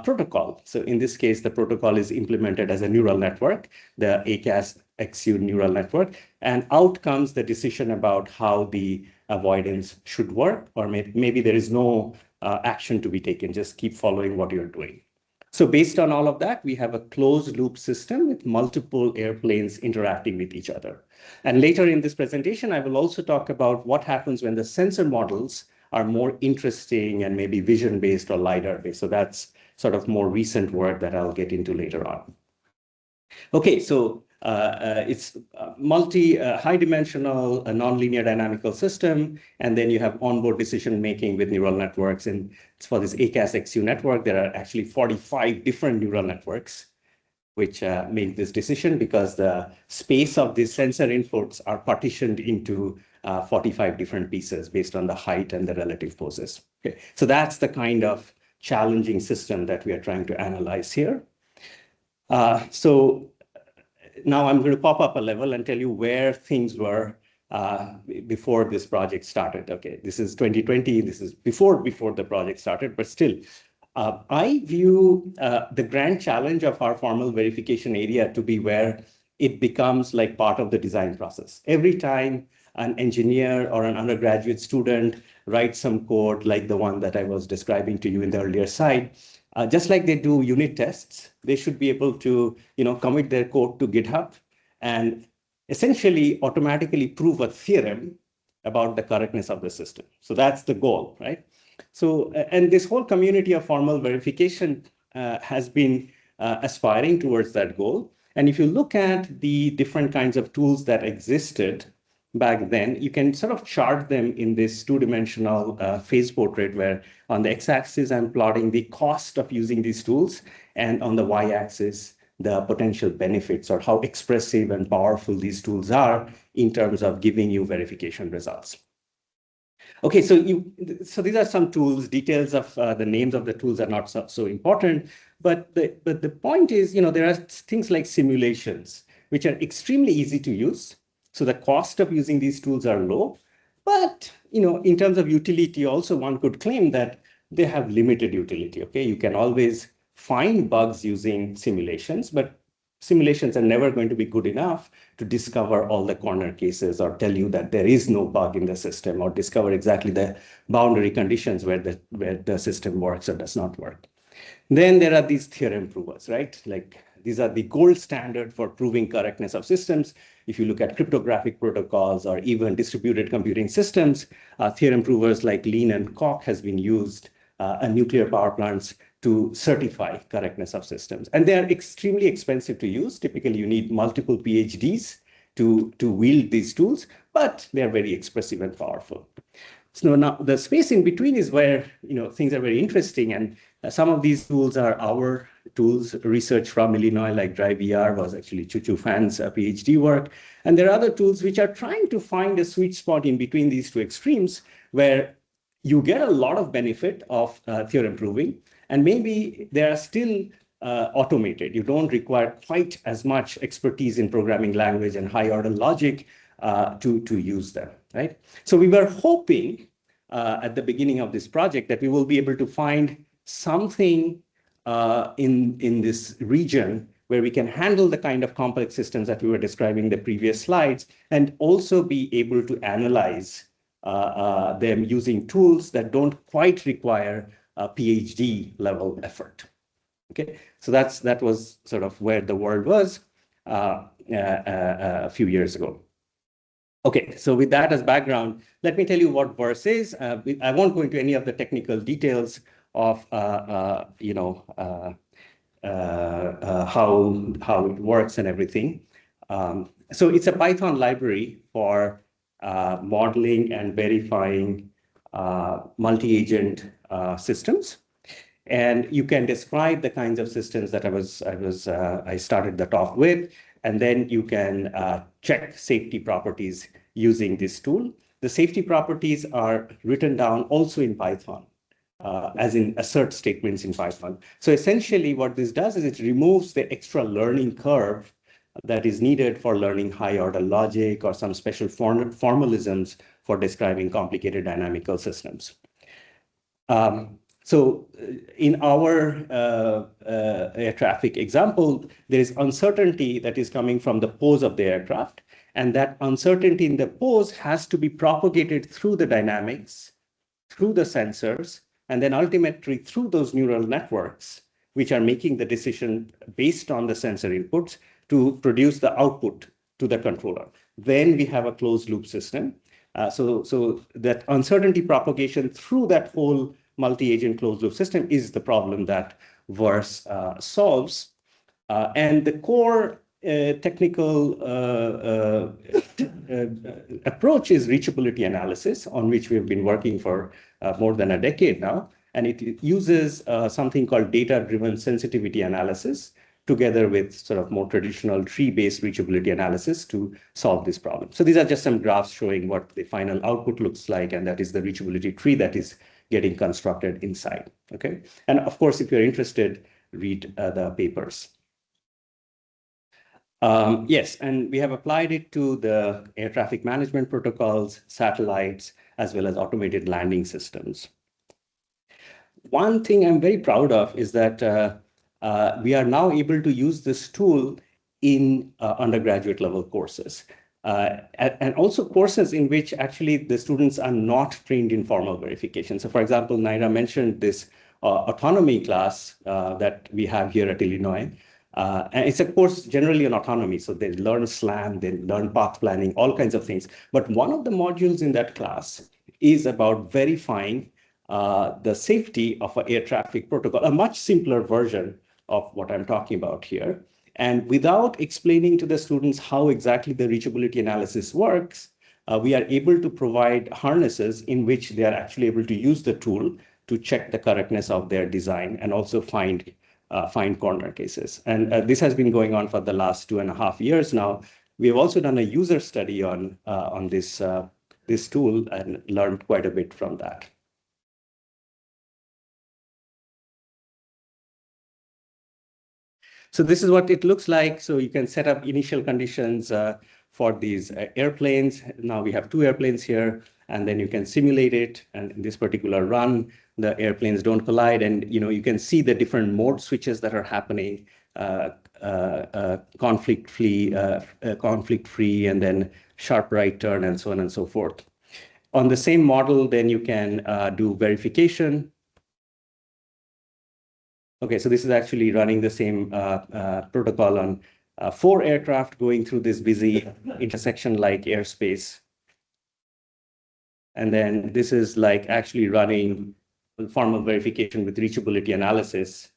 protocol. So in this case, the protocol is implemented as a neural network, the ACAS-XU neural network, and out comes the decision about how the avoidance should work, or maybe there is no action to be taken, just keep following what you're doing. So based on all of that, we have a closed loop system with multiple airplanes interacting with each other. And later in this presentation, I will also talk about what happens when the sensor models are more interesting and maybe vision-based or LiDAR-based. So that's sort of more recent work that I'll get into later on. Okay, so it's high-dimensional, a nonlinear dynamical system, and then you have onboard decision-making with neural networks. And for this ACAS-XU network, there are actually 45 different neural networks which make this decision because the space of these sensor inputs are partitioned into 45 different pieces based on the height and the relative poses. Okay, so that's the kind of challenging system that we are trying to analyze here. So now I'm going to pop up a level and tell you where things were before this project started. Okay, this is 2020. This is before the project started, but still, I view the grand challenge of our formal verification area to be where it becomes like part of the design process. Every time an engineer or an undergraduate student writes some code like the one that I was describing to you in the earlier slide, just like they do unit tests, they should be able to, commit their code to GitHub and essentially automatically prove a theorem about the correctness of the system. So that's the goal, right? So, and this whole community of formal verification has been aspiring towards that goal. And if you look at the different kinds of tools that existed back then, you can sort of chart them in this two-dimensional phase portrait where on the x-axis, I'm plotting the cost of using these tools, and on the y-axis, the potential benefits or how expressive and powerful these tools are in terms of giving you verification results. Okay, so these are some tools. Details of the names of the tools are not so important, but the point is, there are things like simulations, which are extremely easy to use. So the cost of using these tools are low, but in terms of utility, also one could claim that they have limited utility. Okay, you can always find bugs using simulations, but simulations are never going to be good enough to discover all the corner cases or tell you that there is no bug in the system or discover exactly the boundary conditions where the system works or does not work. Then there are these theorem provers, right? Like these are the gold standard for proving correctness of systems. If you look at cryptographic protocols or even distributed computing systems, theorem provers like Lean and Coq has been used in nuclear power plants to certify correctness of systems. And they are extremely expensive to use. Typically, you need multiple PhDs to wield these tools, but they are very expressive and powerful. So now the space in between is where things are very interesting, and some of these tools are our tools. Research from Illinois, like DriveVR, was actually Chu Fan's PhD work, and there are other tools which are trying to find a sweet spot in between these two extremes, where you get a lot of benefit of theorem proving, and maybe they are still automated. You don't require quite as much expertise in programming language and high order logic to use them, right? So we were hoping at the beginning of this project that we will be able to find something in this region where we can handle the kind of complex systems that we were describing in the previous slides, and also be able to analyze them using tools that don't quite require a PhD level effort. Okay, so that was sort of where the world was a few years ago. Okay, so with that as background, let me tell you what VERSE is. I won't go into any of the technical details of how it works and everything. So it's a Python library for modeling and verifying multi-agent systems. And you can describe the kinds of systems that I started the talk with, and then you can check safety properties using this tool. The safety properties are written down also in Python, as in assert statements in Python. So essentially what this does is it removes the extra learning curve that is needed for learning high order logic or some special formalisms for describing complicated dynamical systems. So in our air traffic example, there is uncertainty that is coming from the pose of the aircraft, and that uncertainty in the pose has to be propagated through the dynamics, through the sensors, and then ultimately through those neural networks, which are making the decision based on the sensor inputs to produce the output to the controller. Then we have a closed loop system. So that uncertainty propagation through that whole multi-agent closed loop system is the problem that VERSE solves. And the core technical approach is reachability analysis, on which we've been working for more than a decade now. And it uses something called data-driven sensitivity analysis together with sort of more traditional tree-based reachability analysis to solve this problem. So these are just some graphs showing what the final output looks like, and that is the reachability tree that is getting constructed inside, okay? And of course, if you're interested, read the papers. Yes, and we have applied it to the air traffic management protocols, satellites, as well as automated landing systems. One thing I'm very proud of is that we are now able to use this tool in undergraduate level courses. And also courses in which actually the students are not trained in formal verification. So for example, Naira mentioned this autonomy class that we have here at Illinois. And it's a course generally on autonomy. So they learn SLAM, they learn path planning, all kinds of things. But one of the modules in that class is about verifying the safety of an air traffic protocol, a much simpler version of what I'm talking about here. And without explaining to the students how exactly the reachability analysis works, we are able to provide harnesses in which they are actually able to use the tool to check the correctness of their design and also find corner cases. And this has been going on for the last 2.5 years now. We have also done a user study on this tool and learned quite a bit from that. So this is what it looks like. So you can set up initial conditions for these airplanes. Now we have 2 airplanes here, and then you can simulate it. And in this particular run, the airplanes don't collide. And you can see the different mode switches that are happening conflict-free, and then sharp right turn, and so on and so forth. On the same model, then you can do verification. Okay, so this is actually running the same protocol on 4 aircraft going through this busy intersection-like airspace. And then this is like actually running formal verification with reachability analysis.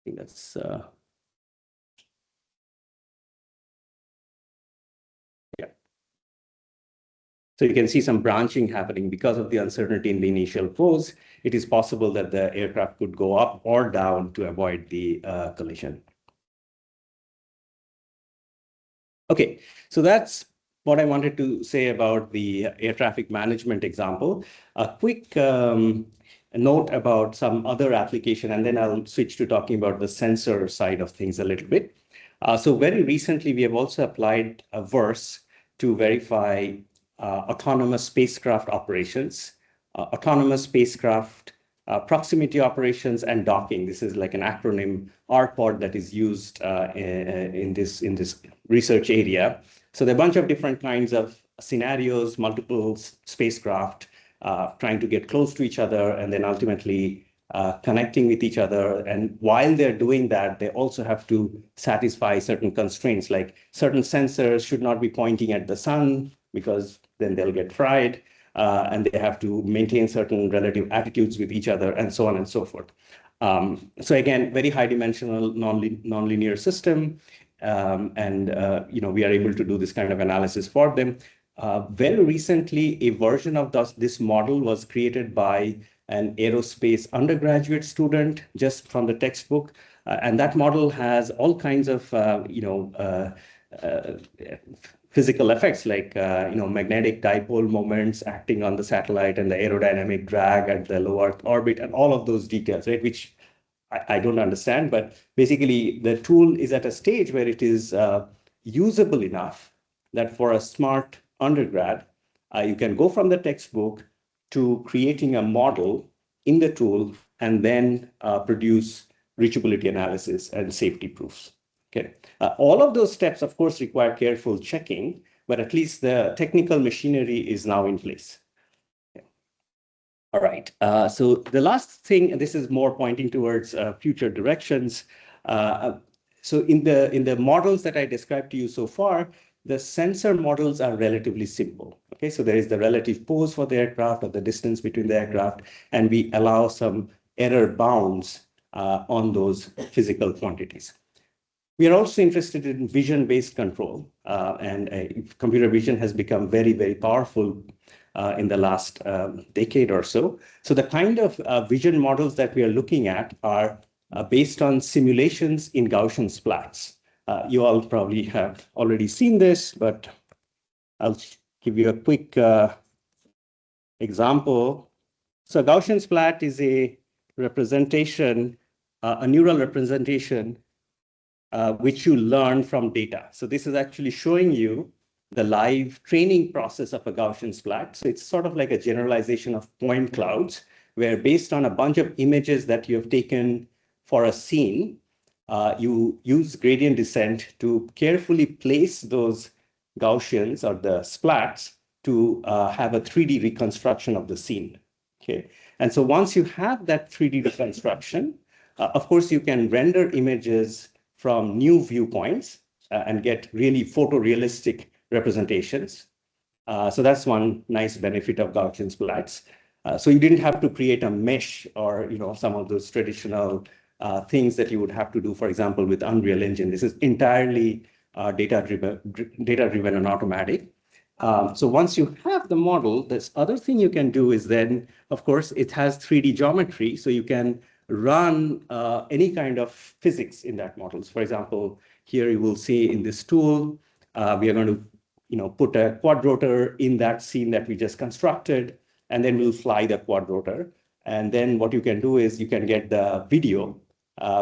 I think that's yeah. So you can see some branching happening because of the uncertainty in the initial pose. It is possible that the aircraft could go up or down to avoid the collision. Okay, so that's what I wanted to say about the air traffic management example. A quick note about some other application, and then I'll switch to talking about the sensor side of things a little bit. So very recently, we have also applied a VERSE to verify autonomous spacecraft operations, autonomous spacecraft proximity operations, and docking. This is like an acronym, RPOD, that is used in this research area. So there are a bunch of different kinds of scenarios, multiple spacecraft trying to get close to each other, and then ultimately connecting with each other. And while they're doing that, they also have to satisfy certain constraints, like certain sensors should not be pointing at the sun because then they'll get fried. And they have to maintain certain relative attitudes with each other, and so on and so forth. So again, very high dimensional nonlinear system. And we are able to do this kind of analysis for them. Very recently, a version of this model was created by an aerospace undergraduate student just from the textbook. And that model has all kinds of physical effects like magnetic dipole moments acting on the satellite and the aerodynamic drag at the low Earth orbit and all of those details, right? Which I don't understand, but basically the tool is at a stage where it is usable enough that for a smart undergrad, you can go from the textbook to creating a model in the tool and then produce reachability analysis and safety proofs. Okay. All of those steps, of course, require careful checking, but at least the technical machinery is now in place. Okay. All right. So the last thing, and this is more pointing towards future directions. So in the models that I described to you so far, the sensor models are relatively simple. Okay, so there is the relative pose for the aircraft or the distance between the aircraft, and we allow some error bounds on those physical quantities. We are also interested in vision-based control, and computer vision has become very, very powerful in the last decade or so. So the kind of vision models that we are looking at are based on simulations in Gaussian splats. You all probably have already seen this, but I'll give you a quick example. So Gaussian splat is a representation, a neural representation which you learn from data. So this is actually showing you the live training process of a Gaussian splat. So it's sort of like a generalization of point clouds, where based on a bunch of images that you have taken for a scene, you use gradient descent to carefully place those Gaussians or the splats to have a 3D reconstruction of the scene. Okay, and so once you have that 3D reconstruction, of course, you can render images from new viewpoints and get really photorealistic representations. So that's one nice benefit of Gaussian splats. So you didn't have to create a mesh or some of those traditional things that you would have to do, for example, with Unreal Engine. This is entirely data-driven and automatic. So once you have the model, this other thing you can do is then, of course, it has 3D geometry, so you can run any kind of physics in that model. So for example, here you will see in this tool, we are going to put a quadrotor in that scene that we just constructed, and then we'll fly the quadrotor. And then what you can do is you can get the video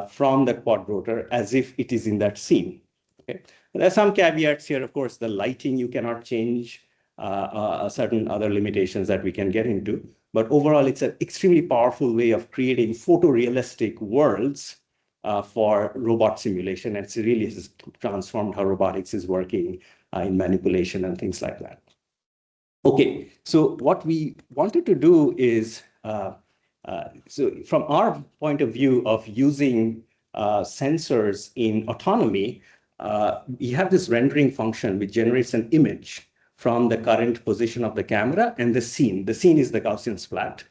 from the quadrotor as if it is in that scene. Okay. There are some caveats here. Of course, the lighting you cannot change. certain other limitations that we can get into. But overall, it's an extremely powerful way of creating photorealistic worlds for robot simulation. And it really has transformed how robotics is working in manipulation and things like that. Okay, so what we wanted to do is, so from our point of view of using sensors in autonomy, we have this rendering function which generates an image from the current position of the camera and the scene. The scene is the Gaussian splat.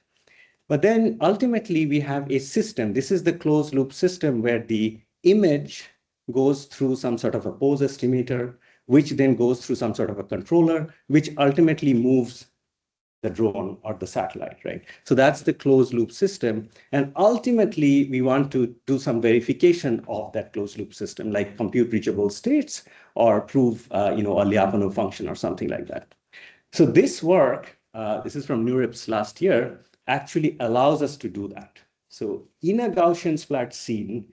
But then ultimately we have a system. This is the closed loop system where the image goes through some sort of a pose estimator, which then goes through some sort of a controller, which ultimately moves the drone or the satellite, right? So that's the closed loop system. And ultimately, we want to do some verification of that closed loop system, like compute reachable states or prove, a Lyapunov function or something like that. So this work, this is from NeurIPS last year, actually allows us to do that. So in a Gaussian splat scene,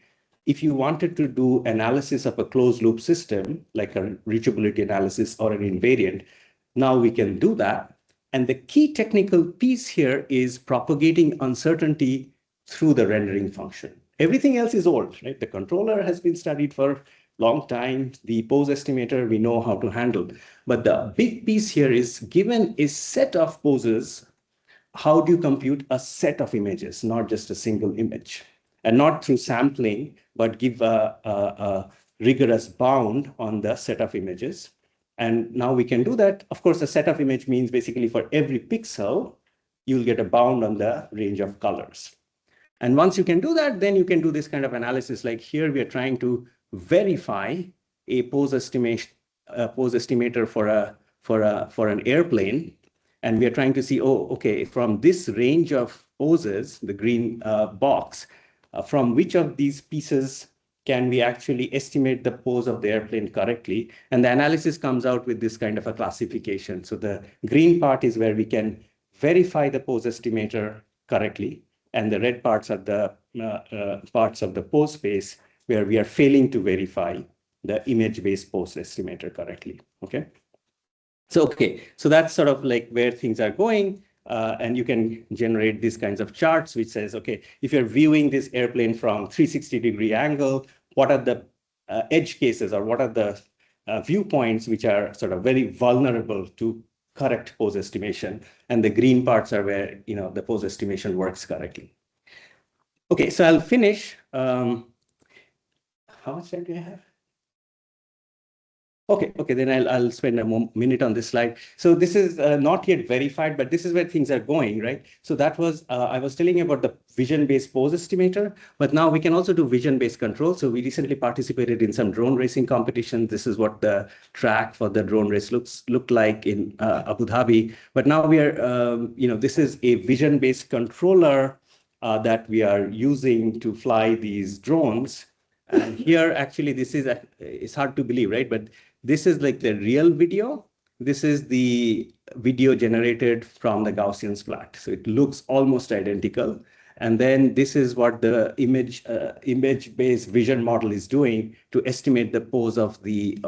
if you wanted to do analysis of a closed loop system, like a reachability analysis or an invariant, now we can do that. And the key technical piece here is propagating uncertainty through the rendering function. Everything else is old, right? The controller has been studied for a long time. The pose estimator, we know how to handle. But the big piece here is, given a set of poses, how do you compute a set of images, not just a single image? And not through sampling, but give a rigorous bound on the set of images. And now we can do that. Of course, a set of image means basically for every pixel, you'll get a bound on the range of colors. And once you can do that, then you can do this kind of analysis. Like here, we are trying to verify a pose estimator for an airplane. And we are trying to see, oh, okay, from this range of poses, the green box, from which of these pieces can we actually estimate the pose of the airplane correctly? And the analysis comes out with this kind of a classification. So the green part is where we can verify the pose estimator correctly. And the red parts are the parts of the pose space where we are failing to verify the image-based pose estimator correctly, okay? So, okay, so that's sort of like where things are going. And you can generate these kinds of charts, which says, okay, if you're viewing this airplane from 360-degree angle, what are the edge cases or what are the viewpoints which are sort of very vulnerable to correct pose estimation? And the green parts are where, the pose estimation works correctly. Okay, so I'll finish. How much time do I have? Okay, then I'll spend a minute on this slide. So this is not yet verified, but this is where things are going, right? So that was, I was telling you about the vision-based pose estimator, but now we can also do vision-based control. So we recently participated in some drone racing competition. This is what the track for the drone race looked like in Abu Dhabi. But now we are, this is a vision-based controller that we are using to fly these drones. And here, actually, this is, it's hard to believe, right? But this is like the real video. This is the video generated from the Gaussian splat. So it looks almost identical. And then this is what the image-based vision model is doing to estimate the pose of the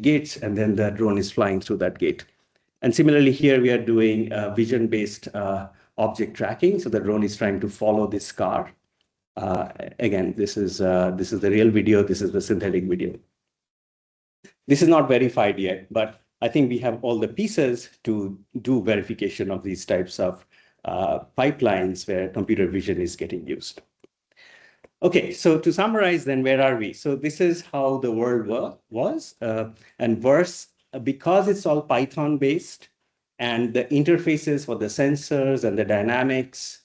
gates. And then the drone is flying through that gate. And similarly, here we are doing vision-based object tracking. So the drone is trying to follow this car. Again, this is the real video. This is the synthetic video. This is not verified yet, but I think we have all the pieces to do verification of these types of pipelines where computer vision is getting used. Okay, so to summarize then, where are we? So this is how the world was. And Verse, because it's all Python based and the interfaces for the sensors and the dynamics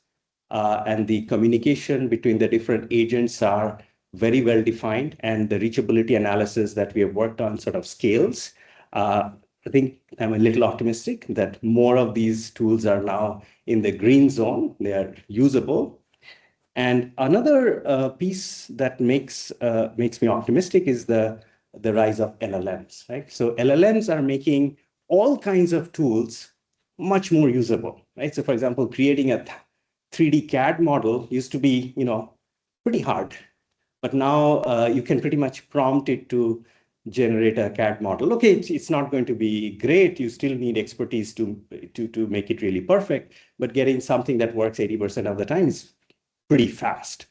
and the communication between the different agents are very well defined, and the reachability analysis that we have worked on sort of scales. I think I'm a little optimistic that more of these tools are now in the green zone. They are usable. And another piece that makes me optimistic is the rise of LLMs, right? So LLMs are making all kinds of tools much more usable, right? So for example, creating a 3D CAD model used to be, pretty hard. But now you can pretty much prompt it to generate a CAD model. Okay, it's not going to be great. You still need expertise to make it really perfect, but getting something that works 80% of the time is pretty fast.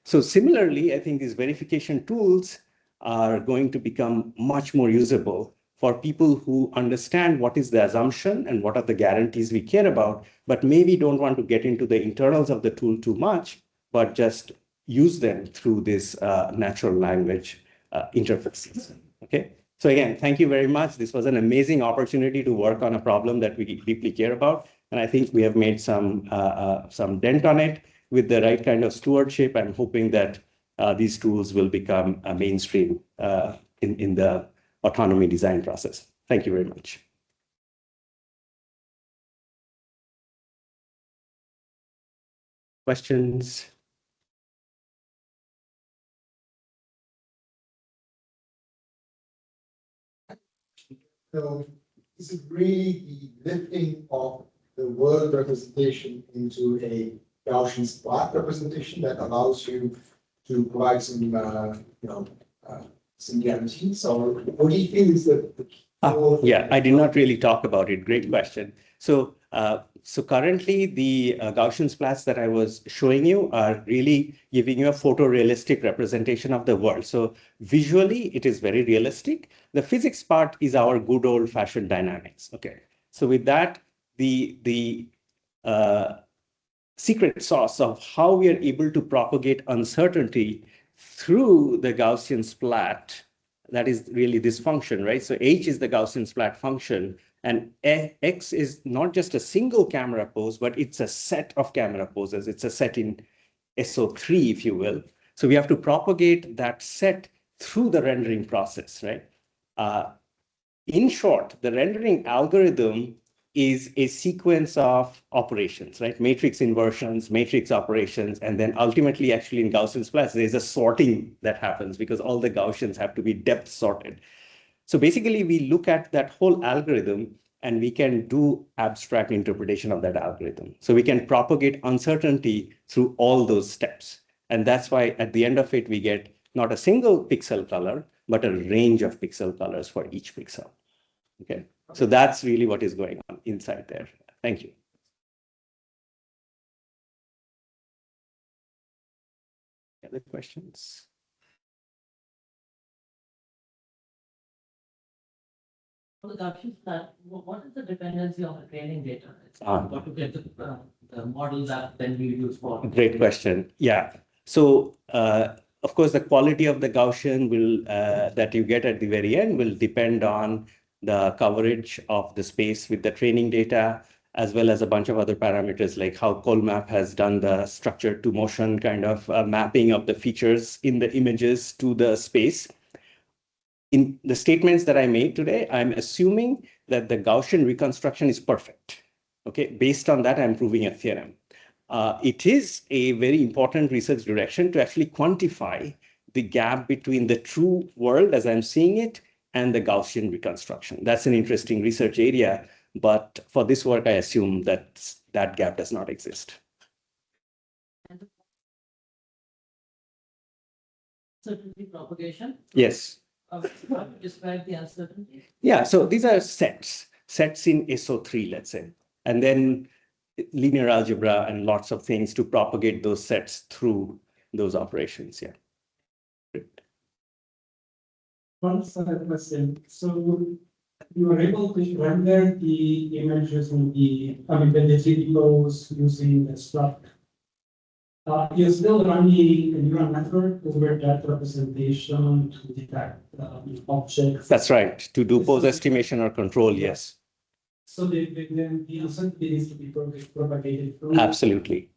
So similarly, I think these verification tools are going to become much more usable for people who understand what is the assumption and what are the guarantees we care about, but maybe don't want to get into the internals of the tool too much, but just use them through this natural language interfaces. Okay. So again, thank you very much. This was an amazing opportunity to work on a problem that we deeply care about. And I think we have made some dent on it with the right kind of stewardship. I'm hoping that these tools will become a mainstream in the autonomy design process. Thank you very much. Questions? So is it really the lifting of the world representation into a Gaussian splat representation that allows you to provide some, some guarantees? Or what do you feel is the yeah, I did not really talk about it. Great question. So, so currently the Gaussian splats that I was showing you are really giving you a photorealistic representation of the world. So visually, it is very realistic. The physics part is our good old-fashioned dynamics. Okay. So with that, the secret sauce of how we are able to propagate uncertainty through the Gaussian splat, that is really this function, right? So H is the Gaussian splat function, and X is not just a single camera pose, but it's a set of camera poses. It's a set in SO3, if you will. So we have to propagate that set through the rendering process, right? In short, the rendering algorithm is a sequence of operations, right? Matrix inversions, matrix operations, and then ultimately actually in Gaussian splats, there's a sorting that happens because all the Gaussians have to be depth sorted. So basically we look at that whole algorithm and we can do abstract interpretation of that algorithm. So we can propagate uncertainty through all those steps. And that's why at the end of it, we get not a single pixel color, but a range of pixel colors for each pixel. Okay. So that's really what is going on inside there. Thank you. Other questions? For the Gaussian splat, what is the dependency on the training data? What to get the model that then we use for? Great question. Yeah. So of course, the quality of the Gaussian will that you get at the very end will depend on the coverage of the space with the training data, as well as a bunch of other parameters like how Colmap has done the structure to motion kind of mapping of the features in the images to the space. In the statements that I made today, I'm assuming that the Gaussian reconstruction is perfect. Okay, based on that, I'm proving a theorem. It is a very important research direction to actually quantify the gap between the true world as I'm seeing it and the Gaussian reconstruction. That's an interesting research area, but for this work, I assume that that gap does not exist. Uncertainty propagation? Yes. How do you describe the uncertainty? Yeah, so these are sets in SO3, let's say, and then linear algebra and lots of things to propagate those sets through those operations. Yeah. One side question. So you were able to render the images in the, the 3D pose using the struct. You still running a neural network over that representation to detect objects. That's right. To do pose estimation or control, yes. So the uncertainty needs to be propagated through. Absolutely.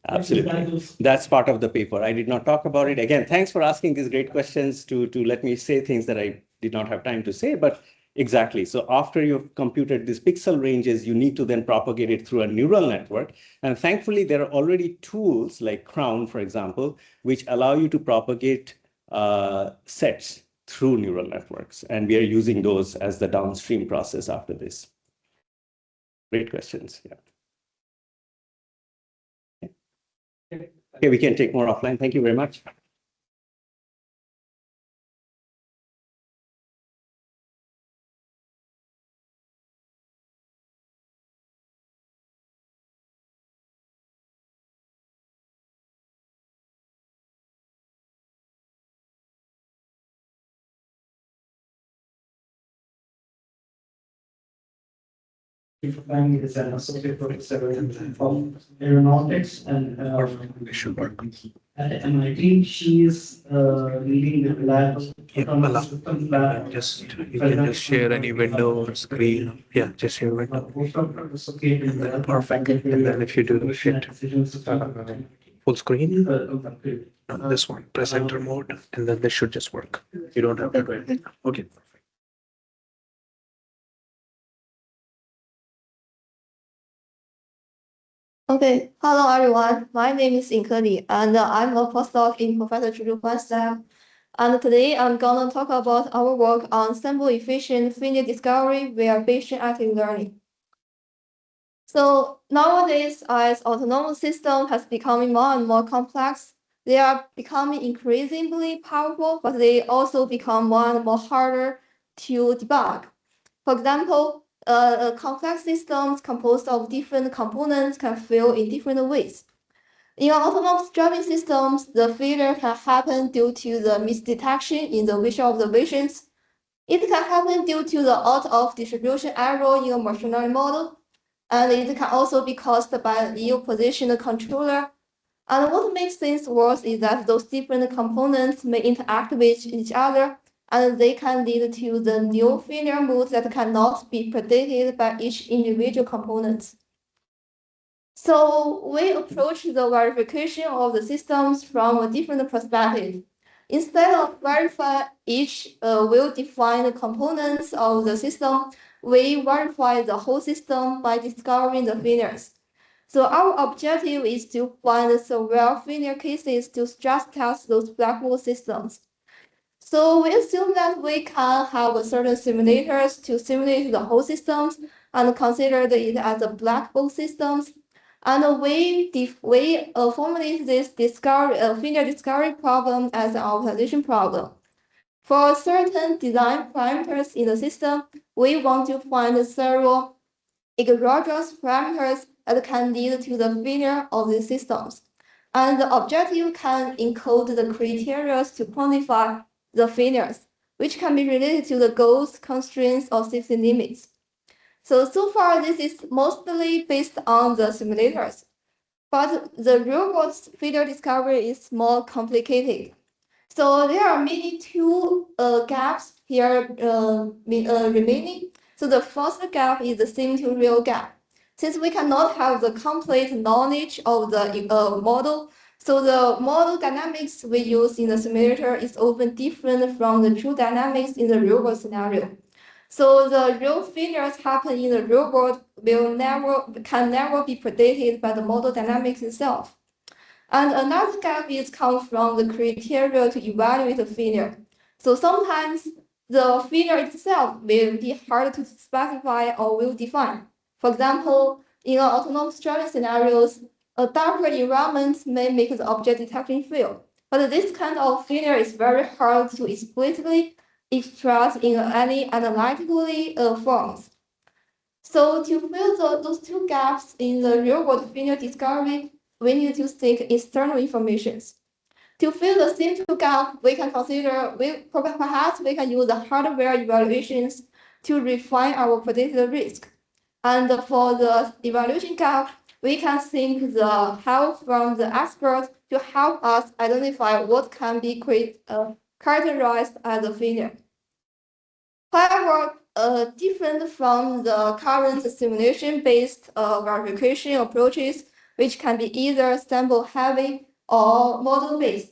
That's part of the paper. I did not talk about it. Again, thanks for asking these great questions to let me say things that I did not have time to say, but exactly. So after you've computed these pixel ranges, you need to then propagate it through a neural network. And thankfully, there are already tools like Crown, for example, which allow you to propagate sets through neural networks. And we are using those as the downstream process after this. Great questions. Yeah. Okay, we can take more offline. Thank you very much. Champaign is an associate professor of aeronautics and at MIT. She is leading the lab. Just you can just share any window or screen. Yeah, just share window. And then perfect. And then if you do hit full screen, this one, presenter mode, and then this should just work. You don't have to do it. Okay. Okay, hello everyone. My name is Inkeli, and I'm a postdoc in Professor Zhuzhuhuan's lab. And today I'm gonna talk about our work on sample-efficient linear discovery via Bayesian active learning. So nowadays, as autonomous system has becoming more and more complex, they are becoming increasingly powerful, but they also become more and more harder to debug. For example, complex systems composed of different components can fail in different ways. In autonomous driving systems, the failure can happen due to the misdetection in the visual observations. It can happen due to the out-of-distribution error in a machine learning model, and it can also be caused by an ill-positioned controller. And what makes things worse is that those different components may interact with each other, and they can lead to the new failure modes that cannot be predicted by each individual component. So we approach the verification of the systems from a different perspective. Instead of verify each well-defined components of the system, we verify the whole system by discovering the failures. So our objective is to find several failure cases to stress test those black box systems. So we assume that we can have certain simulators to simulate the whole systems and consider it as a black box systems. And we formulate this failure discovery problem as an optimization problem. For certain design parameters in the system, we want to find several exogenous parameters that can lead to the failure of the systems. And the objective can encode the criteria to quantify the failures, which can be related to the goals, constraints, or safety limits. So far, this is mostly based on the simulators, but the real-world failure discovery is more complicated. So there are many two gaps here remaining. So the first gap is the sim-to-real gap. Since we cannot have the complete knowledge of the model, so the model dynamics we use in the simulator is often different from the true dynamics in the real-world scenario. So the real failures happen in the real world can never be predicted by the model dynamics itself. And another gap is comes from the criteria to evaluate the failure. So sometimes the failure itself will be hard to specify or will define. For example, in autonomous driving scenarios, a darker environment may make the object detection fail. But this kind of failure is very hard to explicitly express in any analytically forms. So to fill those two gaps in the real-world failure discovery, we need to seek external information. To fill the same two gap, we can consider, perhaps we can use the hardware evaluations to refine our predicted risk. And for the evaluation gap, we can seek the help from the experts to help us identify what can be characterized as a failure. However, different from the current simulation-based verification approaches, which can be either sample-heavy or model-based.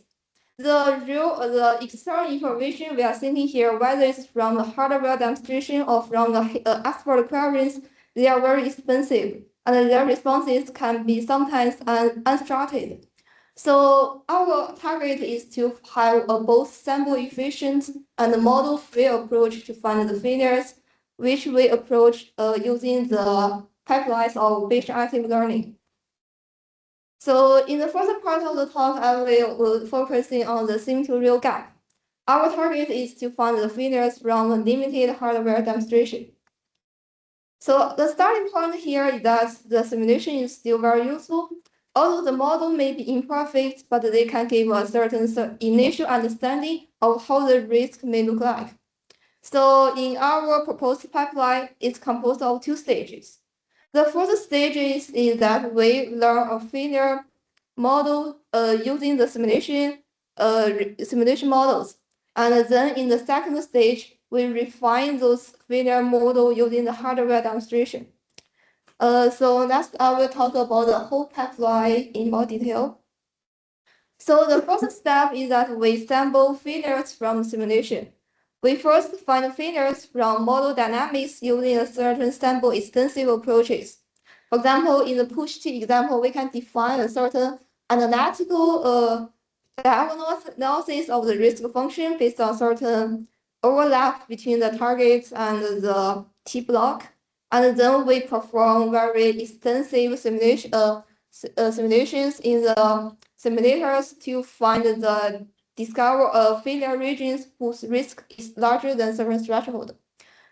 The external information we are seeking here, whether it's from the hardware demonstration or from the expert queries, they are very expensive, and their responses can be sometimes unstructured. So our target is to have a both sample efficient and model-free approach to find the failures, which we approach using the pipelines of Bayesian active learning. So in the first part of the talk, I will focusing on the sim-to-real gap. Our target is to find the failures from a limited hardware demonstration. So the starting point here is that the simulation is still very useful. Although the model may be imperfect, but they can give a certain initial understanding of how the risk may look like. So in our proposed pipeline, it's composed of two stages. The first stage is that we learn a failure model using the simulation models. And then in the second stage, we refine those failure model using the hardware demonstration. So next, I will talk about the whole pipeline in more detail. So the first step is that we sample failures from simulation. We first find failures from model dynamics using a certain sample extensive approaches. For example, in the push-T example, we can define a certain analytical analysis of the risk function based on certain overlap between the targets and the T block. And then we perform very extensive simulations in the simulators to find the failure regions whose risk is larger than certain threshold.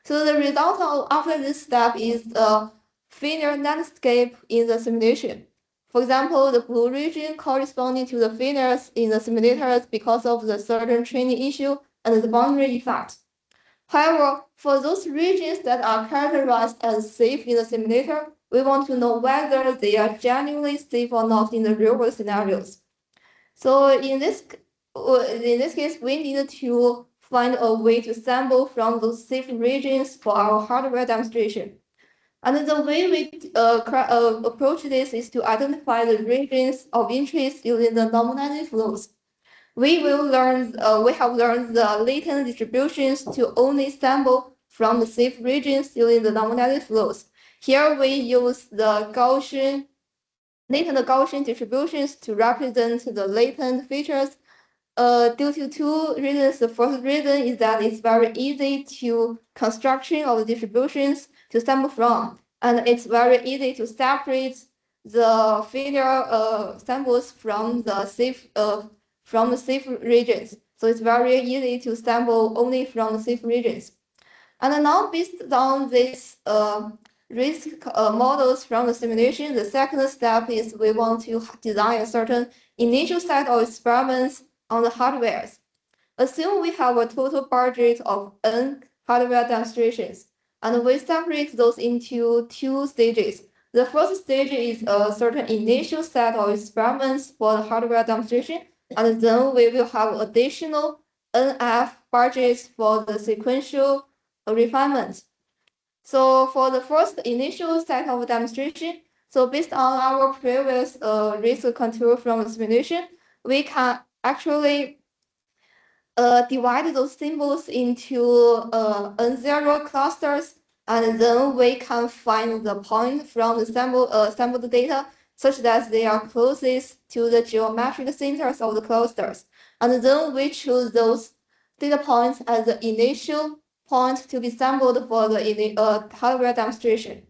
So the result after this step is a failure landscape in the simulation. For example, the blue region corresponding to the failures in the simulators because of the certain training issue and the boundary effect. However, for those regions that are characterized as safe in the simulator, we want to know whether they are genuinely safe or not in the real-world scenarios. So in this case, we need to find a way to sample from those safe regions for our hardware demonstration. And the way we approach this is to identify the regions of interest using the normalized flows. We have learned the latent distributions to only sample from the safe regions using the normalized flows. Here we use the latent Gaussian distributions to represent the latent features. Due to two reasons. The first reason is that it's very easy to construction of the distributions to sample from, and it's very easy to separate the failure samples from the safe regions. So it's very easy to sample only from the safe regions. And now based on these risk models from the simulation, the second step is we want to design a certain initial set of experiments on the hardwares. Assume we have a total budget of N hardware demonstrations, and we separate those into two stages. The first stage is a certain initial set of experiments for the hardware demonstration, and then we will have additional NF budgets for the sequential refinement. So for the first initial set of demonstration, so based on our previous risk control from the simulation, we can actually divide those symbols into N0 clusters, and then we can find the point from the sampled data such that they are closest to the geometric centers of the clusters. And then we choose those data points as the initial point to be sampled for the hardware demonstration.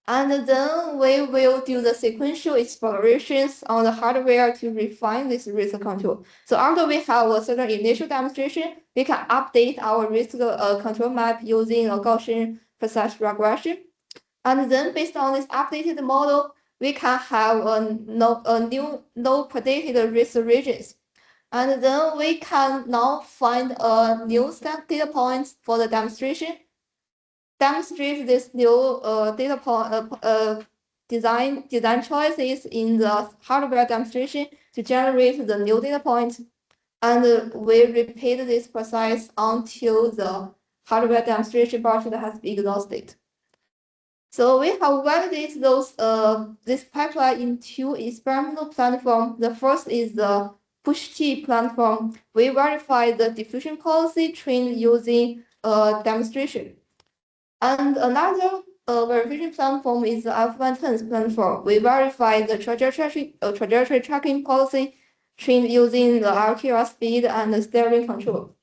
And then we will do the sequential explorations on the hardware to refine this risk control. So after we have a certain initial demonstration, we can update our risk control map using a Gaussian process regression. And then based on this updated model, we can have a no predicted risk regions. And then we can now find a new set data points for the demonstration. Demonstrate this new data point design choices in the hardware demonstration to generate the new data points, and we repeat this process until the hardware demonstration budget has been exhausted. So we have validated this pipeline in two experimental platforms. The first is the push-T platform. We verify the diffusion policy trained using demonstration. And another verification platform is the F110 platform. We verify the trajectory tracking policy trained using the RQR speed and the steering control.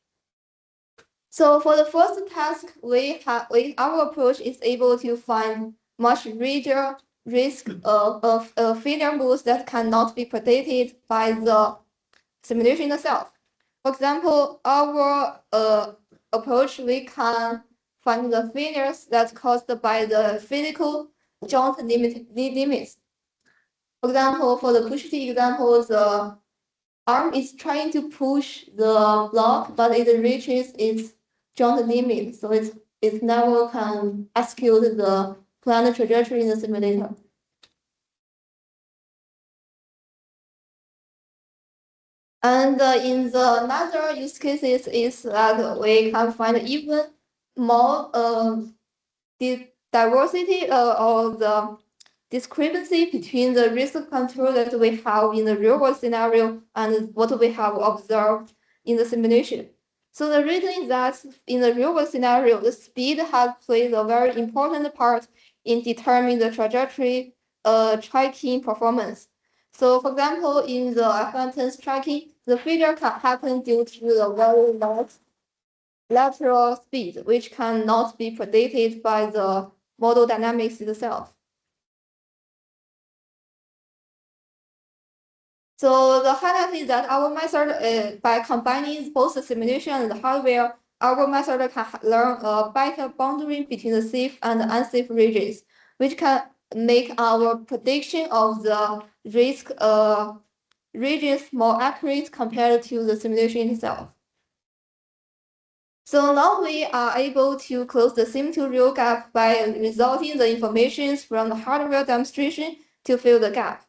So for the first task, our approach is able to find much greater risk of failure modes that cannot be predicted by the simulation itself. For example, our approach, we can find the failures that's caused by the physical joint limits. For example, for the push-T example, the arm is trying to push the block, but it reaches its joint limit, so it never can execute the planned trajectory in the simulator. And in the another use cases is that we can find even more the diversity or the discrepancy between the risk control that we have in the real world scenario and what we have observed in the simulation. So the reason is that in the real world scenario, the speed has played a very important part in determining the trajectory tracking performance. So for example, in the F110 tracking, the failure can happen due to the very large lateral speed, which cannot be predicted by the model dynamics itself. So the highlight is that our method, by combining both the simulation and the hardware, our method can learn a better boundary between the safe and unsafe regions, which can make our prediction of the risk regions more accurate compared to the simulation itself. So now we are able to close the sim-to-real gap by resulting the information from the hardware demonstration to fill the gap.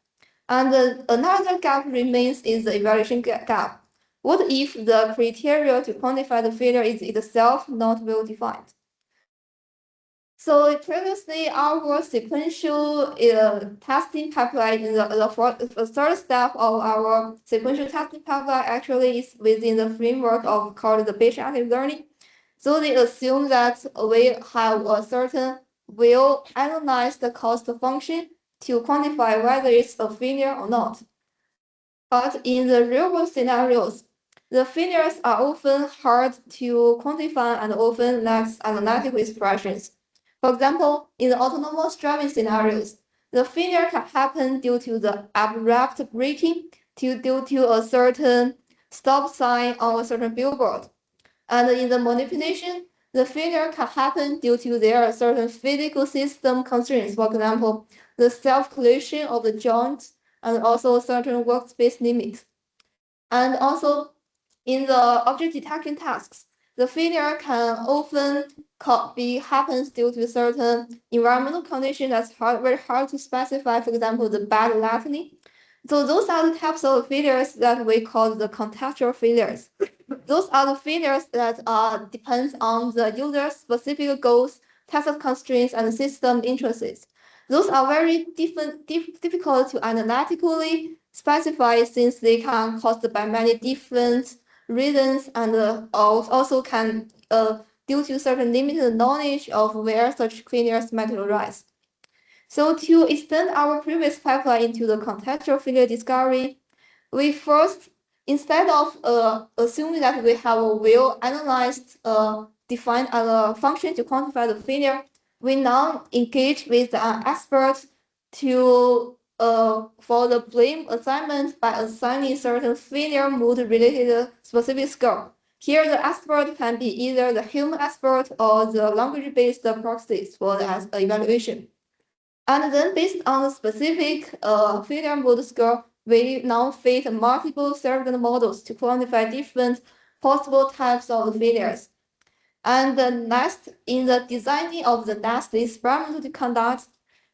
And another gap remains is the evaluation gap. What if the criteria to quantify the failure is itself not well defined? So previously, our sequential testing pipeline in the third step of our sequential testing pipeline actually is within the framework of called the Bayesian active learning. So they assume that we have a certain well-analyzed cost function to quantify whether it's a failure or not. But in the real-world scenarios, the failures are often hard to quantify and often lack analytical expressions. For example, in the autonomous driving scenarios, the failure can happen due to the abrupt braking due to a certain stop sign on a certain billboard. And in the manipulation, the failure can happen due to there are certain physical system constraints. For example, the self-collision of the joints and also certain workspace limits. And also in the object detection tasks, the failure can often happens due to certain environmental conditions that's very hard to specify, for example, the bad lighting. So those are the types of failures that we call the contextual failures. Those are the failures that depends on the user's specific goals, test constraints, and system interests. Those are very difficult to analytically specify since they can caused by many different reasons and also can due to certain limited knowledge of where such failures might arise. So to extend our previous pipeline into the contextual failure discovery, we first, instead of assuming that we have a well-analyzed, defined function to quantify the failure, we now engage with an expert to for the blame assignment by assigning certain failure mode-related specific score. Here, the expert can be either the human expert or the language-based proxies for the evaluation. And then based on the specific failure mode score, we now fit multiple surrogate models to quantify different possible types of failures. And the next, in the designing of the next experiment to conduct,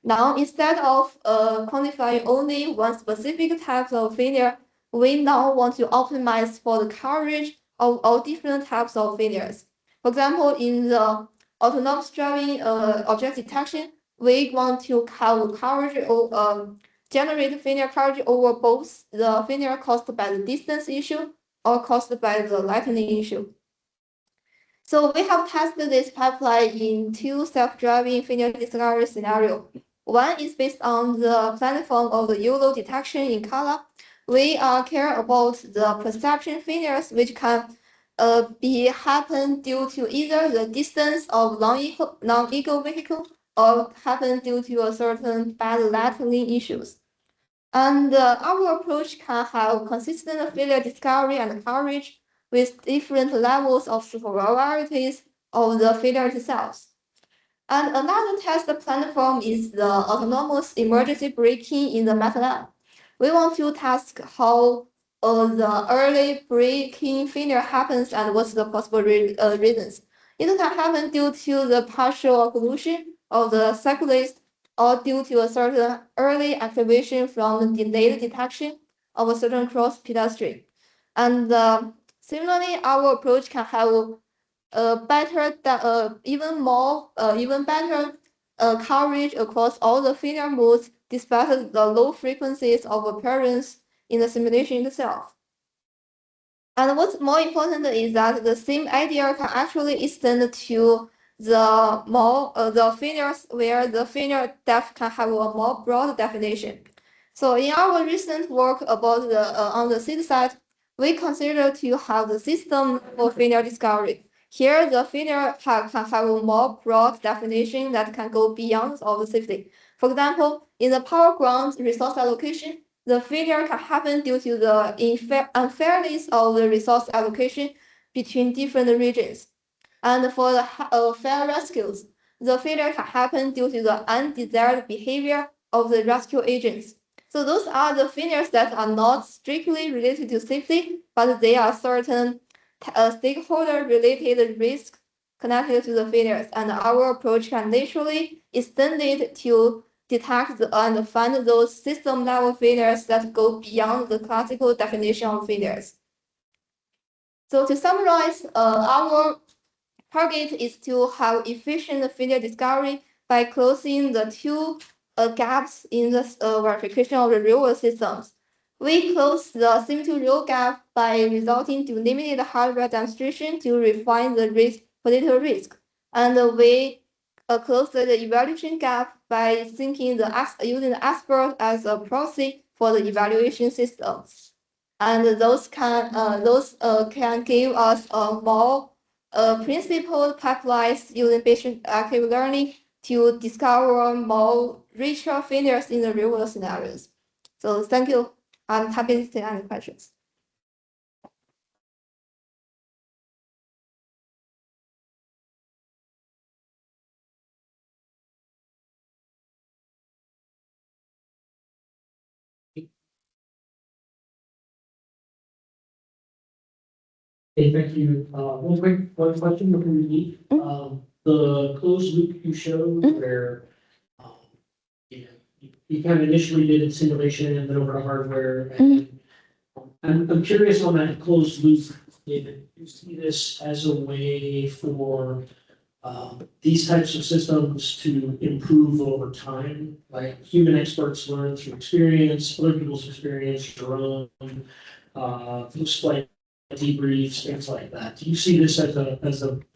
now instead of quantifying only one specific type of failure, we now want to optimize for the coverage of all different types of failures. For example, in the autonomous driving object detection, we want to have coverage or generate failure coverage over both the failure caused by the distance issue or caused by the lightning issue. So we have tested this pipeline in two self-driving failure discovery scenarios. One is based on the platform of the ULI detection in color. We care about the perception failures, which can happen due to either the distance of non-equal vehicle or happen due to a certain bad lightning issues. And our approach can have consistent failure discovery and coverage with different levels of severity of the failure itself. And another test platform is the autonomous emergency braking in the MATLAB. We want to test how the early braking failure happens and what's the possible reasons. It can happen due to the partial occlusion of the cyclist or due to a certain early activation from the delayed detection of a certain cross pedestrian. And similarly, our approach can have even better coverage across all the failure modes despite the low frequencies of appearance in the simulation itself. And what's more important is that the same idea can actually extend to the failures where the failure depth can have a more broad definition. So in our recent work about on the seed side, we consider to have the system for failure discovery. Here, the failure can have a more broad definition that can go beyond all the safety. For example, in the power ground resource allocation, the failure can happen due to the unfairness of the resource allocation between different regions. And for the fire rescues, the failure can happen due to the undesired behavior of the rescue agents. So those are the failures that are not strictly related to safety, but they are certain stakeholder-related risks connected to the failures. And our approach can naturally extend it to detect and find those system-level failures that go beyond the classical definition of failures. So to summarize, our target is to have efficient failure discovery by closing the two gaps in the verification of the real-world systems. We close the sim-to-real gap by resorting to limited hardware demonstration to refine the political risk, and we close the evaluation gap by using the expert as a proxy for the evaluation system. And those can give us a more principled pipelines using patient active learning to discover more richer failures in the real world scenarios. So thank you. I'm happy to take any questions. Okay, thank you. One question before we leave. The closed loop you showed where you kind of initially did simulation and then over to hardware. And I'm curious on that closed loop. David, you see this as a way for these types of systems to improve over time, like human experts learn through experience, other people's experience, your own, flight debriefs, things like that. Do you see this as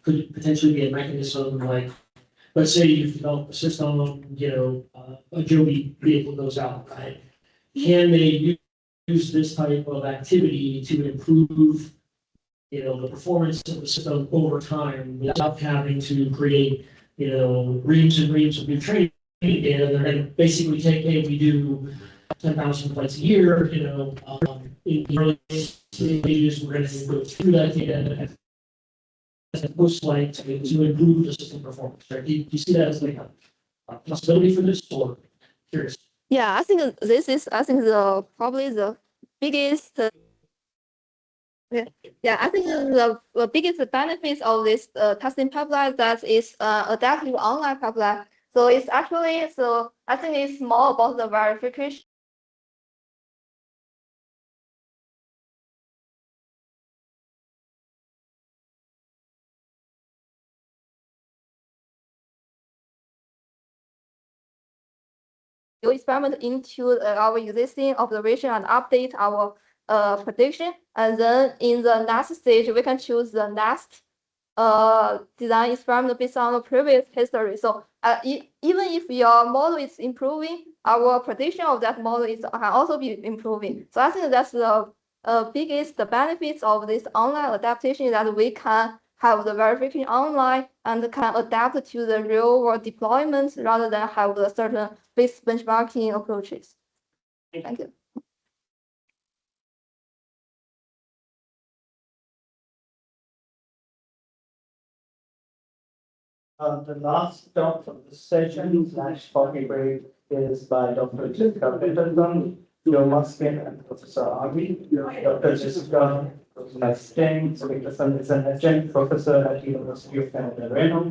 could potentially be a mechanism like, let's say you've developed a system, a Joby vehicle goes out, right? Can they use this type of activity to improve, the performance of the system over time without having to create, reams and reams of new training data? They're going to basically take, hey, we do 10,000 flights a year, in the early stages, we're going to go through that data as a post-flight to improve the system performance, right? Do you see that as like a possibility for this, or curious? Yeah, I think this is, probably the biggest. Yeah, I think the biggest benefits of this testing pipeline that is adaptive online pipeline. So it's actually, I think it's more about the verification. You experiment into our existing observation and update our prediction, and then in the next stage we can choose the next design experiment based on the previous history. So even if your model is improving, our prediction of that model can also be improving. So I think that's the biggest benefits of this online adaptation, that we can have the verification online and can adapt to the real world deployment rather than have the certain base benchmarking approaches. Thank you. The last talk of the session / coffee break is by Dr. Jessica Peterson, Joe Muskin and Professor Avi, Dr. Jessica Stein, so is an adjunct professor at University of Canada, Reno.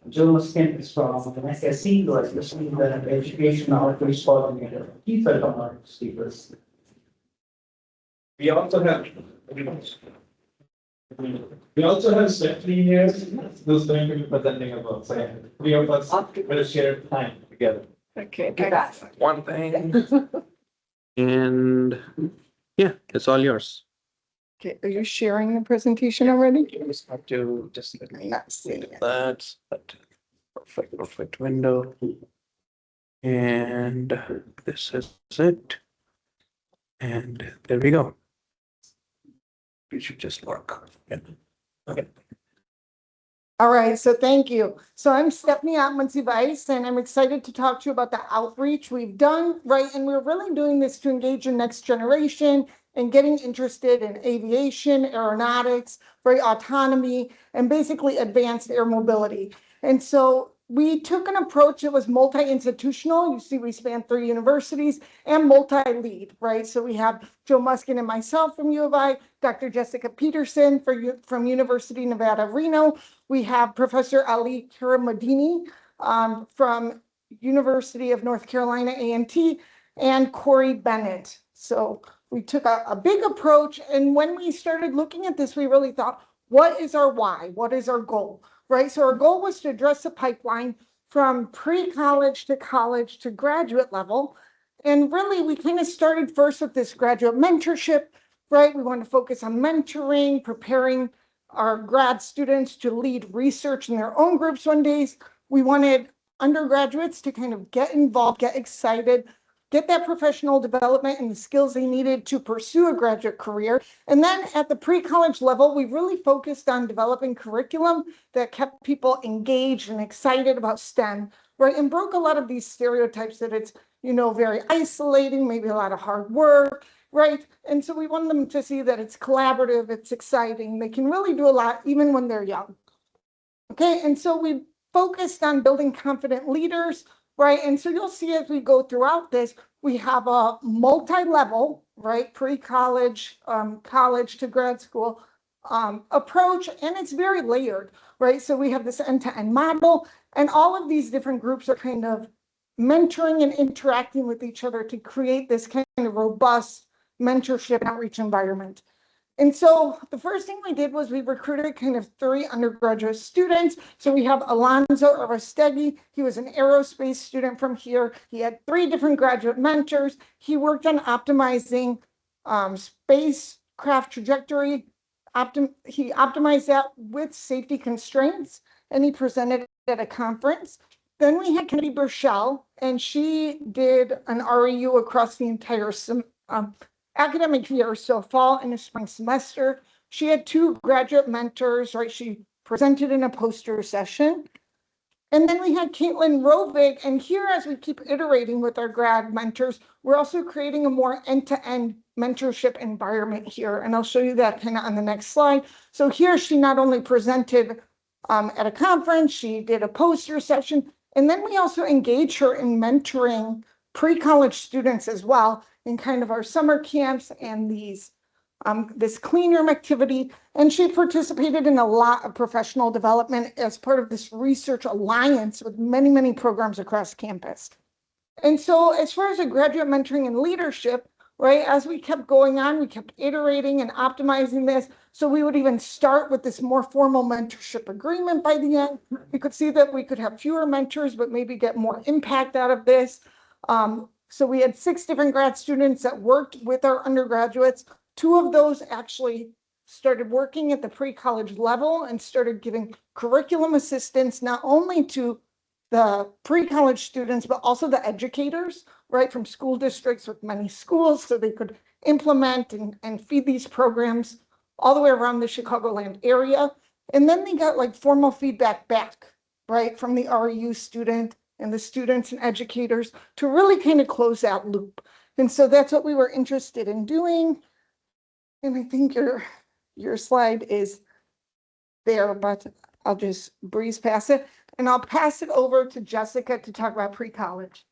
Joe Muskin is from SSC, who is listening to the education outreach coordinator. These are our speakers. We also have Stephanie here, who's going to be presenting about. So yeah, three of us will share time together. Okay, one thing. And yeah, it's all yours. Okay, are you sharing the presentation already? You just have to just Not seeing it. that. Perfect window. And this is it. And there we go. It should just work. Yeah. Okay. All right, so thank you. So I'm Stephanie Atmanzi-Weiss, and I'm excited to talk to you about the outreach we've done, right? And we're really doing this to engage the next generation and getting interested in aviation, aeronautics, right, autonomy, and basically advanced air mobility. And so we took an approach that was multi-institutional. You see, we span 3 universities, and multi-lead, right? So we have Joe Muskin and myself from U of I, Dr. Jessica Peterson from University of Nevada, Reno. We have Professor Ali Karamadini from University of North Carolina, A&T, and Corey Bennett. So we took a big approach. And when we started looking at this, we really thought, what is our why? What is our goal? Right? So our goal was to address the pipeline from pre-college to college to graduate level. And really, we kind of started first with this graduate mentorship, right? We want to focus on mentoring, preparing our grad students to lead research in their own groups one day. We wanted undergraduates to kind of get involved, get excited, get that professional development and the skills they needed to pursue a graduate career. And then at the pre-college level, we really focused on developing curriculum that kept people engaged and excited about STEM, right? And broke a lot of these stereotypes that it's, you know, very isolating, maybe a lot of hard work, right? And so we want them to see that it's collaborative, it's exciting, they can really do a lot even when they're young. Okay, and so we focused on building confident leaders, right? And so you'll see as we go throughout this, we have a multi-level, right, pre-college, college to grad school approach, and it's very layered, right? So we have this end-to-end model, and all of these different groups are kind of mentoring and interacting with each other to create this kind of robust mentorship outreach environment. And so the first thing we did was we recruited kind of 3 undergraduate students. So we have Alonzo Arostegui. He was an aerospace student from here. He had 3 different graduate mentors. He worked on optimizing spacecraft trajectory. He optimized that with safety constraints, and he presented at a conference. Then we had Kennedy Burchell, and she did an REU across the entire academic year, so fall and the spring semester. She had 2 graduate mentors, right? She presented in a poster session. And then we had Caitlin Rovig, and here, as we keep iterating with our grad mentors, we're also creating a more end-to-end mentorship environment here. And I'll show you that kind of on the next slide. So here, she not only presented at a conference, she did a poster session, and then we also engage her in mentoring pre-college students as well in kind of our summer camps and these this clean room activity. And she participated in a lot of professional development as part of this research alliance with many, many programs across campus. And so as far as a graduate mentoring and leadership, right, as we kept going on, we kept iterating and optimizing this. So we would even start with this more formal mentorship agreement by the end. We could see that we could have fewer mentors, but maybe get more impact out of this. So we had 6 different grad students that worked with our undergraduates. 2 of those actually started working at the pre-college level and started giving curriculum assistance, not only to the pre-college students, but also the educators, right, from school districts with many schools, so they could implement and feed these programs all the way around the Chicagoland area. And then they got like formal feedback back, right, from the REU student and the students and educators to really kind of close that loop. And so that's what we were interested in doing. And I think your slide is there, but I'll just breeze past it. And I'll pass it over to Jessica to talk about pre-college.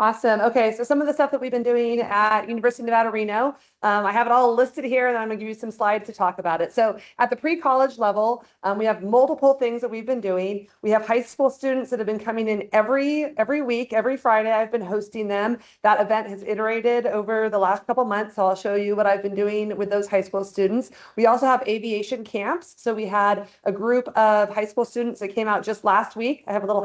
Awesome. Okay, so some of the stuff that we've been doing at University of Nevada, Reno, I have it all listed here, and I'm going to give you some slides to talk about it. So at the pre-college level, we have multiple things that we've been doing. We have high school students that have been coming in every week, every Friday. I've been hosting them. That event has iterated over the last couple months, so I'll show you what I've been doing with those high school students. We also have aviation camps. So we had a group of high school students that came out just last week. I have a little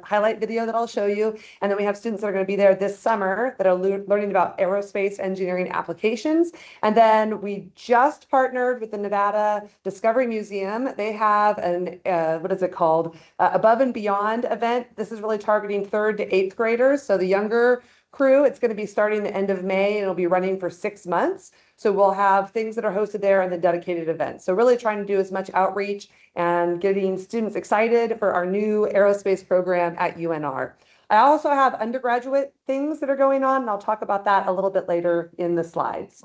highlight video that I'll show you. And then we have students that are going to be there this summer that are learning about aerospace engineering applications. And then we just partnered with the Nevada Discovery Museum. They have an, what is it called? Above and Beyond event. This is really targeting 3rd to 8th graders. So the younger crew, it's going to be starting the end of May and it'll be running for 6 months. So we'll have things that are hosted there and the dedicated events. So really trying to do as much outreach and getting students excited for our new aerospace program at UNR. I also have undergraduate things that are going on, and I'll talk about that a little bit later in the slides.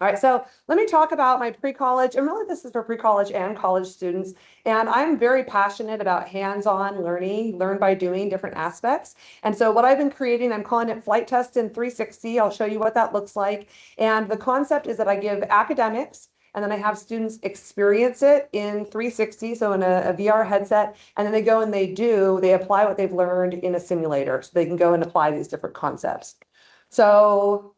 All right, so let me talk about my pre-college, and really this is for pre-college and college students. And I'm very passionate about hands-on learning, learn by doing different aspects. And so what I've been creating, I'm calling it Flight Test in 360. I'll show you what that looks like. And the concept is that I give academics, and then I have students experience it in 360, so in a VR headset, and then they go and they apply what they've learned in a simulator. So they can go and apply these different concepts. So,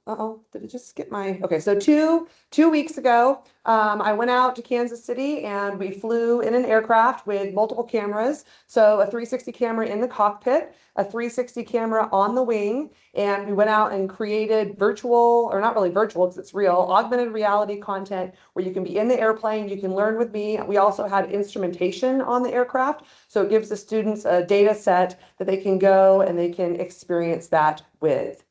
did it just skip my, okay, so two weeks ago, I went out to Kansas City and we flew in an aircraft with multiple cameras. So a 360 camera in the cockpit, a 360 camera on the wing, and we went out and created virtual, or not really virtual because it's real, augmented reality content where you can be in the airplane, you can learn with me. We also had instrumentation on the aircraft. So it gives the students a data set that they can go and they can experience that with.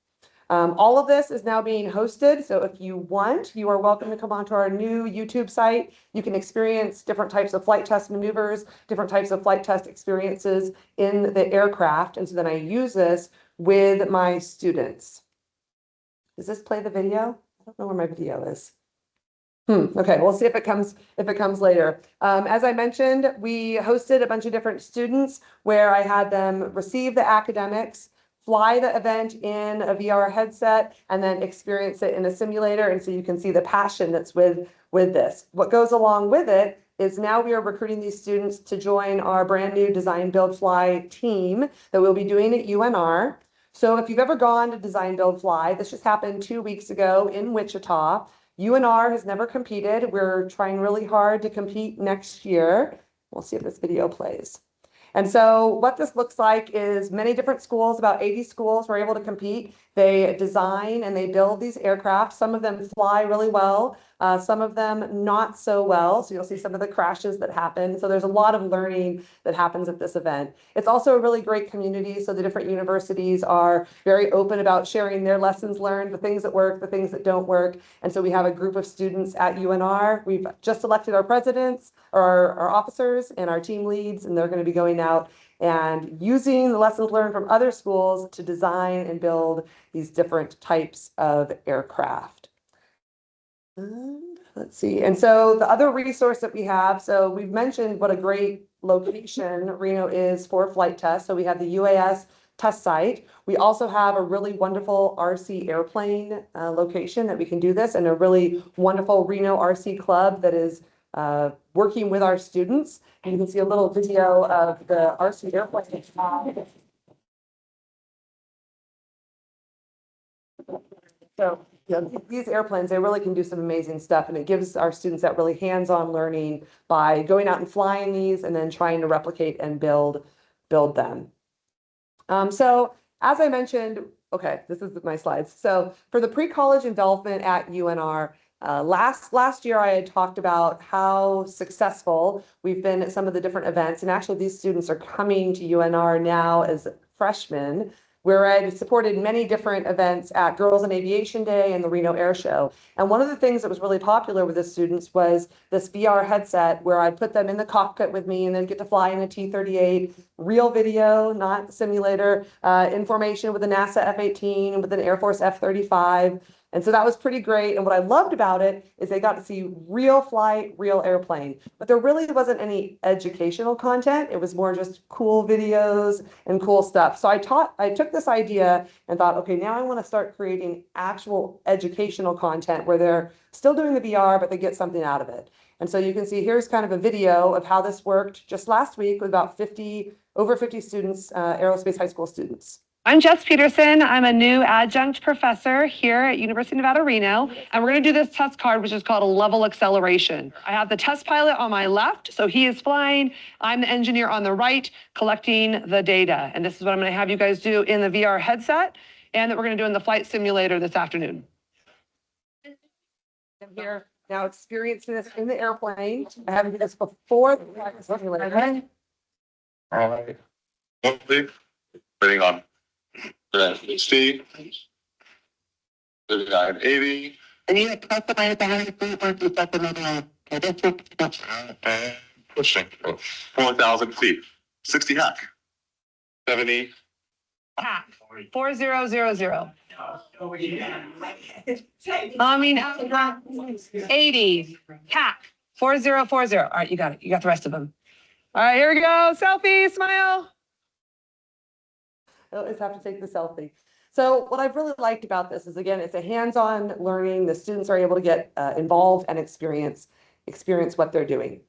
All of this is now being hosted, so if you want, you are welcome to come onto our new YouTube site. You can experience different types of flight test maneuvers, different types of flight test experiences in the aircraft, and so then I use this with my students. Does this play the video? I don't know where my video is. Okay, we'll see if it comes later. As I mentioned, we hosted a bunch of different students where I had them receive the academics, fly the event in a VR headset, and then experience it in a simulator. And so you can see the passion that's with this. What goes along with it is now we are recruiting these students to join our brand new Design Build Fly team that we'll be doing at UNR. So if you've ever gone to Design Build Fly, this just happened 2 weeks ago in Wichita. UNR has never competed. We're trying really hard to compete next year. We'll see if this video plays. And so what this looks like is many different schools, about 80 schools were able to compete. They design and they build these aircraft. Some of them fly really well, some of them not so well. So you'll see some of the crashes that happen. So there's a lot of learning that happens at this event. It's also a really great community. So the different universities are very open about sharing their lessons learned, the things that work, the things that don't work. And so we have a group of students at UNR. We've just elected our presidents, or our officers and our team leads, and they're going to be going out and using the lessons learned from other schools to design and build these different types of aircraft. Let's see. And so the other resource that we have, so we've mentioned what a great location Reno is for flight tests. So we have the UAS test site. We also have a really wonderful RC airplane location that we can do this, and a really wonderful Reno RC club that is working with our students. And you can see a little video of the RC airplane. So yeah, these airplanes, they really can do some amazing stuff, and it gives our students that really hands-on learning by going out and flying these and then trying to replicate and build them. So as I mentioned, okay, this is my slides. So for the pre-college involvement at UNR, last year I had talked about how successful we've been at some of the different events, and actually these students are coming to UNR now as freshmen, where I supported many different events at Girls in Aviation Day and the Reno Air Show. And one of the things that was really popular with the students was this VR headset where I put them in the cockpit with me and then get to fly in a T-38, real video, not simulator, information with a NASA F-18, with an Air Force F-35. And so that was pretty great. And what I loved about it is they got to see real flight, real airplane, but there really wasn't any educational content. It was more just cool videos and cool stuff. So I took this idea and thought, okay, now I want to start creating actual educational content where they're still doing the VR, but they get something out of it. And so you can see here's kind of a video of how this worked just last week with about over 50 students, aerospace high school students. I'm Jess Peterson. I'm a new adjunct professor here at University of Nevada, Reno, and we're going to do this test card, which is called a level acceleration. I have the test pilot on my left, so he is flying. I'm the engineer on the right, collecting the data. And this is what I'm going to have you guys do in the VR headset, and that we're going to do in the flight simulator this afternoon. I'm here now experiencing this in the airplane. I haven't done this before the flight simulator. All right. Waiting on. Steve. 3980. And pushing 4,000 feet. 60 hack. 70. Hack 4000. I mean, 80. Hack 4040. All right, you got it. You got the rest of them. All right, here we go. Selfie, smile. I always have to take the selfie. So what I've really liked about this is, again, it's a hands-on learning. The students are able to get involved and experience what they're doing.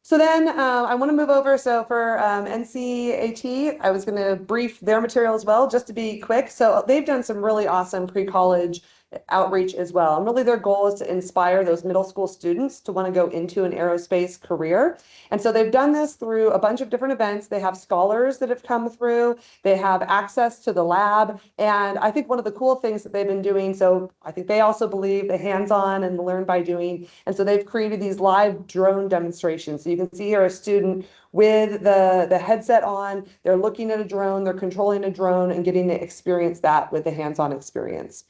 So then I want to move over. So for NCAT, I was going to brief their material as well, just to be quick. So they've done some really awesome pre-college outreach as well. And really their goal is to inspire those middle school students to want to go into an aerospace career. And so they've done this through a bunch of different events. They have scholars that have come through. They have access to the lab. And I think one of the cool things that they've been doing, so I think they also believe the hands-on and the learn by doing. And so they've created these live drone demonstrations. So you can see here a student with the headset on, they're looking at a drone, they're controlling a drone and getting to experience that with the hands-on experience.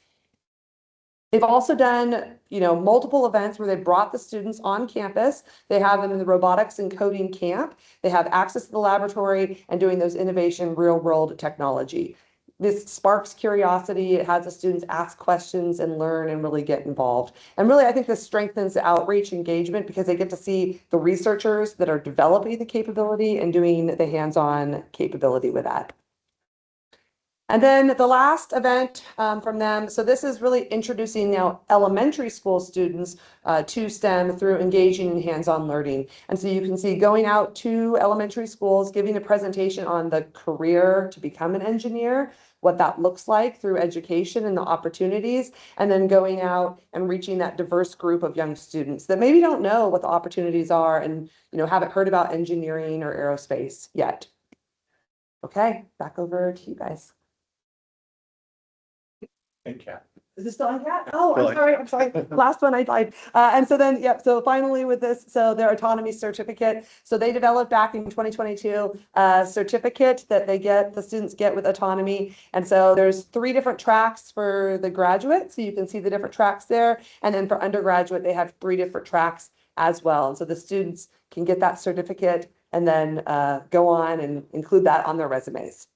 They've also done, multiple events where they brought the students on campus. They have them in the robotics and coding camp. They have access to the laboratory and doing those innovation real world technology. This sparks curiosity. It has the students ask questions and learn and really get involved. And really, I think this strengthens the outreach engagement because they get to see the researchers that are developing the capability and doing the hands-on capability with that. And then the last event from them, so this is really introducing now elementary school students to STEM through engaging in hands-on learning. And so you can see going out to elementary schools, giving a presentation on the career to become an engineer, what that looks like through education and the opportunities, and then going out and reaching that diverse group of young students that maybe don't know what the opportunities are and haven't heard about engineering or aerospace yet. Okay, back over to you guys. And Cat. Is this still on Cat? Oh, I'm sorry. Last one I lied. And so then, so finally with this, so their autonomy certificate. So they developed back in 2022 a certificate that the students get with autonomy. And so there's 3 different tracks for the graduate. So you can see the different tracks there. And then for undergraduate, they have 3 different tracks as well. And so the students can get that certificate and then go on and include that on their resumes.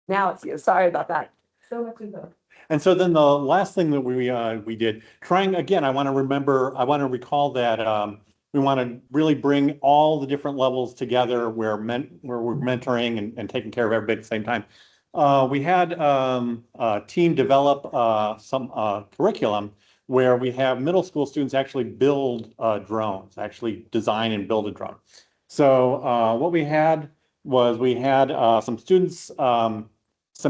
Now it's you. Sorry about that. So much info. And so then the last thing that we did, trying again, I want to recall that we want to really bring all the different levels together where we're mentoring and taking care of everybody at the same time. We had a team develop some curriculum where we have middle school students actually build drones, actually design and build a drone. So what we had was some students, some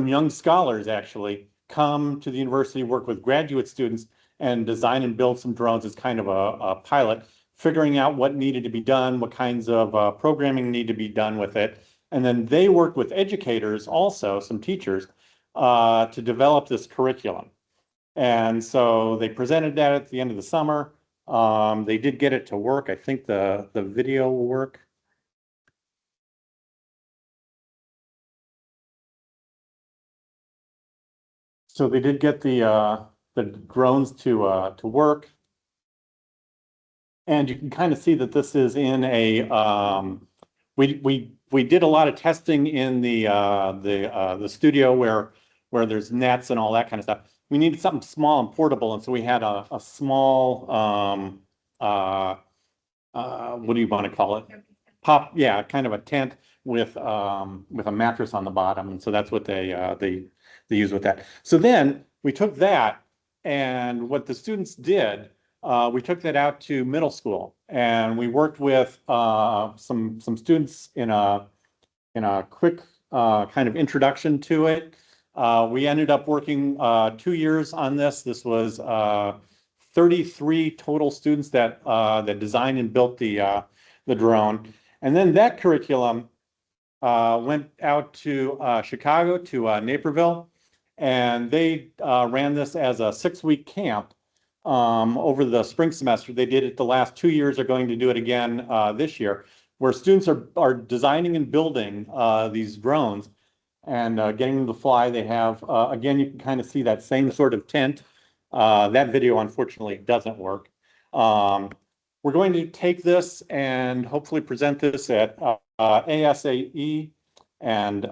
young scholars actually, come to the university, work with graduate students and design and build some drones as kind of a pilot, figuring out what needed to be done, what kinds of programming need to be done with it. And then they worked with educators also, some teachers, to develop this curriculum. And so they presented that at the end of the summer. They did get it to work. I think the video will work. So they did get the drones to work, and you can kind of see that this is in a. We did a lot of testing in the studio where there's nets and all that kind of stuff. we needed something small and portable, and so we had a small what do you want to call it? Kind of a tent with a mattress on the bottom, and so that's what they use with that. So then we took that, and what the students did, we took that out to middle school, and we worked with some students in a quick kind of introduction to it. We ended up working 2 years on this. This was 33 total students that designed and built the drone. And then that curriculum went out to Chicago, to Naperville, and they ran this as a 6-week camp over the spring semester. They did it the last 2 years, are going to do it again this year, where students are designing and building these drones and getting them to fly. They have, again, you can kind of see that same sort of tent. That video, unfortunately, doesn't work. We're going to take this and hopefully present this at ASAE, and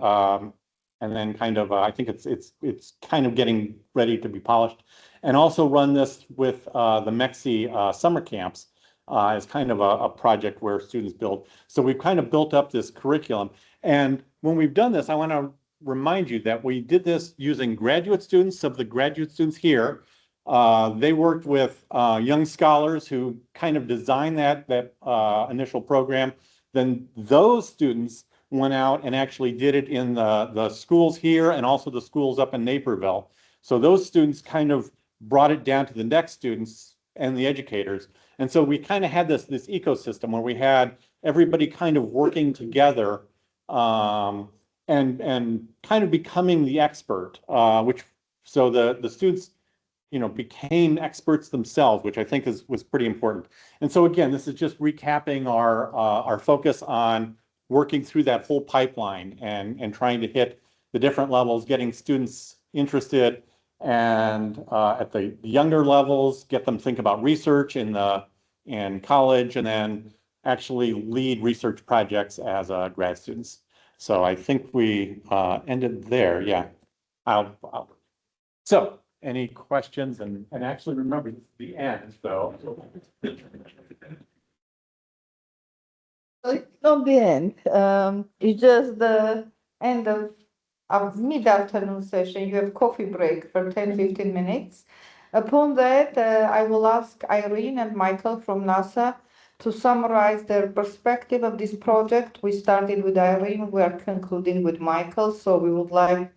then kind of, I think it's kind of getting ready to be polished, and also run this with the MEXI summer camps as kind of a project where students build. So we've kind of built up this curriculum, and when we've done this, I want to remind you that we did this using graduate students. Some of the graduate students here, they worked with young scholars who kind of designed that initial program. Then those students went out and actually did it in the schools here and also the schools up in Naperville. So those students kind of brought it down to the next students and the educators. And so we kind of had this ecosystem where we had everybody kind of working together and kind of becoming the expert, so the students, became experts themselves, which I think was pretty important. And so again, this is just recapping our focus on working through that whole pipeline and trying to hit the different levels, getting students interested, and at the younger levels, get them think about research in college, and then actually lead research projects as grad students. So I think we ended there. Yeah. So any questions? And actually remember, this is the end, so. It's not the end. It's just the end of mid-afternoon session. You have coffee break for 10-15 minutes. Upon that, I will ask Irene and Michael from NASA to summarize their perspective of this project. We started with Irene, we are concluding with Michael, so we would like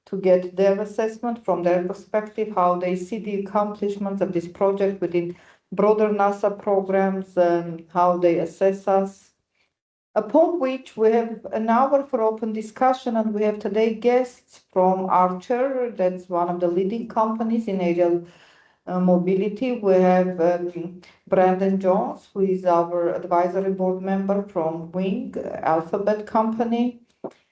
to get their assessment from their perspective, how they see the accomplishments of this project within broader NASA programs, and how they assess us. Upon which we have an hour for open discussion, and we have today guests from Archer, that's one of the leading companies in aerial mobility. We have Brandon Jones, who is our advisory board member from Wing, Alphabet company.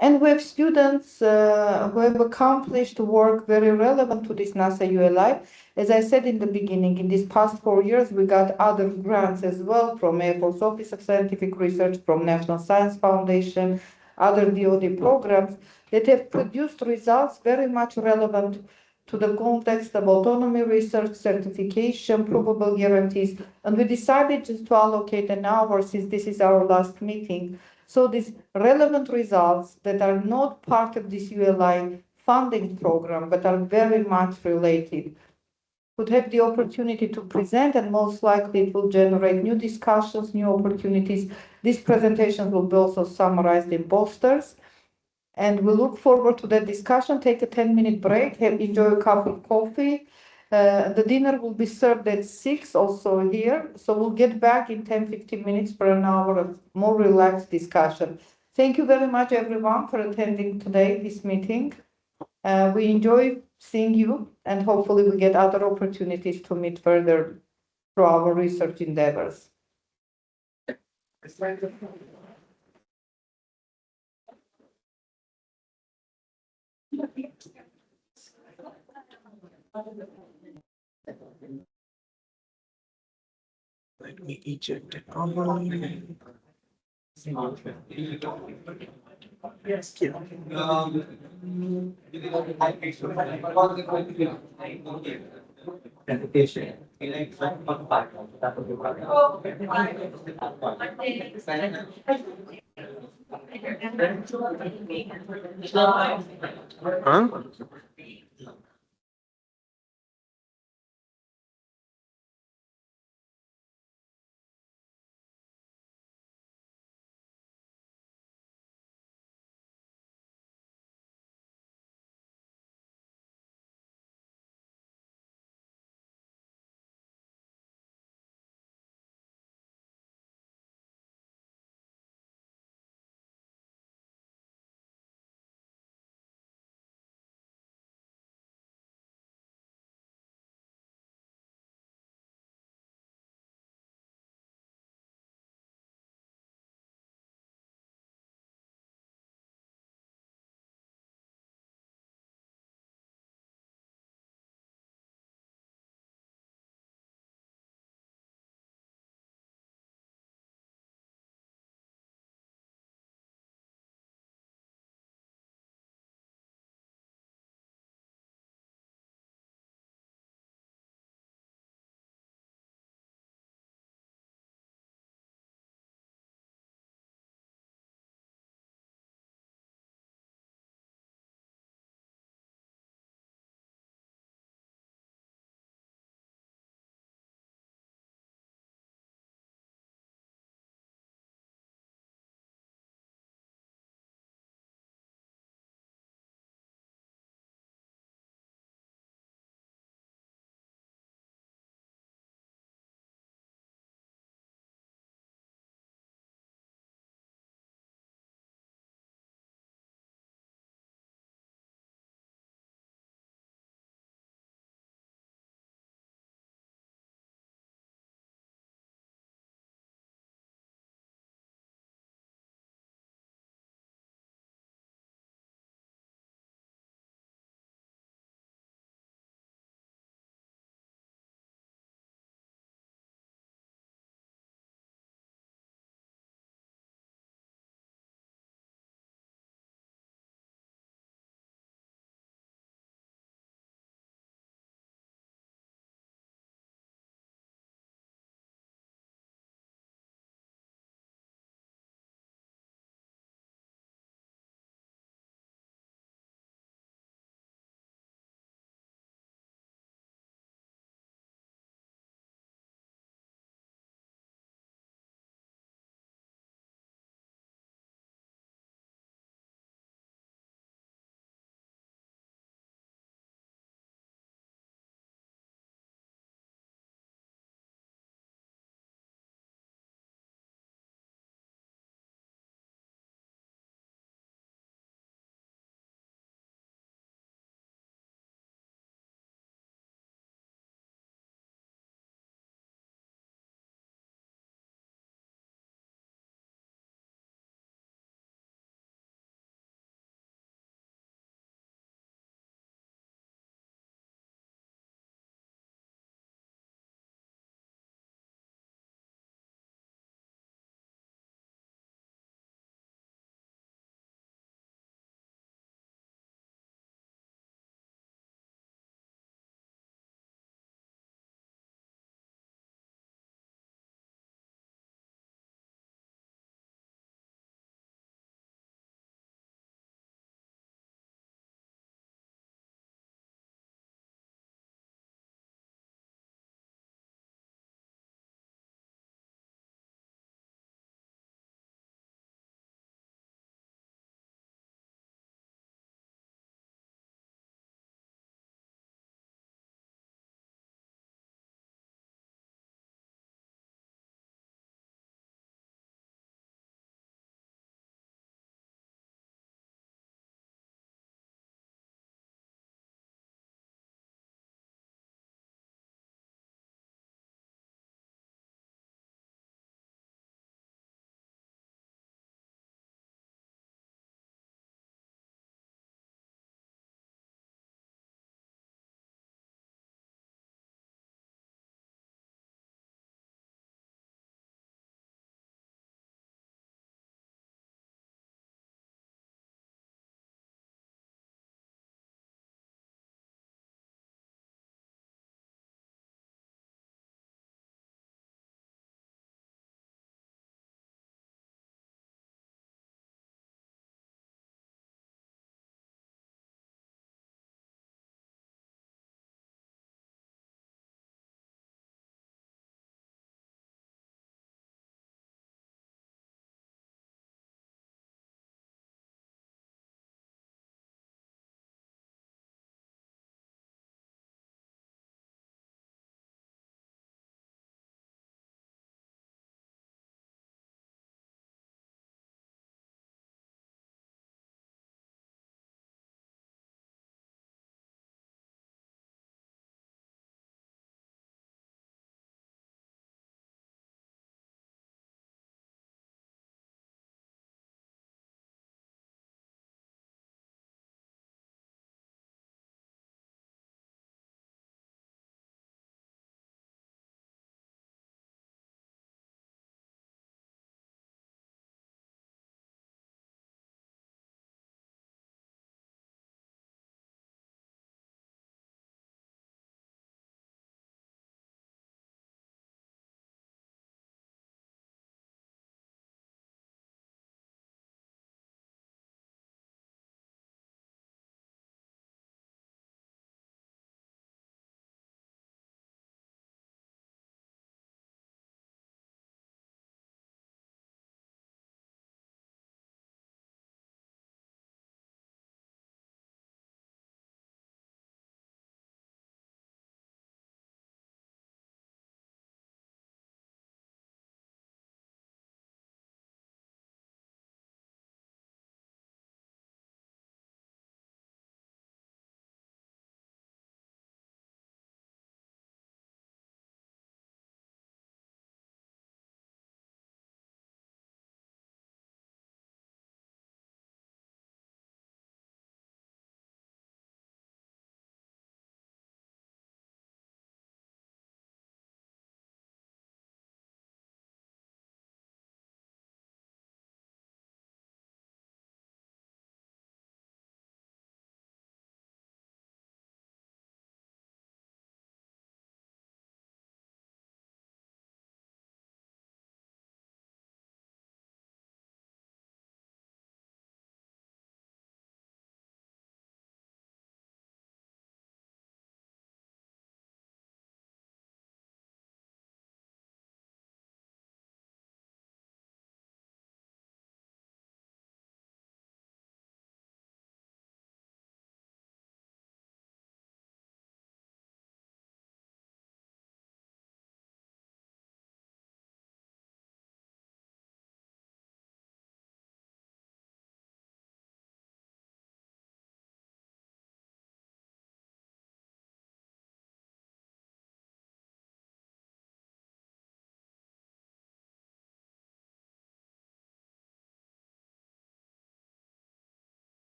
And we have students who have accomplished work very relevant to this NASA ULI. As I said in the beginning, in these past 4 years, we got other grants as well from Air Force Office of Scientific Research, from National Science Foundation, other DoD programs that have produced results very much relevant to the context of autonomy research, certification, probable guarantees. And we decided just to allocate an hour, since this is our last meeting. So these relevant results that are not part of this ULI funding program, but are very much related, would have the opportunity to present, and most likely it will generate new discussions, new opportunities. These presentations will be also summarized in posters. And we look forward to that discussion. Take a 10-minute break, enjoy a cup of coffee. The dinner will be served at 6 also here. So we'll get back in 10-15 minutes for an hour of more relaxed discussion. Thank you very much, everyone, for attending today, this meeting. We enjoy seeing you, and hopefully we get other opportunities to meet further through our research endeavors. Let me eject it. Yes. Huh?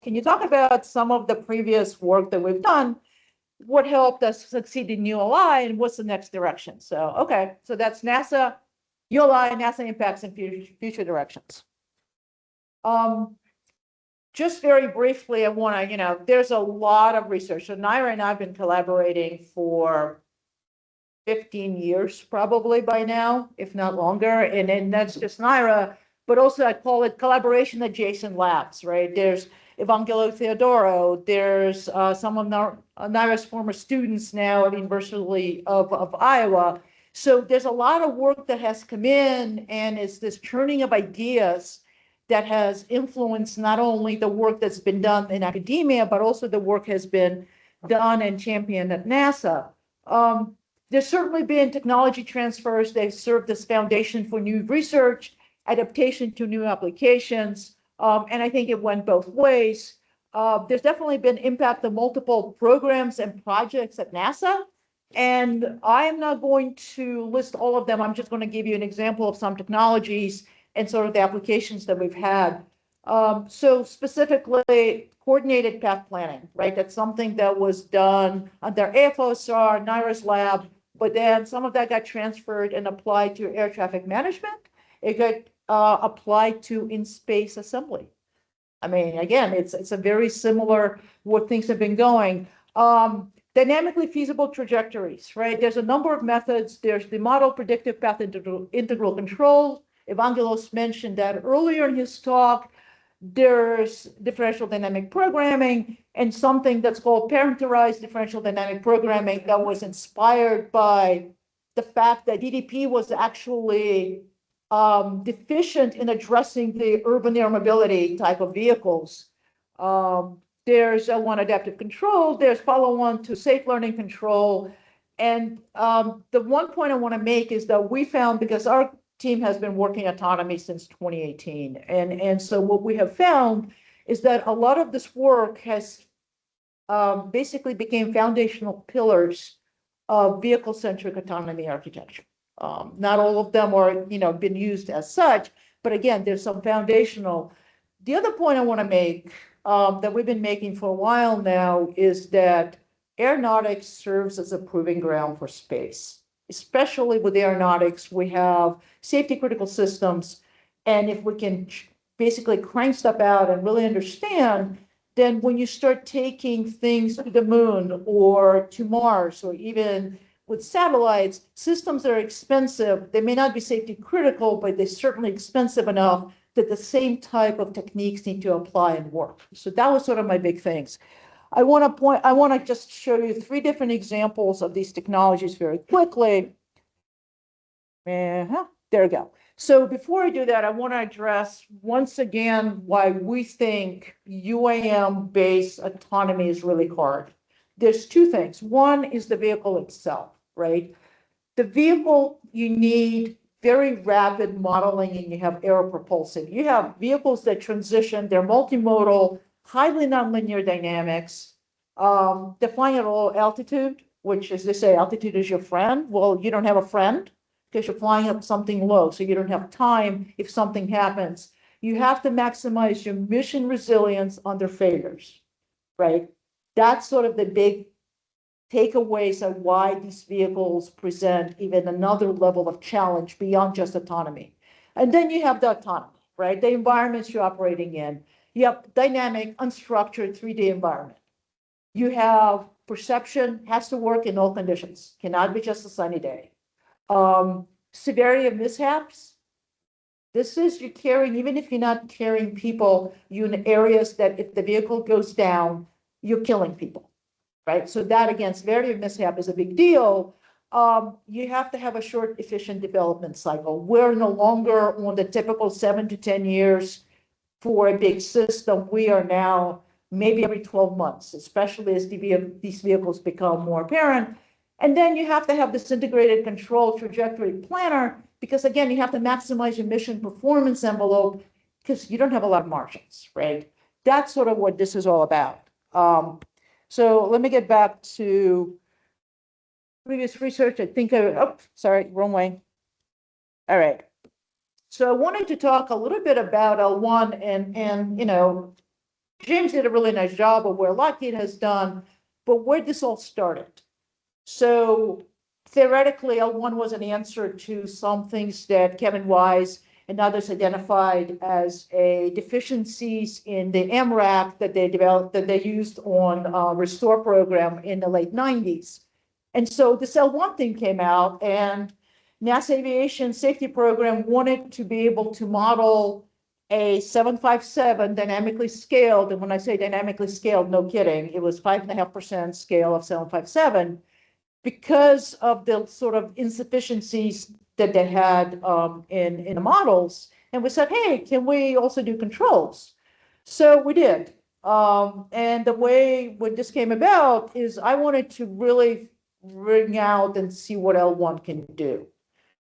can you talk about some of the previous work that we've done? What helped us succeed in ULI and what's the next direction? So, okay, so that's NASA, ULI, NASA impacts and future directions. Just very briefly, I want to, there's a lot of research. So Naira and I have been collaborating for 15 years probably by now, if not longer. And then that's just Naira, but also I call it collaboration adjacent labs, right? There's Evangelo Theodoro, there's some of Naira's former students now at the University of Iowa. So there's a lot of work that has come in, and it's this churning of ideas that has influenced not only the work that's been done in academia, but also the work has been done and championed at NASA. There's certainly been technology transfers. They've served as foundation for new research, adaptation to new applications, and I think it went both ways. There's definitely been impact of multiple programs and projects at NASA, and I am not going to list all of them. I'm just going to give you an example of some technologies and sort of the applications that we've had. So specifically, coordinated path planning, right? That's something that was done under AFOSR, NIRA's lab, but then some of that got transferred and applied to air traffic management. It got applied to in-space assembly. I mean, again, it's a very similar what things have been going. Dynamically feasible trajectories, right? There's a number of methods. There's the model predictive path integral control. Evangelos mentioned that earlier in his talk. There's differential dynamic programming and something that's called parameterized differential dynamic programming that was inspired by the fact that DDP was actually deficient in addressing the urban air mobility type of vehicles. There's L1 adaptive control, there's follow-on to safe learning control. And the one point I want to make is that we found, because our team has been working autonomy since 2018. And so what we have found is that a lot of this work has basically became foundational pillars of vehicle-centric autonomy architecture. Not all of them are, been used as such, but again, there's some foundational. The other point I want to make that we've been making for a while now is that aeronautics serves as a proving ground for space. Especially with aeronautics, we have safety critical systems. And if we can basically crank stuff out and really understand, then when you start taking things to the moon or to Mars, or even with satellites, systems that are expensive, they may not be safety critical, but they're certainly expensive enough that the same type of techniques need to apply and work. So that was sort of my big things. I want to just show you 3 different examples of these technologies very quickly. There we go. So before I do that, I want to address once again why we think UAM-based autonomy is really hard. There's 2 things. One is the vehicle itself, right? The vehicle, you need very rapid modeling and you have aero propulsive. You have vehicles that transition, they're multimodal, highly nonlinear dynamics, they're flying at low altitude, which is, they say altitude is your friend. Well, you don't have a friend because you're flying up something low, so you don't have time if something happens. You have to maximize your mission resilience under failures, right? That's sort of the big takeaways of why these vehicles present even another level of challenge beyond just autonomy. And then you have the autonomy, right? The environments you're operating in. You have dynamic, unstructured 3D environment. You have perception has to work in all conditions, cannot be just a sunny day. Severity of mishaps. This is you're carrying, even if you're not carrying people, you're in areas that if the vehicle goes down, you're killing people, right? So that, again, severity of mishap is a big deal. You have to have a short, efficient development cycle. We're no longer on the typical 7 to 10 years for a big system. We are now maybe every 12 months, especially as these vehicles become more apparent. And then you have to have this integrated control trajectory planner, because again, you have to maximize your mission performance envelope because you don't have a lot of margins, right? That's sort of what this is all about. So let me get back to previous research. I think sorry, wrong way. All right. So I wanted to talk a little bit about L1 and James did a really nice job of where Lockheed has done, but where this all started. So theoretically, L1 was an answer to some things that Kevin Wise and others identified as a deficiencies in the MRAC that they developed, that they used on Restore program in the late 90s. And so this L1 thing came out, and NASA Aviation Safety Program wanted to be able to model a 757 dynamically scaled. And when I say dynamically scaled, no kidding, it was 5.5% scale of 757 because of the sort of insufficiencies that they had in the models. And we said, hey, can we also do controls? So we did. And the way when this came about is I wanted to really bring out and see what L1 can do.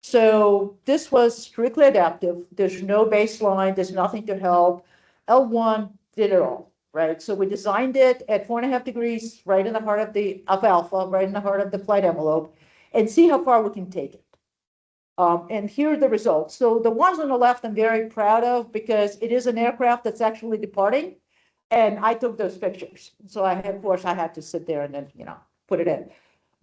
So this was strictly adaptive. There's no baseline. There's nothing to help. L1 did it all, right? So we designed it at 4.5 degrees, right in the heart of alpha, right in the heart of the flight envelope, and see how far we can take it. And here are the results. So the ones on the left, I'm very proud of because it is an aircraft that's actually departing, and I took those pictures. So of course, I had to sit there and then, put it in.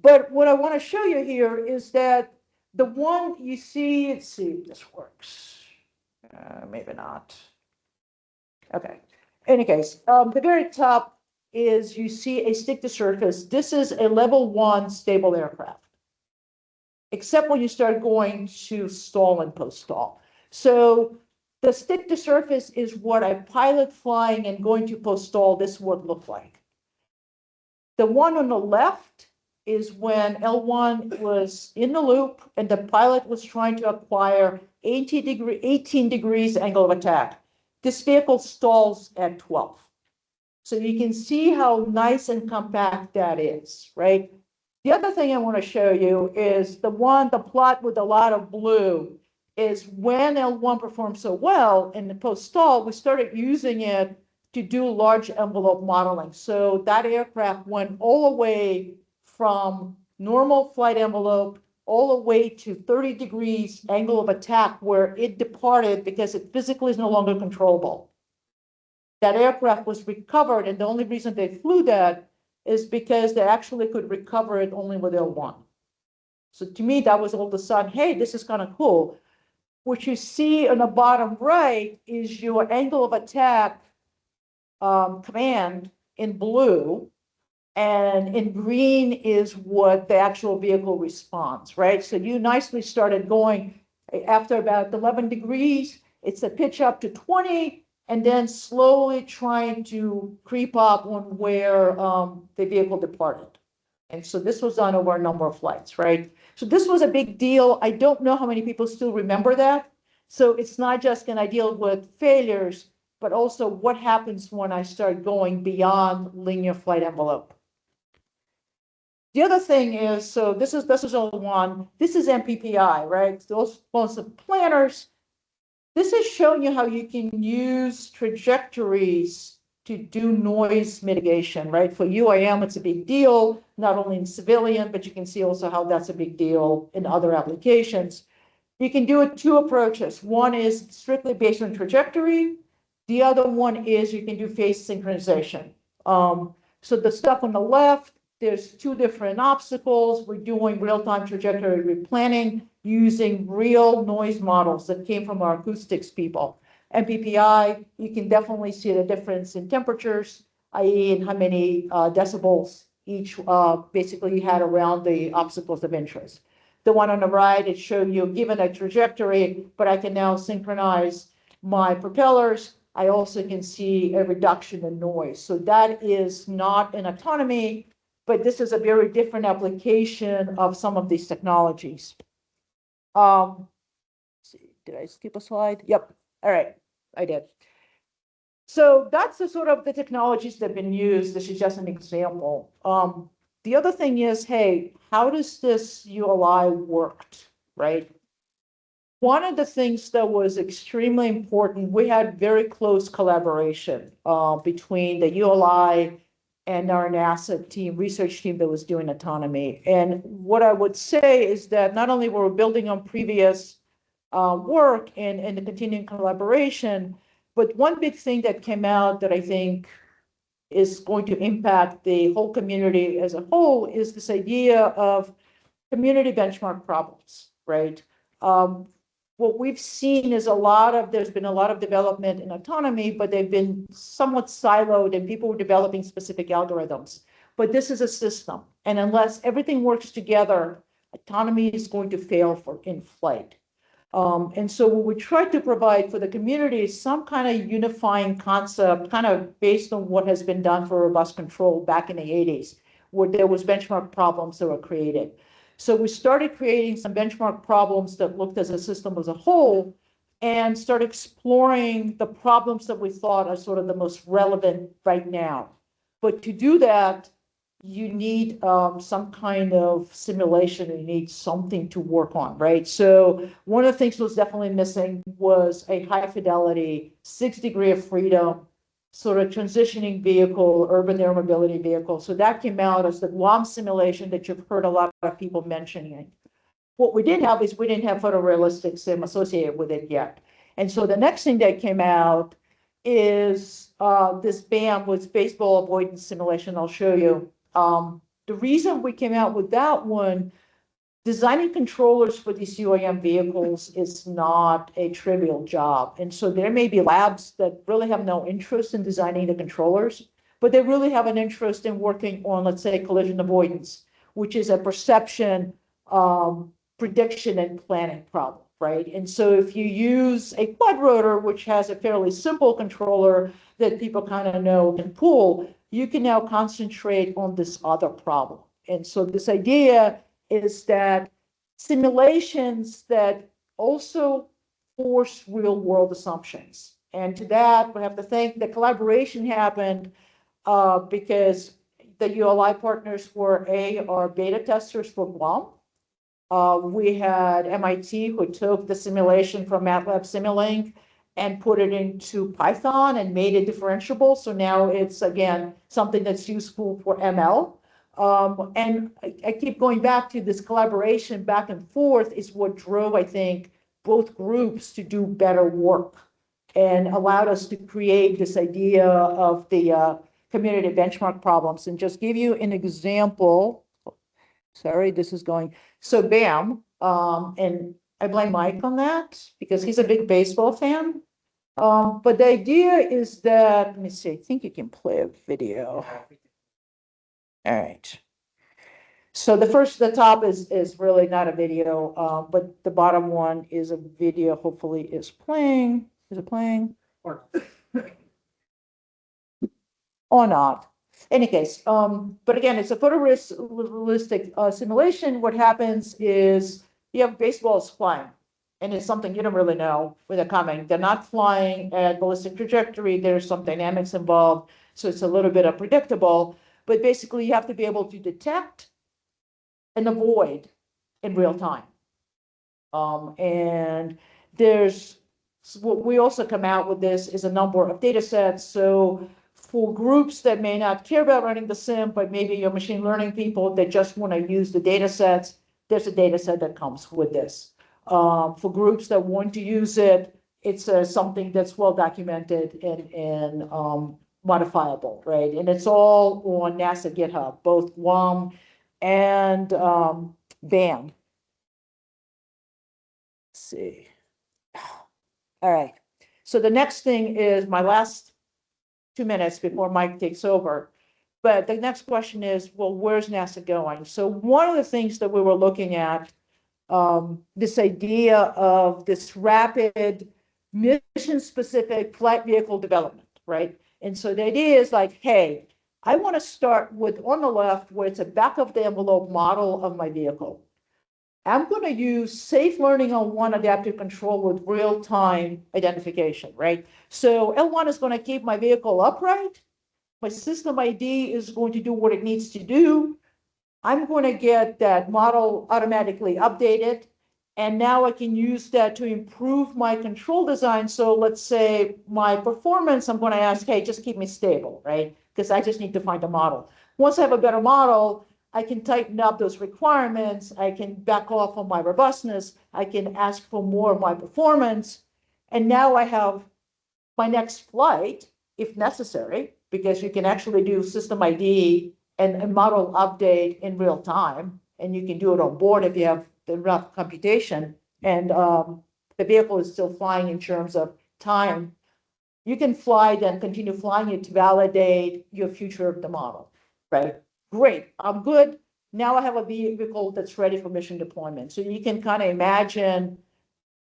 But what I want to show you here is that the one you see, let's see if this works. Maybe not. Okay. In any case, the very top is you see a stick to surface. This is a level 1 stable aircraft, except when you start going to stall and post-stall. So the stick to surface is what a pilot flying and going to post-stall, this would look like. The one on the left is when L1 was in the loop and the pilot was trying to acquire 18 degrees angle of attack. This vehicle stalls at 12. So you can see how nice and compact that is, right? The other thing I want to show you is the plot with a lot of blue is when L1 performed so well in the post-stall, we started using it to do large envelope modeling. So that aircraft went all the way from normal flight envelope all the way to 30 degrees angle of attack where it departed because it physically is no longer controllable. That aircraft was recovered, and the only reason they flew that is because they actually could recover it only with L1. So to me, that was all of a sudden, hey, this is kind of cool. What you see on the bottom right is your angle of attack command in blue, and in green is what the actual vehicle responds, right? So you nicely started going after about 11 degrees, it's a pitch up to 20, and then slowly trying to creep up on where the vehicle departed. And so this was done over a number of flights, right? So this was a big deal. I don't know how many people still remember that. So it's not just can I deal with failures, but also what happens when I start going beyond linear flight envelope. The other thing is, so this is L1, this is MPPI, right? Those of planners. This is showing you how you can use trajectories to do noise mitigation, right? For UAM, it's a big deal, not only in civilian, but you can see also how that's a big deal in other applications. You can do it 2 approaches. One is strictly based on trajectory. The other one is you can do phase synchronization. So the stuff on the left, there's 2 different obstacles. We're doing real-time trajectory replanning using real noise models that came from our acoustics people. MPPI, you can definitely see the difference in temperatures, i.e. in how many decibels each basically you had around the obstacles of interest. The one on the right, it showed you given a trajectory, but I can now synchronize my propellers. I also can see a reduction in noise. So that is not an autonomy, but this is a very different application of some of these technologies. See, did I skip a slide? Yep. All right, I did. So that's the sort of the technologies that have been used. This is just an example. The other thing is, hey, how does this ULI work, right? One of the things that was extremely important, we had very close collaboration between the ULI and our NASA team, research team that was doing autonomy. And what I would say is that not only were we building on previous work and the continuing collaboration, But one big thing that came out that I think is going to impact the whole community as a whole is this idea of community benchmark problems, right? What we've seen is there's been a lot of development in autonomy, but they've been somewhat siloed and people were developing specific algorithms. But this is a system. And unless everything works together, autonomy is going to fail in flight. And so what we tried to provide for the community is some kind of unifying concept, kind of based on what has been done for robust control back in the 80s, where there was benchmark problems that were created. So we started creating some benchmark problems that looked as a system as a whole and started exploring the problems that we thought are sort of the most relevant right now. But to do that, you need some kind of simulation, you need something to work on, right? So one of the things that was definitely missing was a high fidelity, 6 degree of freedom, sort of transitioning vehicle, urban air mobility vehicle. So that came out as the Guam simulation that you've heard a lot of people mentioning. What we did have is we didn't have photorealistic sim associated with it yet. And so the next thing that came out is this BAM with baseball avoidance simulation. I'll show you. The reason we came out with that one, designing controllers for these UAM vehicles is not a trivial job. And so there may be labs that really have no interest in designing the controllers, but they really have an interest in working on, let's say, collision avoidance, which is a perception, prediction, and planning problem, right? And so if you use a quad rotor, which has a fairly simple controller that people kind of know can pull, you can now concentrate on this other problem. And so this idea is that simulations that also force real world assumptions. And to that, we have to thank the collaboration happened because the ULI partners were our beta testers for Guam. We had MIT who took the simulation from MATLAB Simulink and put it into Python and made it differentiable. So now it's, again, something that's useful for ML. And I keep going back to this collaboration back and forth is what drove, I think, both groups to do better work and allowed us to create this idea of the community benchmark problems. And just give you an example. Sorry, this is going. So BAM, and I blame Mike on that because he's a big baseball fan. But the idea is that, let me see, I think you can play a video. All right. So the top is really not a video, but the bottom one is a video, hopefully is playing. Is it playing? Or not. Any case, but again, it's a photorealistic simulation. What happens is you have baseballs flying. And it's something you don't really know where they're coming. They're not flying at ballistic trajectory. There's some dynamics involved. So it's a little bit unpredictable. But basically, you have to be able to detect and avoid in real time. And what we also come out with this is a number of data sets. So for groups that may not care about running the sim, but maybe your machine learning people that just want to use the data sets, there's a data set that comes with this. For groups that want to use it, it's something that's well documented and modifiable, right? And it's all on NASA GitHub, both Guam and BAM. Let's see. All right. So the next thing is my last 2 minutes before Mike takes over. But the next question is, well, where's NASA going? So one of the things that we were looking at, this idea of this rapid mission-specific flight vehicle development, right? And so the idea is like, hey, I want to start with on the left where it's a back-of-the-envelope model of my vehicle. I'm going to use safe learning L1 adaptive control with real-time identification, right? So L1 is going to keep my vehicle upright. My system ID is going to do what it needs to do. I'm going to get that model automatically updated. And now I can use that to improve my control design. So let's say my performance, I'm going to ask, hey, just keep me stable, right? Because I just need to find a model. Once I have a better model, I can tighten up those requirements. I can back off on my robustness. I can ask for more of my performance. And now I have my next flight, if necessary, because you can actually do system ID and model update in real time, and you can do it on board if you have enough computation, and the vehicle is still flying in terms of time. You can fly, then continue flying it to validate your future of the model, right? Great, I'm good. Now I have a vehicle that's ready for mission deployment. So you can kind of imagine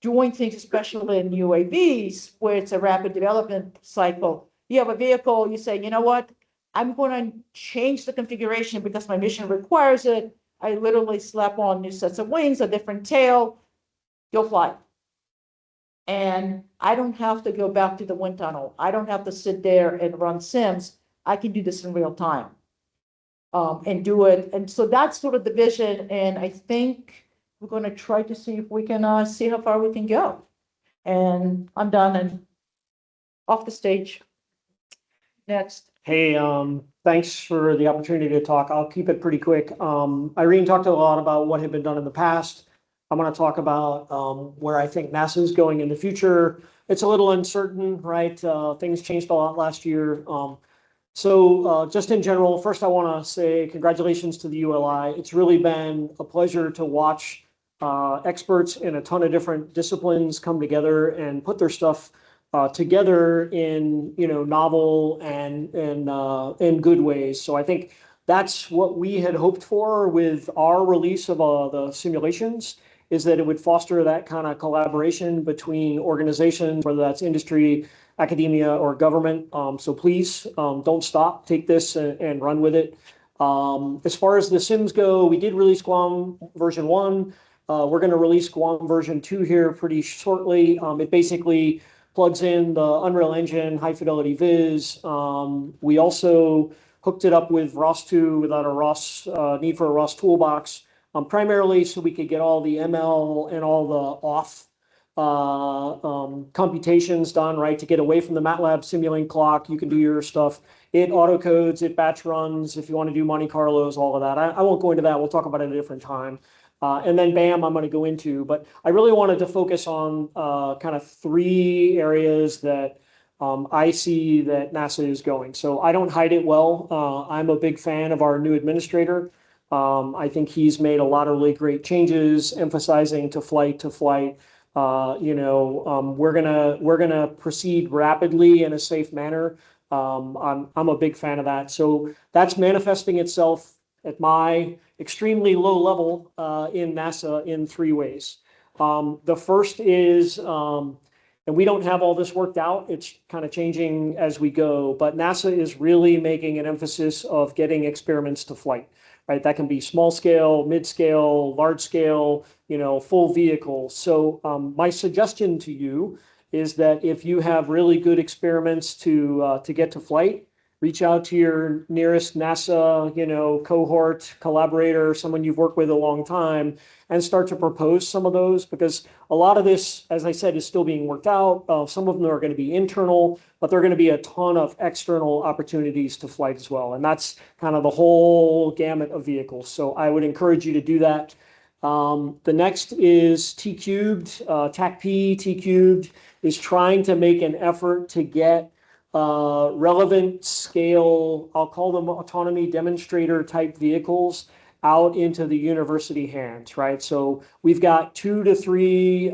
doing things, especially in UAVs, where it's a rapid development cycle. You have a vehicle, you say, you know what? I'm going to change the configuration because my mission requires it. I literally slap on new sets of wings, a different tail, you'll fly. And I don't have to go back to the wind tunnel. I don't have to sit there and run sims. I can do this in real time and do it. And so that's sort of the vision. And I think we're going to try to see if we can see how far we can go. And I'm done and off the stage. Next. Hey, thanks for the opportunity to talk. I'll keep it pretty quick. Irene talked a lot about what had been done in the past. I'm going to talk about where I think NASA is going in the future. It's a little uncertain, right? Things changed a lot last year. So just in general, first I want to say congratulations to the ULI. It's really been a pleasure to watch experts in a ton of different disciplines come together and put their stuff together in novel and in good ways. So I think that's what we had hoped for with our release of the simulations, is that it would foster that kind of collaboration between organizations, whether that's industry, academia, or government. So please don't stop, take this and run with it. As far as the sims go, we did release Guam version 1. We're going to release Guam version 2 here pretty shortly. It basically plugs in the Unreal Engine, high fidelity viz. We also hooked it up with ROS2 without a ROS need for a ROS toolbox. Primarily so we could get all the ML and all the off computations done, right? To get away from the MATLAB simulating clock, you can do your stuff. It autocodes, it batch runs, if you want to do Monte Carlos, all of that. I won't go into that. We'll talk about it at a different time. And then BAM, I'm going to go into. But I really wanted to focus on kind of 3 areas that I see that NASA is going. So I don't hide it well. I'm a big fan of our new administrator. I think he's made a lot of really great changes, emphasizing to flight. We're gonna proceed rapidly in a safe manner. I'm a big fan of that. So that's manifesting itself at my extremely low level in NASA in 3 ways. The first is, and we don't have all this worked out, it's kind of changing as we go, but NASA is really making an emphasis of getting experiments to flight. Right, that can be small scale, mid scale, large scale, full vehicle. So my suggestion to you is that if you have really good experiments to get to flight, reach out to your nearest NASA, cohort, collaborator, someone you've worked with a long time, and start to propose some of those, because a lot of this, as I said, is still being worked out. Some of them are going to be internal, but there are going to be a ton of external opportunities to flight as well. And that's kind of the whole gamut of vehicles. So I would encourage you to do that. The next is T-Cubed, TACP, T-Cubed is trying to make an effort to get relevant scale, I'll call them autonomy demonstrator type vehicles out into the university hands, right? So we've got 2 to 3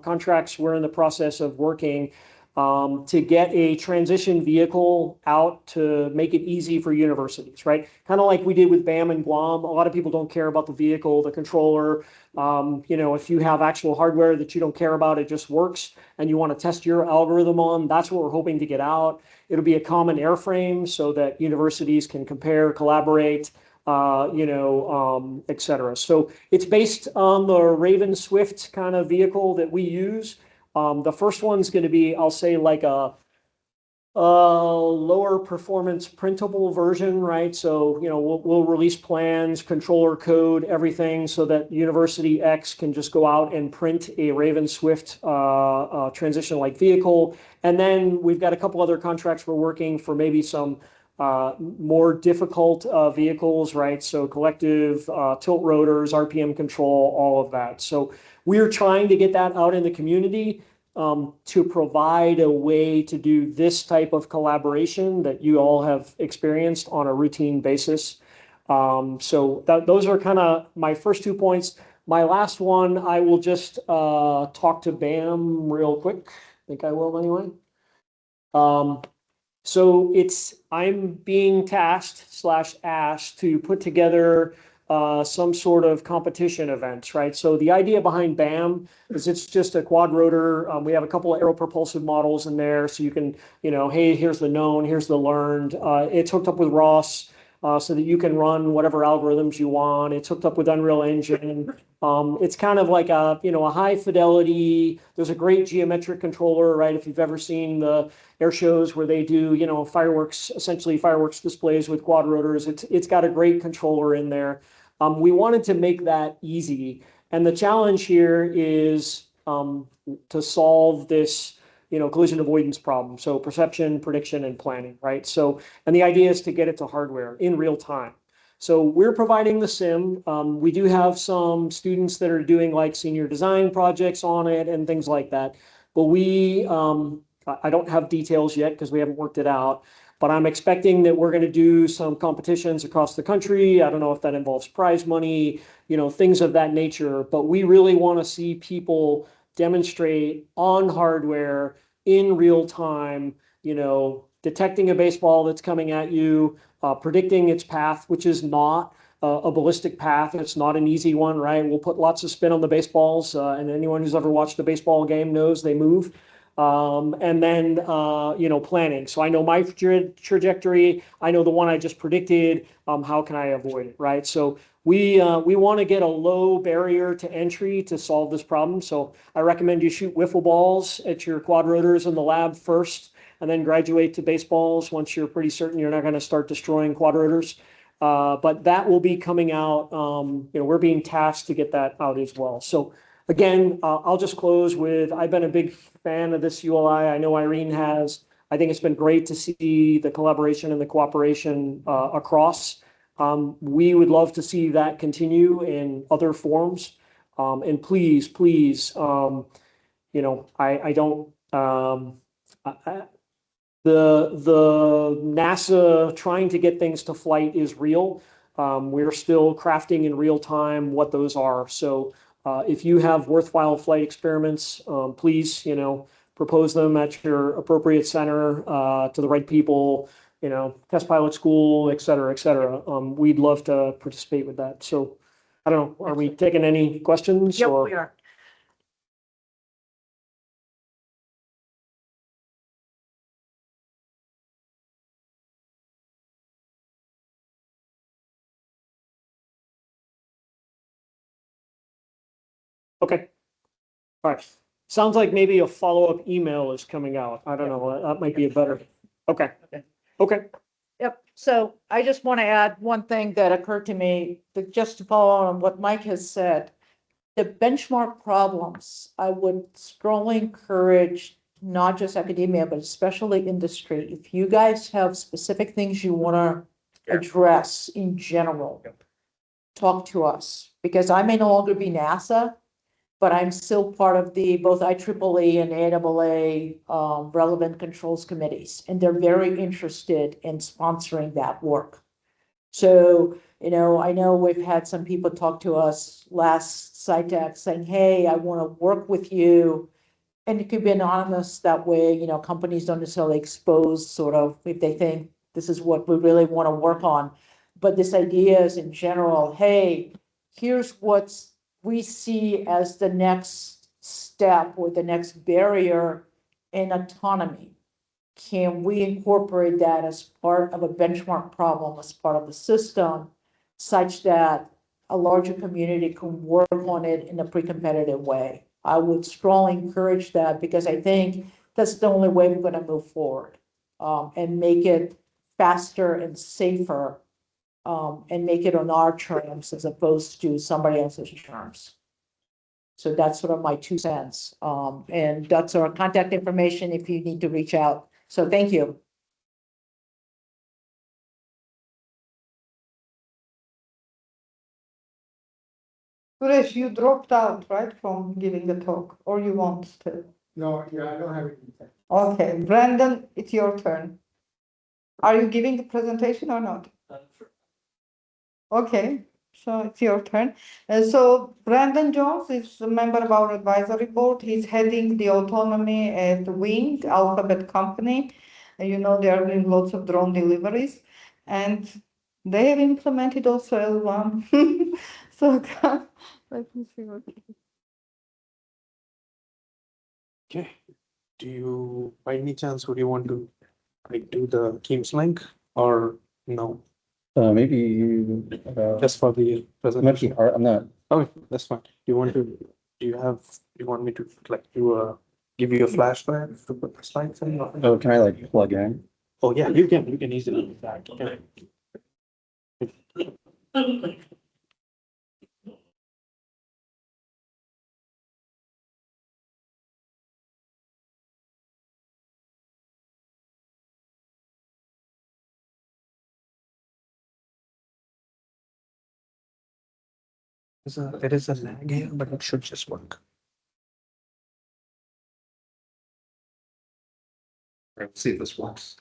contracts we're in the process of working to get a transition vehicle out to make it easy for universities, right? Kind of like we did with BAM and Guam. A lot of people don't care about the vehicle, the controller. If you have actual hardware that you don't care about, it just works, and you want to test your algorithm on, that's what we're hoping to get out. It'll be a common airframe so that universities can compare, collaborate, et cetera. So it's based on the Raven Swift kind of vehicle that we use. The first one's going to be, I'll say, like a lower performance printable version, right? So, we'll release plans, controller code, everything, so that University X can just go out and print a Raven Swift transition-like vehicle. And then we've got a couple other contracts we're working for, maybe some more difficult vehicles, right? So collective tilt rotors, RPM control, all of that. So we're trying to get that out in the community. to provide a way to do this type of collaboration that you all have experienced on a routine basis. So those are kind of my first 2 points. My last one, I will just talk to BAM real quick. I think I will anyway. So I'm being tasked / asked to put together some sort of competition events, right? So the idea behind BAM is it's just a quad rotor. We have a couple of aeropropulsive models in there, so you can, hey, here's the known, here's the learned. It's hooked up with ROS so that you can run whatever algorithms you want. It's hooked up with Unreal Engine. It's kind of like a high fidelity. There's a great geometric controller, right? If you've ever seen the air shows where they do, essentially fireworks displays with quad rotors, it's got a great controller in there. We wanted to make that easy. And the challenge here is to solve this, collision avoidance problem. So perception, prediction, and planning, right? So, and the idea is to get it to hardware in real time. So we're providing the sim. We do have some students that are doing like senior design projects on it and things like that. But I don't have details yet because we haven't worked it out. But I'm expecting that we're going to do some competitions across the country. I don't know if that involves prize money, things of that nature. But we really want to see people demonstrate on hardware in real time, detecting a baseball that's coming at you, predicting its path, which is not a ballistic path. It's not an easy one, right? We'll put lots of spin on the baseballs, and anyone who's ever watched a baseball game knows they move. And then, planning. So I know my trajectory. I know the one I just predicted. How can I avoid it, right? So we want to get a low barrier to entry to solve this problem. So I recommend you shoot wiffle balls at your quad rotors in the lab first, and then graduate to baseballs once you're pretty certain you're not going to start destroying quad rotors. But that will be coming out. We're being tasked to get that out as well. So again, I'll just close with, I've been a big fan of this ULI. I know Irene has. I think it's been great to see the collaboration and the cooperation across. We would love to see that continue in other forms. And please, I don't, the NASA trying to get things to flight is real. We're still crafting in real time what those are. So if you have worthwhile flight experiments, please, propose them at your appropriate center to the right people, test pilot school, et cetera, et cetera. We'd love to participate with that. So I don't know, are we taking any questions? Yep, or? we are. Okay. All right. Sounds like maybe a follow-up email is coming out. I don't know. That might be a better. Okay. Okay. Yep. So I just want to add one thing that occurred to me, that just to follow on what Mike has said. The benchmark problems, I would strongly encourage not just academia, but especially industry. If you guys have specific things you want to address in general, talk to us, because I may no longer be NASA, but I'm still part of the both IEEE and AAA relevant controls committees, and they're very interested in sponsoring that work. So, I know we've had some people talk to us last SciTech saying, hey, I want to work with you. And it could be anonymous that way, companies don't necessarily expose sort of if they think this is what we really want to work on. But this idea is in general, hey, here's what we see as the next step or the next barrier in autonomy. Can we incorporate that as part of a benchmark problem, as part of the system, such that a larger community can work on it in a pre-competitive way? I would strongly encourage that, because I think that's the only way we're going to move forward and make it faster and safer and make it on our terms as opposed to somebody else's terms. So that's sort of my 2 cents. And that's our contact information if you need to reach out. So thank you. Suresh, you dropped out, right, from giving the talk, or you want to? No, yeah, I don't have it. Okay, Brandon, it's your turn. Are you giving the presentation or not? Okay, so it's your turn. So Brandon Jones is a member of our advisory board. He's heading the autonomy at Wing Alphabet company. You know, they are doing lots of drone deliveries, and they have implemented also L1. So let me see what. Okay. Do you, by any chance, would you want to like do the Teams link or no? Maybe you, Just for the presentation. I'm not. Okay, that's fine. Do you want to, do you want me to like give you a flash drive to put the slides in? Oh, can I like plug in? Oh, yeah, you can easily do that. Okay. There is a lag here, but it should just work. Let's see if this works.